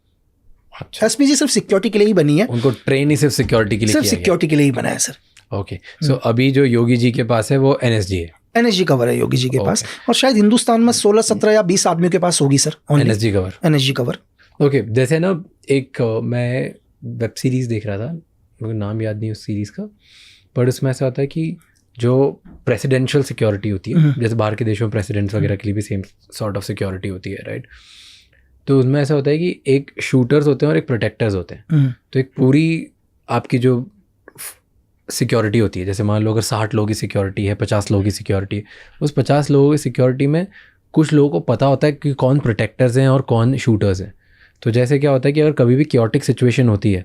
एसपीजी सिर्फ सिक्योरिटी के लिए ही बनी है, उनको ट्रेन ही सिर्फ सिक्योरिटी के लिए, सिर्फ सिक्योरिटी के लिए ही बना है सर। ओके, सो अभी जो योगी जी के पास है वो एनएसजी है, एनएसजी कवर है योगी जी के पास। और शायद हिंदुस्तान में 16, 17 या 20 आदमियों के पास होगी sir NSG cover. NSG cover. Okay, जैसे ना एक मैं वेब सीरीज़ देख रहा था, मुझे नाम याद नहीं उस सीरीज़ का, पर उसमें ऐसा होता है कि जो प्रेसिडेंशियल सिक्योरिटी होती है, जैसे बाहर के देशों में प्रेसिडेंट्स वगैरह के लिए भी सेम सॉर्ट ऑफ सिक्योरिटी होती है, राइट? तो उसमें ऐसा होता है कि एक शूटर्स होते हैं और एक प्रोटेक्टर्स होते हैं। तो एक पूरी आपकी जो सिक्योरिटी होती है, जैसे मान लो अगर 60 लोगों की सिक्योरिटी है, 50 लोगों की सिक्योरिटी है, उस 50 लोगों की सिक्योरिटी में कुछ लोगों को पता होता है कि कौन प्रोटेक्टर्स हैं और कौन शूटर्स हैं। तो जैसे क्या होता है कि अगर कभी भी क्योटिक सिचुएशन होती है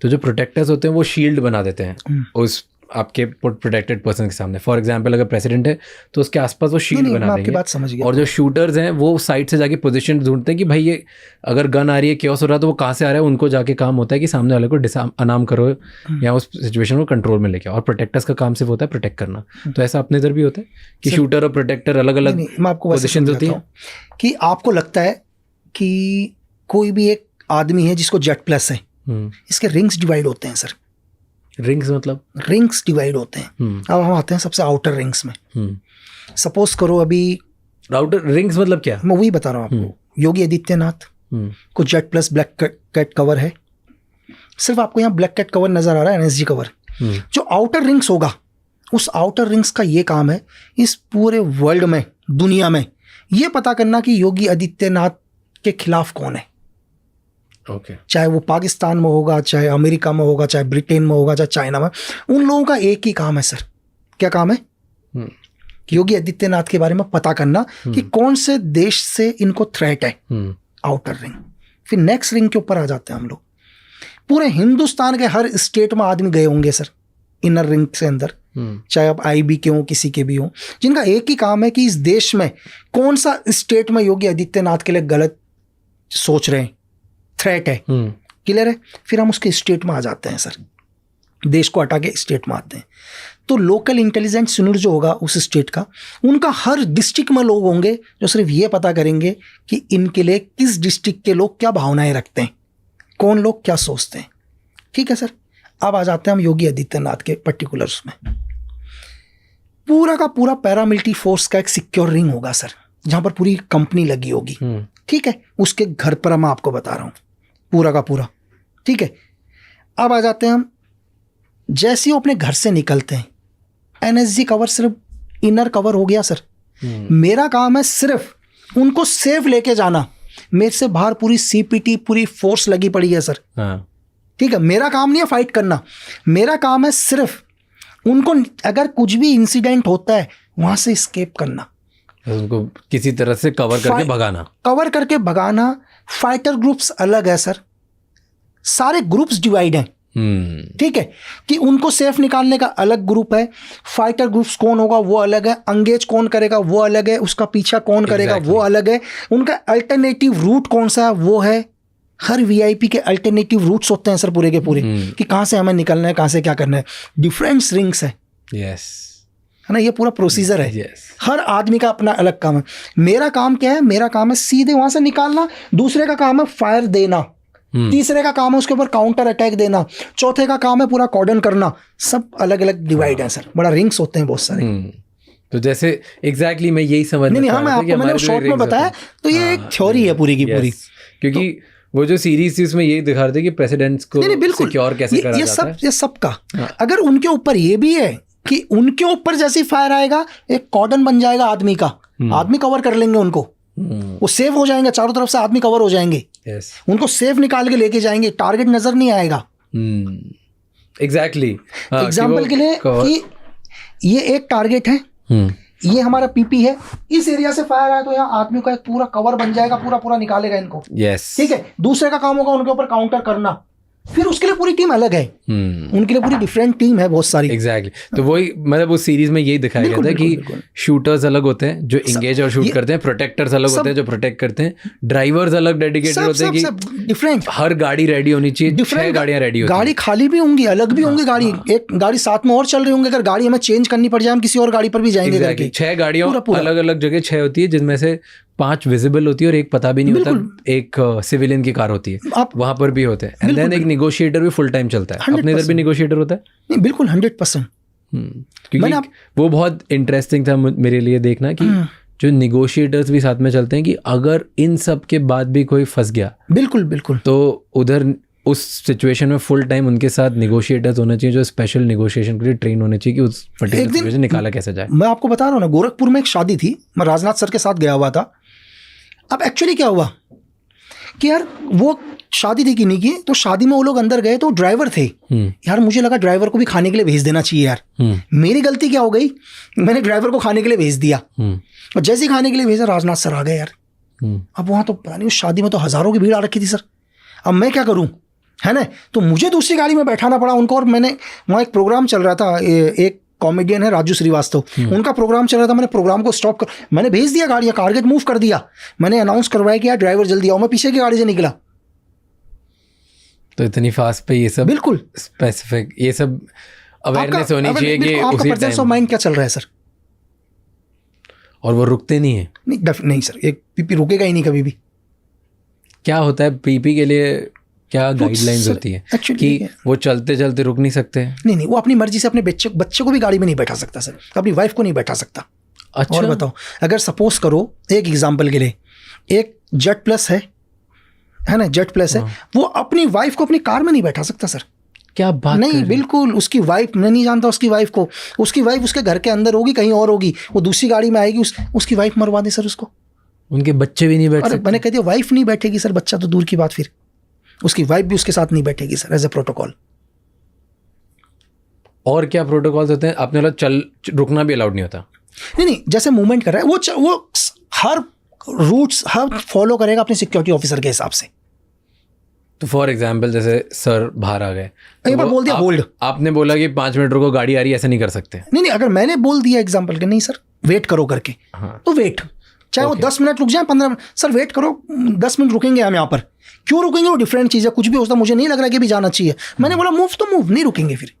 तो जो प्रोटेक्टर्स होते हैं वो शील्ड बना देते हैं उस आपके प्रोटेक्टेड पर्सन के सामने। फॉर एग्जांपल अगर प्रेसिडेंट है तो उसके आसपास वो शील्ड बना देंगे। बात समझ गया। और जो शूटर्स हैं वो साइड से जाके पोजीशन ढूंढते हैं कि भाई ये अगर गन आ रही है, क्योस हो रहा है, तो वो कहाँ से आ रहा है, उनको जाके काम होता है कि सामने वाले को अनाम करो या उस सिचुएशन को कंट्रोल में लेके आओ। और प्रोटेक्टर्स का काम सिर्फ होता है प्रोटेक्ट करना। तो ऐसा अपने इधर भी होता है कि शूटर और प्रोटेक्टर अलग अलग पोजिशन होती है। कि आपको लगता है कि कोई भी एक आदमी है जिसको जेट प्लस है, इसके रिंग्स डिवाइड होते हैं सर। रिंग्स मतलब? रिंग्स डिवाइड होते हैं। अब हम आते हैं सबसे आउटर रिंग्स में। सपोज करो अभी आउटर रिंग्स मतलब क्या? मैं वही बता रहा हूँ आपको। योगी आदित्यनाथ को Z plus black cat cover है, सिर्फ आपको यहाँ ब्लैक कैट कवर नजर आ रहा है, एनएसजी कवर। जो आउटर रिंग्स होगा, उस आउटर रिंग्स का ये काम है इस पूरे वर्ल्ड में, दुनिया में ये पता करना कि योगी आदित्यनाथ के खिलाफ कौन है। चाहे वो पाकिस्तान में होगा, चाहे अमेरिका में होगा, चाहे ब्रिटेन में होगा, चाहे चाइना में, उन लोगों का एक ही काम है सर। क्या काम है? योगी आदित्यनाथ के बारे में पता करना कि कौन से देश से इनको थ्रेट है। Outer ring. फिर नेक्स्ट रिंग के ऊपर आ जाते हैं हम लोग। पूरे हिंदुस्तान के हर स्टेट में आदमी गए होंगे सर इनर रिंग से अंदर, चाहे आप आईबी के हो, किसी के भी हो, जिनका एक ही काम है कि इस देश में कौन सा स्टेट में योगी आदित्यनाथ के लिए गलत सोच रहे हैं, थ्रेट है, क्लियर है। फिर हम उसके स्टेट में आ जाते हैं सर, देश को हटा के स्टेट में आते हैं। तो लोकल इंटेलिजेंस यूनिट जो होगा उस स्टेट का, उनका हर डिस्ट्रिक्ट में लोग होंगे जो सिर्फ ये पता करेंगे कि इनके लिए किस डिस्ट्रिक्ट के लोग क्या भावनाएं रखते हैं, कौन लोग क्या सोचते हैं। ठीक है सर। अब आ जाते हैं हम योगी आदित्यनाथ के पर्टिकुलर्स में। पूरा का पूरा पैरामिलिट्री फोर्स का एक सिक्योर रिंग होगा सर, जहां पर पूरी कंपनी लगी होगी। ठीक है। उसके घर पर मैं आपको बता रहा हूं पूरा का पूरा। ठीक है। अब आ जाते हैं हम, जैसे ही अपने घर से निकलते हैं, एनएसजी कवर सिर्फ इनर कवर हो गया सर। मेरा काम है सिर्फ उनको सेफ लेके जाना। मेरे से बाहर पूरी सीपीटी, पूरी फोर्स लगी पड़ी है सर। ठीक है। मेरा काम नहीं है फाइट करना, मेरा काम है सिर्फ उनको अगर कुछ भी इंसिडेंट होता है वहां से एस्केप करना, उनको किसी तरह से कवर करके भगाना। फाइटर ग्रुप्स अलग है सर, सारे ग्रुप्स डिवाइड हैं। ठीक है, कि उनको सेफ निकालने का अलग ग्रुप है, फाइटर ग्रुप्स कौन होगा वो अलग है, अंगेज कौन करेगा वो अलग है, उसका पीछा कौन करेगा वो अलग है, उनका अल्टरनेटिव रूट कौन सा वो है। हर वीआईपी के अल्टरनेटिव रूट्स होते हैं सर पूरे के पूरे, कि कहाँ से हमें निकलना है, कहाँ से क्या करना है, डिफरेंट रिंग्स है, है ना, ये पूरा प्रोसीजर है। हर आदमी का अपना अलग काम है। मेरा काम क्या है, मेरा काम है सीधे वहां से निकालना, दूसरे का काम है फायर देना, तीसरे का काम है उसके ऊपर काउंटर अटैक देना, चौथे का काम है पूरा कॉर्डन करना। सब अलग अलग डिवाइड है सर, बड़ा रिंग्स होते हैं बहुत सारे। तो जैसे एग्जैक्टली मैं यही समझ नहीं हाँ, मैं आपको मैंने शॉर्ट में बताया, तो ये एक थ्योरी है पूरी की पूरी। क्योंकि वो जो सीरीज थी उसमें यही दिखा रहे थे कि प्रेसिडेंट्स को सिक्योर कैसे करा जाता है। ये सब का अगर उनके ऊपर ये भी है कि उनके ऊपर जैसे फायर आएगा एक कॉर्डन बन जाएगा आदमी का, आदमी कवर कर लेंगे उनको, वो सेफ हो जाएंगे, चारों तरफ से आदमी कवर हो जाएंगे, उनको सेफ निकाल के लेके जाएंगे, टारगेट नजर नहीं आएगा। एग्जैक्टली एग्जाम्पल के लिए कि ये एक टारगेट है, ये हमारा पीपी है, इस एरिया से फायर आया तो यहाँ आदमी का एक पूरा कवर बन जाएगा, पूरा पूरा निकालेगा इनको। ठीक है, दूसरे का काम होगा उनके ऊपर काउंटर करना, फिर उसके लिए पूरी टीम अलग है, उनके लिए पूरी डिफरेंट टीम है बहुत सारी। एग्जैक्टली तो वही मतलब उस सीरीज में यही दिखाया गया था कि शूटर्स अलग होते हैं जो इंगेज और शूट करते हैं, प्रोटेक्टर्स अलग होते हैं जो प्रोटेक्ट करते हैं, ड्राइवर्स अलग डेडिकेटेड होते हैं कि डिफरेंट, हर गाड़ी रेडी होनी चाहिए, 6 गाड़ियां रेडी होती हैं, गाड़ी खाली भी होंगी, अलग भी होंगी गाड़ी, एक गाड़ी साथ में और चल रही होंगी, अगर गाड़ी हमें चेंज करनी पड़ जाए हम किसी और गाड़ी पर भी जाएंगे। 6 गाड़ियां अलग अलग जगह 6 होती है, जिनमें से 5 विजिबल होती है और एक पता भी नहीं होता, एक सिविलियन की कार होती है, वहां पर भी होते हैं। एंड देन एक नेगोशिएटर भी फुल टाइम चलता है, अपने इधर भी नेगोशिएटर होता है। नहीं बिल्कुल 100%। क्योंकि वो बहुत इंटरेस्टिंग था मेरे लिए देखना कि जो नेगोशिएटर्स भी साथ में चलते हैं, कि अगर इन सब के बाद भी कोई फंस गया बिल्कुल बिल्कुल तो उधर उस सिचुएशन में फुल टाइम उनके साथ नेगोशिएटर्स होना चाहिए जो स्पेशल नेगोशिएशन के लिए ट्रेन होने चाहिए कि उस पर्टिकुलर सिचुएशन निकाला कैसे जाए। मैं आपको बता रहा हूँ ना, गोरखपुर में एक शादी थी, मैं राजनाथ सर के साथ गया हुआ था। अब एक्चुअली क्या हुआ कि यार वो शादी थी कि नहीं की, तो शादी में वो लोग अंदर गए तो ड्राइवर थे, यार मुझे लगा ड्राइवर को भी खाने के लिए भेज देना चाहिए यार। मेरी गलती क्या हो गई, मैंने ड्राइवर को खाने के लिए भेज दिया, और जैसे ही खाने के लिए भेजा राजनाथ सर आ गए यार। अब वहाँ तो पता नहीं उस शादी में तो हजारों की भीड़ आ रखी थी सर, अब मैं क्या करूँ, है ना, तो मुझे दूसरी गाड़ी में बैठाना पड़ा उनको। और मैंने वहाँ एक प्रोग्राम चल रहा था, एक कॉमेडियन है राजू श्रीवास्तव, उनका प्रोग्राम चल रहा था, मैंने प्रोग्राम को स्टॉप कर मैंने भेज दिया गाड़ी, टारगेट मूव कर दिया, मैंने अनाउंस करवाया कि यार ड्राइवर जल्दी आओ, मैं पीछे की गाड़ी से निकला। तो इतनी फास्ट पे ये सब बिल्कुल स्पेसिफिक, ये सब अवेयरनेस होनी चाहिए कि आपका प्रेजेंस ऑफ माइंड क्या चल रहा है सर, और वो रुकते नहीं है। नहीं सर, एक पीपी रुकेगा ही नहीं कभी भी। क्या होता है पीपी के लिए, क्या गाइडलाइंस होती है कि वो चलते चलते रुक नहीं सकते? नहीं, वो अपनी मर्जी से अपने बच्चे को भी गाड़ी में नहीं बैठा सकता सर, अपनी वाइफ को नहीं बैठा सकता। अच्छा, और बताओ, अगर सपोज करो एक एग्जांपल के लिए, एक जेट प्लस है ना, जेट प्लस है, वो अपनी वाइफ को अपनी कार में नहीं बैठा सकता सर। क्या बात नहीं, बिल्कुल उसकी वाइफ, मैं नहीं जानता उसकी वाइफ को, उसकी वाइफ उसके घर के अंदर होगी, कहीं और होगी, वो दूसरी गाड़ी में आएगी, उसकी वाइफ मरवा दे सर उसको। उनके बच्चे भी नहीं बैठ सकते? मैंने कह दिया वाइफ नहीं बैठेगी सर, बच्चा तो दूर की बात, फिर उसकी वाइफ भी उसके साथ नहीं बैठेगी सर, एज ए प्रोटोकॉल। और क्या प्रोटोकॉल्स होते हैं? आपने बोला रुकना भी अलाउड नहीं होता? नहीं, जैसे मूवमेंट कर रहा है वो हर रूट्स हर फॉलो करेगा अपने सिक्योरिटी ऑफिसर के हिसाब से। तो फॉर एग्जाम्पल जैसे सर बाहर आ गए, एक बार बोल दिया होल्ड, आपने बोला कि 5 मिनट रुको, गाड़ी आ रही है, ऐसा नहीं कर सकते? नहीं, अगर मैंने बोल दिया एग्जाम्पल के नहीं सर वेट करो करके, तो वेट, चाहे वो 10 मिनट रुक जाए, 15 मिनट, सर वेट करो, 10 मिनट रुकेंगे हम यहाँ पर। क्यों रुकेंगे, वो डिफरेंट चीज़ है, कुछ भी होता मुझे नहीं लग रहा कि भी जाना चाहिए, मैंने बोला मूव तो मूव, नहीं रुकेंगे फिर।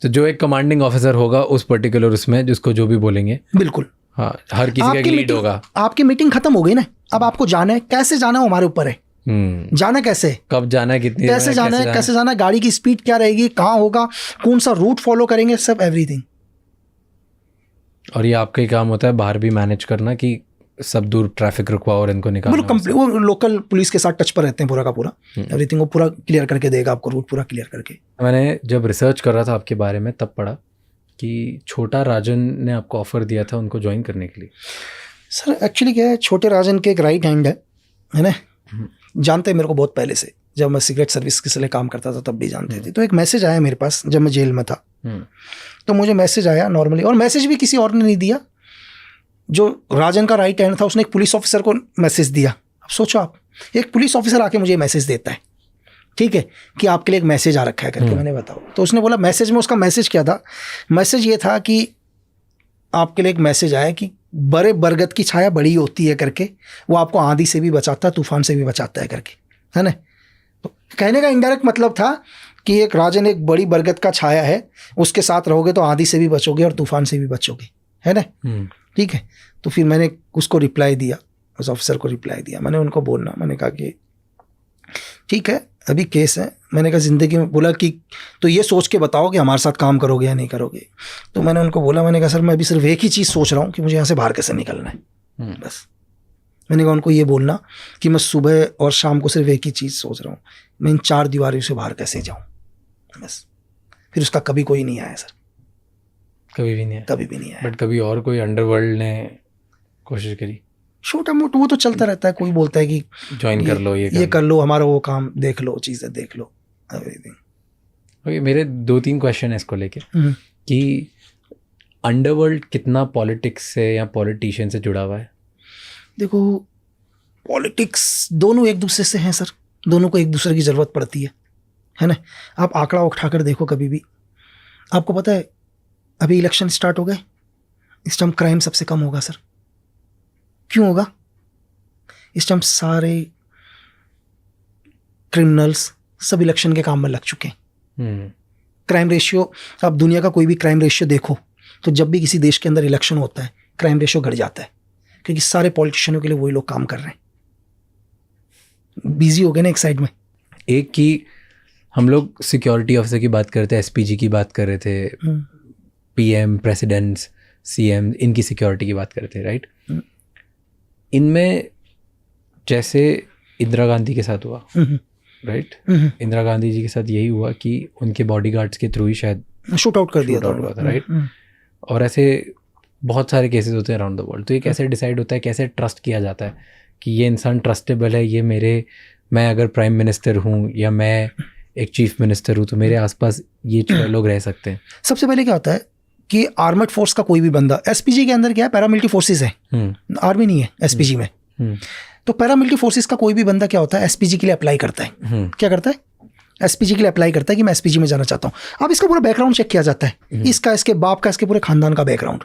तो जो एक कमांडिंग ऑफिसर होगा उस पर्टिकुलर उसमें, जिसको जो भी बोलेंगे, बिल्कुल हाँ, हर किसी का लीड होगा। आपकी मीटिंग खत्म हो गई ना, अब आपको जाना है, कैसे जाना है हमारे ऊपर है, जाना कैसे, कब जाना है, कितनी कैसे जाना है, कैसे जाना है, गाड़ी की स्पीड क्या रहेगी, कहाँ होगा, कौन सा रूट फॉलो करेंगे, सब एवरीथिंग। और ये आपका ही काम होता है बाहर भी मैनेज करना कि सब दूर ट्रैफिक रुकवाओ और इनको निकालना। वो लोकल पुलिस के साथ टच पर रहते हैं पूरा का पूरा, एवरीथिंग वो पूरा क्लियर करके देगा आपको, रूट पूरा क्लियर करके। मैंने जब रिसर्च कर रहा था आपके बारे में तब पढ़ा कि छोटा राजन ने आपको ऑफर दिया था उनको ज्वाइन करने के लिए। सर एक्चुअली क्या है, छोटे राजन के एक राइट हैंड है ना, जानते हैं मेरे को बहुत पहले से, जब मैं सिगरेट सर्विस के लिए काम करता था तब भी जानते थे। तो एक मैसेज आया मेरे पास जब मैं जेल में था, तो मुझे मैसेज आया नॉर्मली, और मैसेज भी किसी और ने नहीं दिया, जो राजन का राइट हैंड था उसने एक पुलिस ऑफिसर को मैसेज दिया। अब सोचो आप, एक पुलिस ऑफिसर आके मुझे मैसेज देता है, ठीक है, कि आपके लिए एक मैसेज आ रखा है करके। मैंने बताओ, तो उसने बोला मैसेज में, उसका मैसेज क्या था? मैसेज ये था कि आपके लिए एक मैसेज आया कि बड़े बरगद की छाया बड़ी होती है करके, वो आपको आंधी से भी बचाता है, तूफान से भी बचाता है करके, है ना। तो कहने का इनडायरेक्ट मतलब था कि एक राजन एक बड़ी बरगद का छाया है, उसके साथ रहोगे तो आंधी से भी बचोगे और तूफान से भी बचोगे, है ना। ठीक है, तो फिर मैंने उसको रिप्लाई दिया, उस ऑफिसर को रिप्लाई दिया। मैंने उनको बोलना, मैंने कहा कि ठीक है अभी केस है, मैंने कहा ज़िंदगी में, बोला कि तो ये सोच के बताओ कि हमारे साथ काम करोगे या नहीं करोगे। तो मैंने उनको बोला, मैंने कहा सर मैं अभी सिर्फ एक ही चीज़ सोच रहा हूँ कि मुझे यहाँ से बाहर कैसे निकलना है, बस। मैंने कहा उनको ये बोलना कि मैं सुबह और शाम को सिर्फ एक ही चीज़ सोच रहा हूँ, मैं इन 4 दीवारों से बाहर कैसे जाऊँ, बस। फिर उसका कभी कोई नहीं आया सर, कभी भी नहीं आया, कभी भी नहीं आया। बट कभी और कोई अंडरवर्ल्ड ने कोशिश करी? छोटा मोटा वो तो चलता रहता है, कोई बोलता है कि ज्वाइन कर लो, ये कर लो, हमारा वो काम देख लो, चीज़ें देख लो, एवरीथिंग। ओके, मेरे 2-3 क्वेश्चन है इसको लेके कि अंडरवर्ल्ड कितना पॉलिटिक्स से या पॉलिटिशियन से जुड़ा हुआ है? देखो पॉलिटिक्स दोनों एक दूसरे से हैं सर, दोनों को एक दूसरे की ज़रूरत पड़ती है ना। आप आंकड़ा उठाकर देखो कभी भी, आपको पता है अभी इलेक्शन स्टार्ट हो गए, इस टाइम क्राइम सबसे कम होगा सर। क्यों होगा? इस टाइम सारे क्रिमिनल्स सब इलेक्शन के काम में लग चुके हैं। क्राइम रेशियो, आप दुनिया का कोई भी क्राइम रेशियो देखो तो जब भी किसी देश के अंदर इलेक्शन होता है क्राइम रेशियो घट जाता है, क्योंकि सारे पॉलिटिशियनों के लिए वही लोग काम कर रहे हैं, बिजी हो गए ना एक साइड में। एक की हम लोग सिक्योरिटी ऑफिसर की बात करते हैं, एसपीजी की बात कर रहे थे, पीएम, प्रेसिडेंट्स, सीएम, इनकी सिक्योरिटी की बात करते हैं, राइट। इनमें जैसे इंदिरा गांधी के साथ हुआ, राइट, इंदिरा गांधी जी के साथ यही हुआ कि उनके बॉडीगार्ड्स के थ्रू ही शायद शूट आउट कर दिया था, राइट। और ऐसे बहुत सारे केसेस होते हैं अराउंड द वर्ल्ड। तो ये कैसे डिसाइड होता है, कैसे ट्रस्ट किया जाता है कि ये इंसान ट्रस्टेबल है, ये मैं अगर प्राइम मिनिस्टर हूँ या मैं एक चीफ मिनिस्टर हूँ तो मेरे आसपास ये लोग रह सकते हैं? सबसे पहले क्या होता है कि आर्मड फोर्स का कोई भी बंदा, एसपीजी के अंदर क्या है, पैरामिलिट्री फोर्सेस है, आर्मी नहीं है एसपीजी में। तो पैरामिलिट्री फोर्सेस का कोई भी बंदा क्या होता है, एसपीजी के लिए अप्लाई करता है। क्या करता है? एसपीजी के लिए अप्लाई करता है कि मैं एसपीजी में जाना चाहता हूँ। अब इसका पूरा बैकग्राउंड चेक किया जाता है, इसका, इसके बाप का, इसके पूरे खानदान का बैकग्राउंड,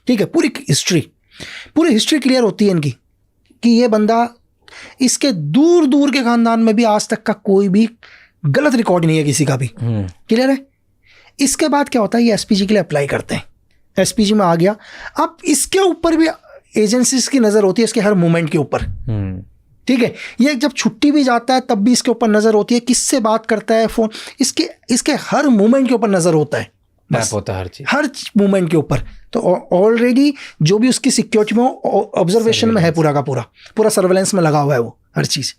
ठीक है, पूरी हिस्ट्री क्लियर होती है इनकी कि ये बंदा, इसके दूर दूर के खानदान में भी आज तक का कोई भी गलत रिकॉर्ड नहीं है किसी का भी, क्लियर है। इसके बाद क्या होता है, ये एसपीजी के लिए अप्लाई करते हैं, एसपीजी में आ गया। अब इसके ऊपर भी एजेंसीज की नज़र होती है, इसके हर मूवमेंट के ऊपर, ठीक है। ये जब छुट्टी भी जाता है तब भी इसके ऊपर नज़र होती है, किससे बात करता है फ़ोन, इसके हर मूवमेंट के ऊपर नज़र होता है, बस होता है हर मूवमेंट के ऊपर। तो ऑलरेडी जो भी उसकी सिक्योरिटी में ऑब्जर्वेशन में है, पूरा का पूरा सर्वेलेंस में लगा हुआ है वो हर चीज़,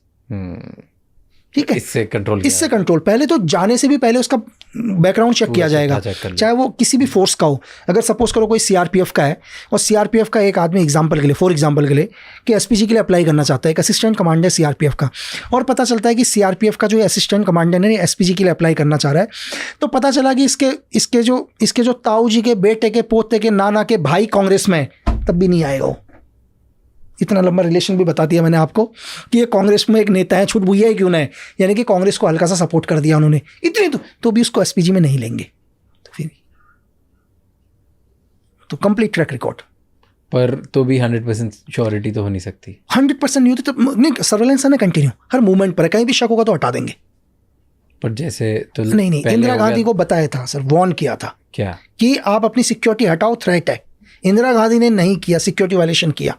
ठीक है। इससे कंट्रोल पहले तो जाने से भी पहले उसका बैकग्राउंड चेक किया जाएगा, चाहे वो किसी भी फोर्स का हो। अगर सपोज करो कोई सीआरपीएफ का है और सीआरपीएफ का एक आदमी फॉर एग्जांपल के लिए कि एसपीजी के लिए अप्लाई करना चाहता है, एक असिस्टेंट कमांडर सीआरपीएफ का, और पता चलता है कि सीआरपीएफ का जो असिस्टेंट कमांडर है एसपीजी के लिए अप्लाई करना चाह रहा है, तो पता चला कि इसके जो ताऊ जी के बेटे के पोते के नाना के भाई कांग्रेस में, तब भी नहीं आएगा वो। इतना लंबा रिलेशन भी बता दिया मैंने आपको कि ये कांग्रेस में एक नेता है, छूट भुइया ही क्यों ना है, यानी कि कांग्रेस को हल्का सा सपोर्ट कर दिया उन्होंने, इतनी तो भी उसको एसपीजी में नहीं लेंगे। तो फिर तो कंप्लीट ट्रैक रिकॉर्ड, पर तो भी 100% श्योरिटी तो हो नहीं सकती। 100% नहीं होती तो नहीं, सर्वेलेंस है ना कंटिन्यू, हर मूवमेंट पर, कहीं भी शक होगा तो हटा देंगे। पर जैसे तो नहीं, इंदिरा गांधी को बताया था सर, वॉर्न किया था क्या कि आप अपनी सिक्योरिटी हटाओ, थ्रेट है। इंदिरा गांधी ने नहीं किया, सिक्योरिटी वायलेशन किया,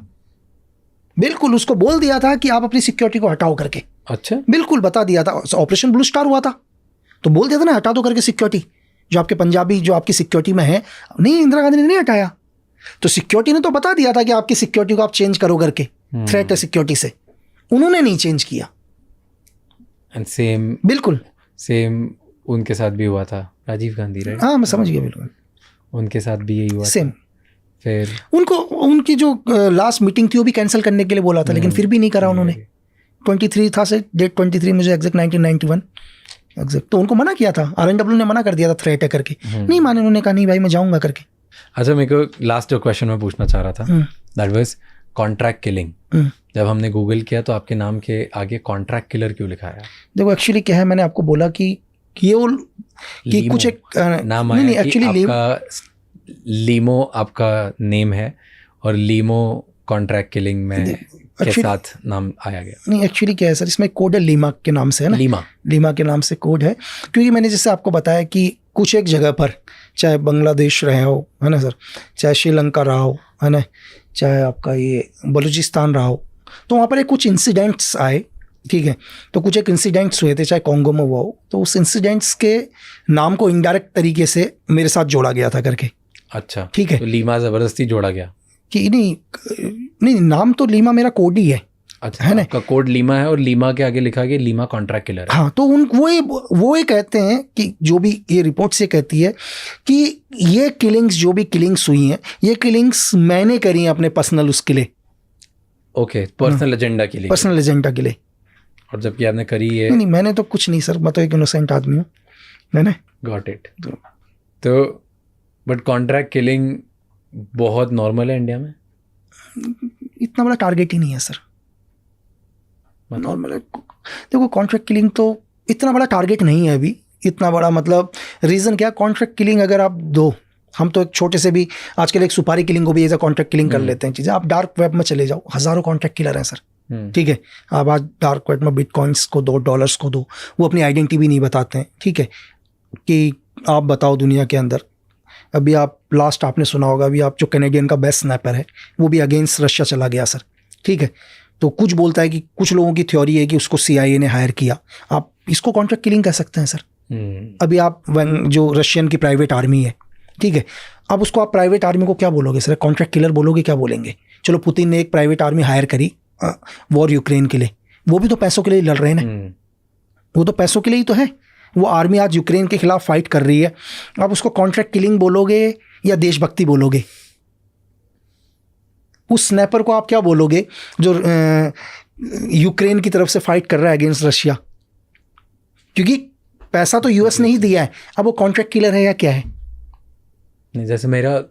बिल्कुल उसको बोल दिया था कि आप अपनी सिक्योरिटी को हटाओ करके। अच्छा, बिल्कुल बता दिया था। ऑपरेशन ब्लू स्टार हुआ था तो बोल दिया था ना, हटा दो करके सिक्योरिटी, जो आपके पंजाबी जो आपकी सिक्योरिटी में है। नहीं, इंदिरा गांधी ने नहीं हटाया, तो सिक्योरिटी ने तो बता दिया था कि आपकी सिक्योरिटी को आप चेंज करो करके, थ्रेट है सिक्योरिटी से, उन्होंने नहीं चेंज किया। एंड बिल्कुल सेम उनके साथ भी हुआ था, राजीव गांधी, राइट? हाँ, मैं समझ गया, बिल्कुल उनके साथ भी यही हुआ सेम। फिर उनकी जो लास्ट मीटिंग थी वो भी कैंसिल करने के लिए बोला था, लेकिन फिर भी नहीं करा उन्होंने। 23 था से डेट 23 मुझे एग्जैक्ट 1991 एग्जैक्ट, तो उनको मना किया था, RNW ने मना कर दिया था थ्रेट है करके, नहीं माने, उन्होंने कहा नहीं भाई मैं जाऊंगा करके। अच्छा, मेरे को लास्ट जो क्वेश्चन मैं पूछना चाह रहा था, दैट वाज कॉन्ट्रैक्ट किलिंग। जब हमने गूगल किया तो आपके नाम के आगे कॉन्ट्रैक्ट किलर क्यों लिखा है? देखो एक्चुअली क्या है, मैंने आपको बोला कि कुछ एक नाम आया कि एक्चुअली आपका लीमो आपका नेम है और लीमो कॉन्ट्रैक्ट किलिंग में के साथ नाम आया गया। नहीं एक्चुअली क्या है सर, इसमें कोड है लीमा के नाम से, है ना, लीमा के नाम से कोड है। क्योंकि मैंने जैसे आपको बताया कि कुछ एक जगह पर, चाहे बांग्लादेश रहे हो, है ना सर, चाहे श्रीलंका रहा हो, है ना, चाहे आपका ये बलूचिस्तान रहा हो, तो वहाँ पर कुछ इंसिडेंट्स आए, ठीक है, तो कुछ एक इंसिडेंट्स हुए थे, चाहे कॉन्गो में हुआ हो, तो उस इंसिडेंट्स के नाम को इनडायरेक्ट तरीके से मेरे साथ जोड़ा गया था करके। अच्छा, ठीक है, तो लीमा ज़बरदस्ती जोड़ा गया कि नहीं नाम तो लीमा मेरा कोड ही है। अच्छा, है ना, आपका कोड लीमा है और लीमा के आगे लिखा गया लीमा कॉन्ट्रैक्ट किलर है। हाँ, तो वो ये कहते हैं कि जो भी ये रिपोर्ट से कहती है कि ये किलिंग्स, जो भी किलिंग्स हुई हैं, ये किलिंग्स मैंने करी हैं अपने पर्सनल उसके लिए। ओके, पर्सनल एजेंडा के लिए, पर्सनल एजेंडा के लिए। और जबकि आपने करी है। नहीं, मैंने तो कुछ नहीं सर, मैं तो एक इनोसेंट आदमी हूँ, मैंने गॉट इट। तो बट कॉन्ट्रैक्ट किलिंग बहुत नॉर्मल है इंडिया में, इतना बड़ा टारगेट ही नहीं है सर, नॉर्मल है। देखो कॉन्ट्रैक्ट किलिंग तो इतना बड़ा टारगेट नहीं है अभी, इतना बड़ा मतलब रीज़न क्या, कॉन्ट्रैक्ट किलिंग अगर आप दो, हम तो एक छोटे से भी आजकल एक सुपारी किलिंग को भी एज अ कॉन्ट्रैक्ट किलिंग कर लेते हैं चीज़ें। आप डार्क वेब में चले जाओ, हज़ारों कॉन्ट्रैक्ट किलर हैं सर, ठीक है। आप आज डार्क वेब में बिटकॉइंस को दो, डॉलर्स को दो, वो अपनी आइडेंटिटी भी नहीं बताते हैं, ठीक है, कि आप बताओ दुनिया के अंदर। अभी आप लास्ट आपने सुना होगा, अभी आप जो कैनेडियन का बेस्ट स्नैपर है वो भी अगेंस्ट रशिया चला गया सर, ठीक है। तो कुछ बोलता है कि कुछ लोगों की थ्योरी है कि उसको CIA ने हायर किया, आप इसको कॉन्ट्रैक्ट किलिंग कह सकते हैं सर। अभी आप जो रशियन की प्राइवेट आर्मी है, ठीक है, अब उसको आप प्राइवेट आर्मी को क्या बोलोगे सर, कॉन्ट्रैक्ट किलर बोलोगे, क्या बोलेंगे? चलो पुतिन ने एक प्राइवेट आर्मी हायर करी वॉर यूक्रेन के लिए, वो भी तो पैसों के लिए लड़ रहे हैं ना, वो तो पैसों के लिए ही तो है। वो आर्मी आज यूक्रेन के खिलाफ फाइट कर रही है, आप उसको कॉन्ट्रैक्ट किलिंग बोलोगे या देशभक्ति बोलोगे? उस स्नैपर को आप क्या बोलोगे जो यूक्रेन की तरफ से फाइट कर रहा है अगेंस्ट रशिया? क्योंकि पैसा तो US ने ही दिया है, अब वो कॉन्ट्रैक्ट किलर है या क्या है? नहीं, जैसे मेरा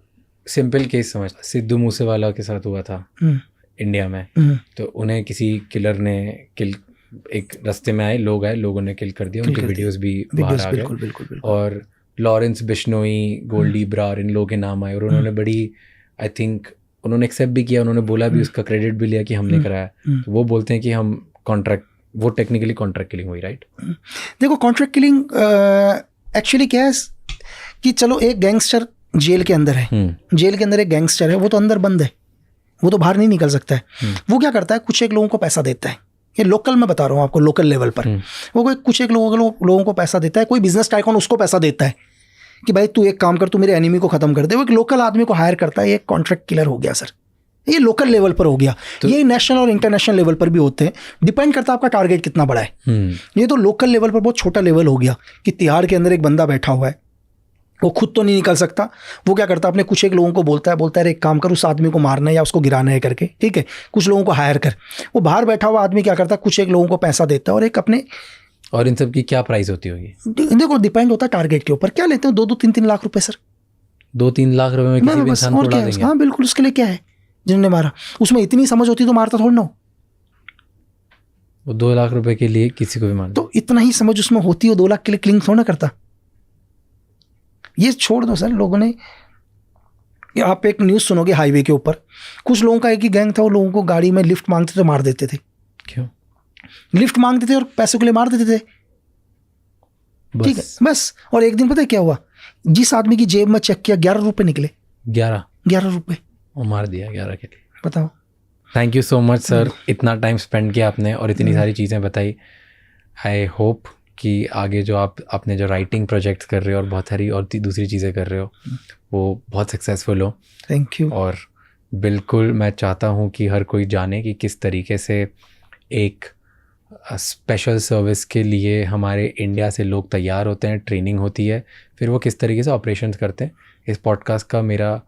सिंपल केस समझ, सिद्धू मूसेवाला के साथ हुआ था इंडिया में, तो उन्हें किसी किलर ने किल, एक रास्ते में आए, लोगों ने किल कर दिया, उनके वीडियोस भी बाहर आ गए। और लॉरेंस बिश्नोई, गोल्डी ब्रार, इन लोगों के नाम आए और उन्होंने बड़ी, आई थिंक उन्होंने एक्सेप्ट भी किया, उन्होंने बोला भी, उसका क्रेडिट भी लिया कि हमने कराया। तो वो बोलते हैं कि हम कॉन्ट्रैक्ट, वो टेक्निकली कॉन्ट्रैक्ट किलिंग हुई, राइट? देखो कॉन्ट्रैक्ट किलिंग एक्चुअली क्या है कि चलो एक गैंगस्टर जेल के अंदर है, जेल के अंदर एक गैंगस्टर है, वो तो अंदर बंद है, वो तो बाहर नहीं निकल सकता है। वो क्या करता है, कुछ एक लोगों को पैसा देता है, ये लोकल में बता रहा हूँ आपको, लोकल लेवल पर वो कुछ एक लोगों को पैसा देता है। कोई बिजनेस टाइकॉन उसको पैसा देता है कि भाई तू एक काम कर, तू मेरे एनिमी को खत्म कर दे। वो एक लोकल आदमी को हायर करता है, ये कॉन्ट्रैक्ट किलर हो गया सर। ये लोकल लेवल पर हो गया, तो ये नेशनल और इंटरनेशनल लेवल पर भी होते हैं, डिपेंड करता है आपका टारगेट कितना बड़ा है। ये तो लोकल लेवल पर बहुत छोटा लेवल हो गया कि तिहाड़ के अंदर एक बंदा बैठा हुआ है, वो खुद तो नहीं निकल सकता, वो क्या करता है, अपने कुछ एक लोगों को बोलता है एक काम कर, उस आदमी को मारना है या उसको गिराना है करके, ठीक है, कुछ लोगों को हायर कर। वो बाहर बैठा हुआ आदमी क्या करता है, कुछ एक लोगों को पैसा देता है और एक अपने। और इन सब की क्या प्राइस होती होगी? देखो डिपेंड होता है टारगेट के ऊपर, क्या लेते हैं, 2-3 लाख रुपए सर। 2-3 लाख रुपए में किसी भी इंसान को उड़ा देंगे? हाँ बिल्कुल, उसके लिए क्या है, जिन्होंने मारा उसमें इतनी समझ होती तो मारता थोड़ा ना हो। वो 2 लाख रुपए के लिए किसी को भी मार, तो इतना ही समझ उसमें होती है, 2 लाख के लिए क्लिंग थोड़ा ना करता। ये छोड़ दो सर, लोगों ने, आप एक न्यूज़ सुनोगे हाईवे के ऊपर, कुछ लोगों का एक ही गैंग था, वो लोगों को गाड़ी में लिफ्ट मांगते थे, मार देते थे। क्यों? लिफ्ट मांगते थे और पैसों के लिए मार देते थे, ठीक है, बस। और एक दिन पता है क्या हुआ, जिस आदमी की जेब में चेक किया 11 रुपए निकले। 11 रुपए वो मार दिया 11 के लिए, बताओ। Thank you so much sir, इतना टाइम स्पेंड किया आपने और इतनी सारी चीज़ें बताई। आई होप कि आगे जो आपने जो राइटिंग प्रोजेक्ट्स कर रहे हो और बहुत सारी और दूसरी चीज़ें कर रहे हो वो बहुत सक्सेसफुल हो। Thank you. और बिल्कुल मैं चाहता हूँ कि हर कोई जाने कि किस तरीके से एक स्पेशल सर्विस के लिए हमारे इंडिया से लोग तैयार होते हैं, ट्रेनिंग होती है, फिर वो किस तरीके से ऑपरेशंस करते हैं। इस पॉडकास्ट का मेरा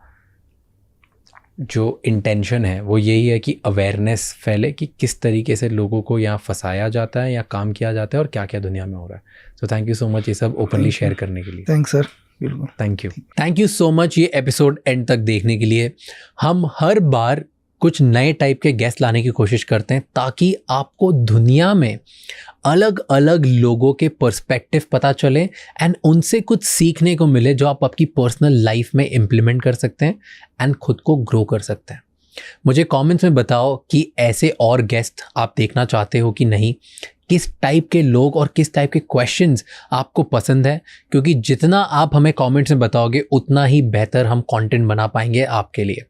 जो इंटेंशन है वो यही है कि अवेयरनेस फैले कि किस तरीके से लोगों को यहाँ फंसाया जाता है या काम किया जाता है और क्या क्या दुनिया में हो रहा है। So thank you so much ये सब ओपनली शेयर करने के लिए। थैंक्स सर, बिल्कुल थैंक यू सो मच ये एपिसोड एंड तक देखने के लिए। हम हर बार कुछ नए टाइप के गेस्ट लाने की कोशिश करते हैं ताकि आपको दुनिया में अलग अलग लोगों के पर्सपेक्टिव पता चले एंड उनसे कुछ सीखने को मिले जो आप आपकी पर्सनल लाइफ में इम्प्लीमेंट कर सकते हैं एंड खुद को ग्रो कर सकते हैं। मुझे कमेंट्स में बताओ कि ऐसे और गेस्ट आप देखना चाहते हो कि नहीं, किस टाइप के लोग और किस टाइप के क्वेश्चंस आपको पसंद है, क्योंकि जितना आप हमें कमेंट्स में बताओगे उतना ही बेहतर हम कंटेंट बना पाएंगे आपके लिए।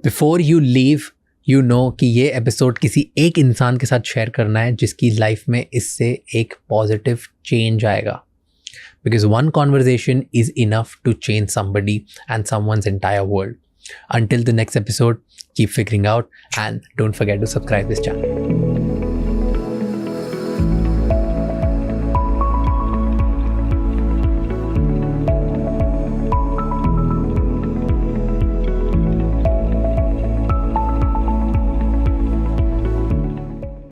Before you leave, you know कि ये एपिसोड किसी एक इंसान के साथ शेयर करना है जिसकी लाइफ में इससे एक पॉजिटिव चेंज आएगा, because one conversation is enough to change somebody and someone's entire world. Until the next episode, keep figuring out and don't forget to subscribe this channel.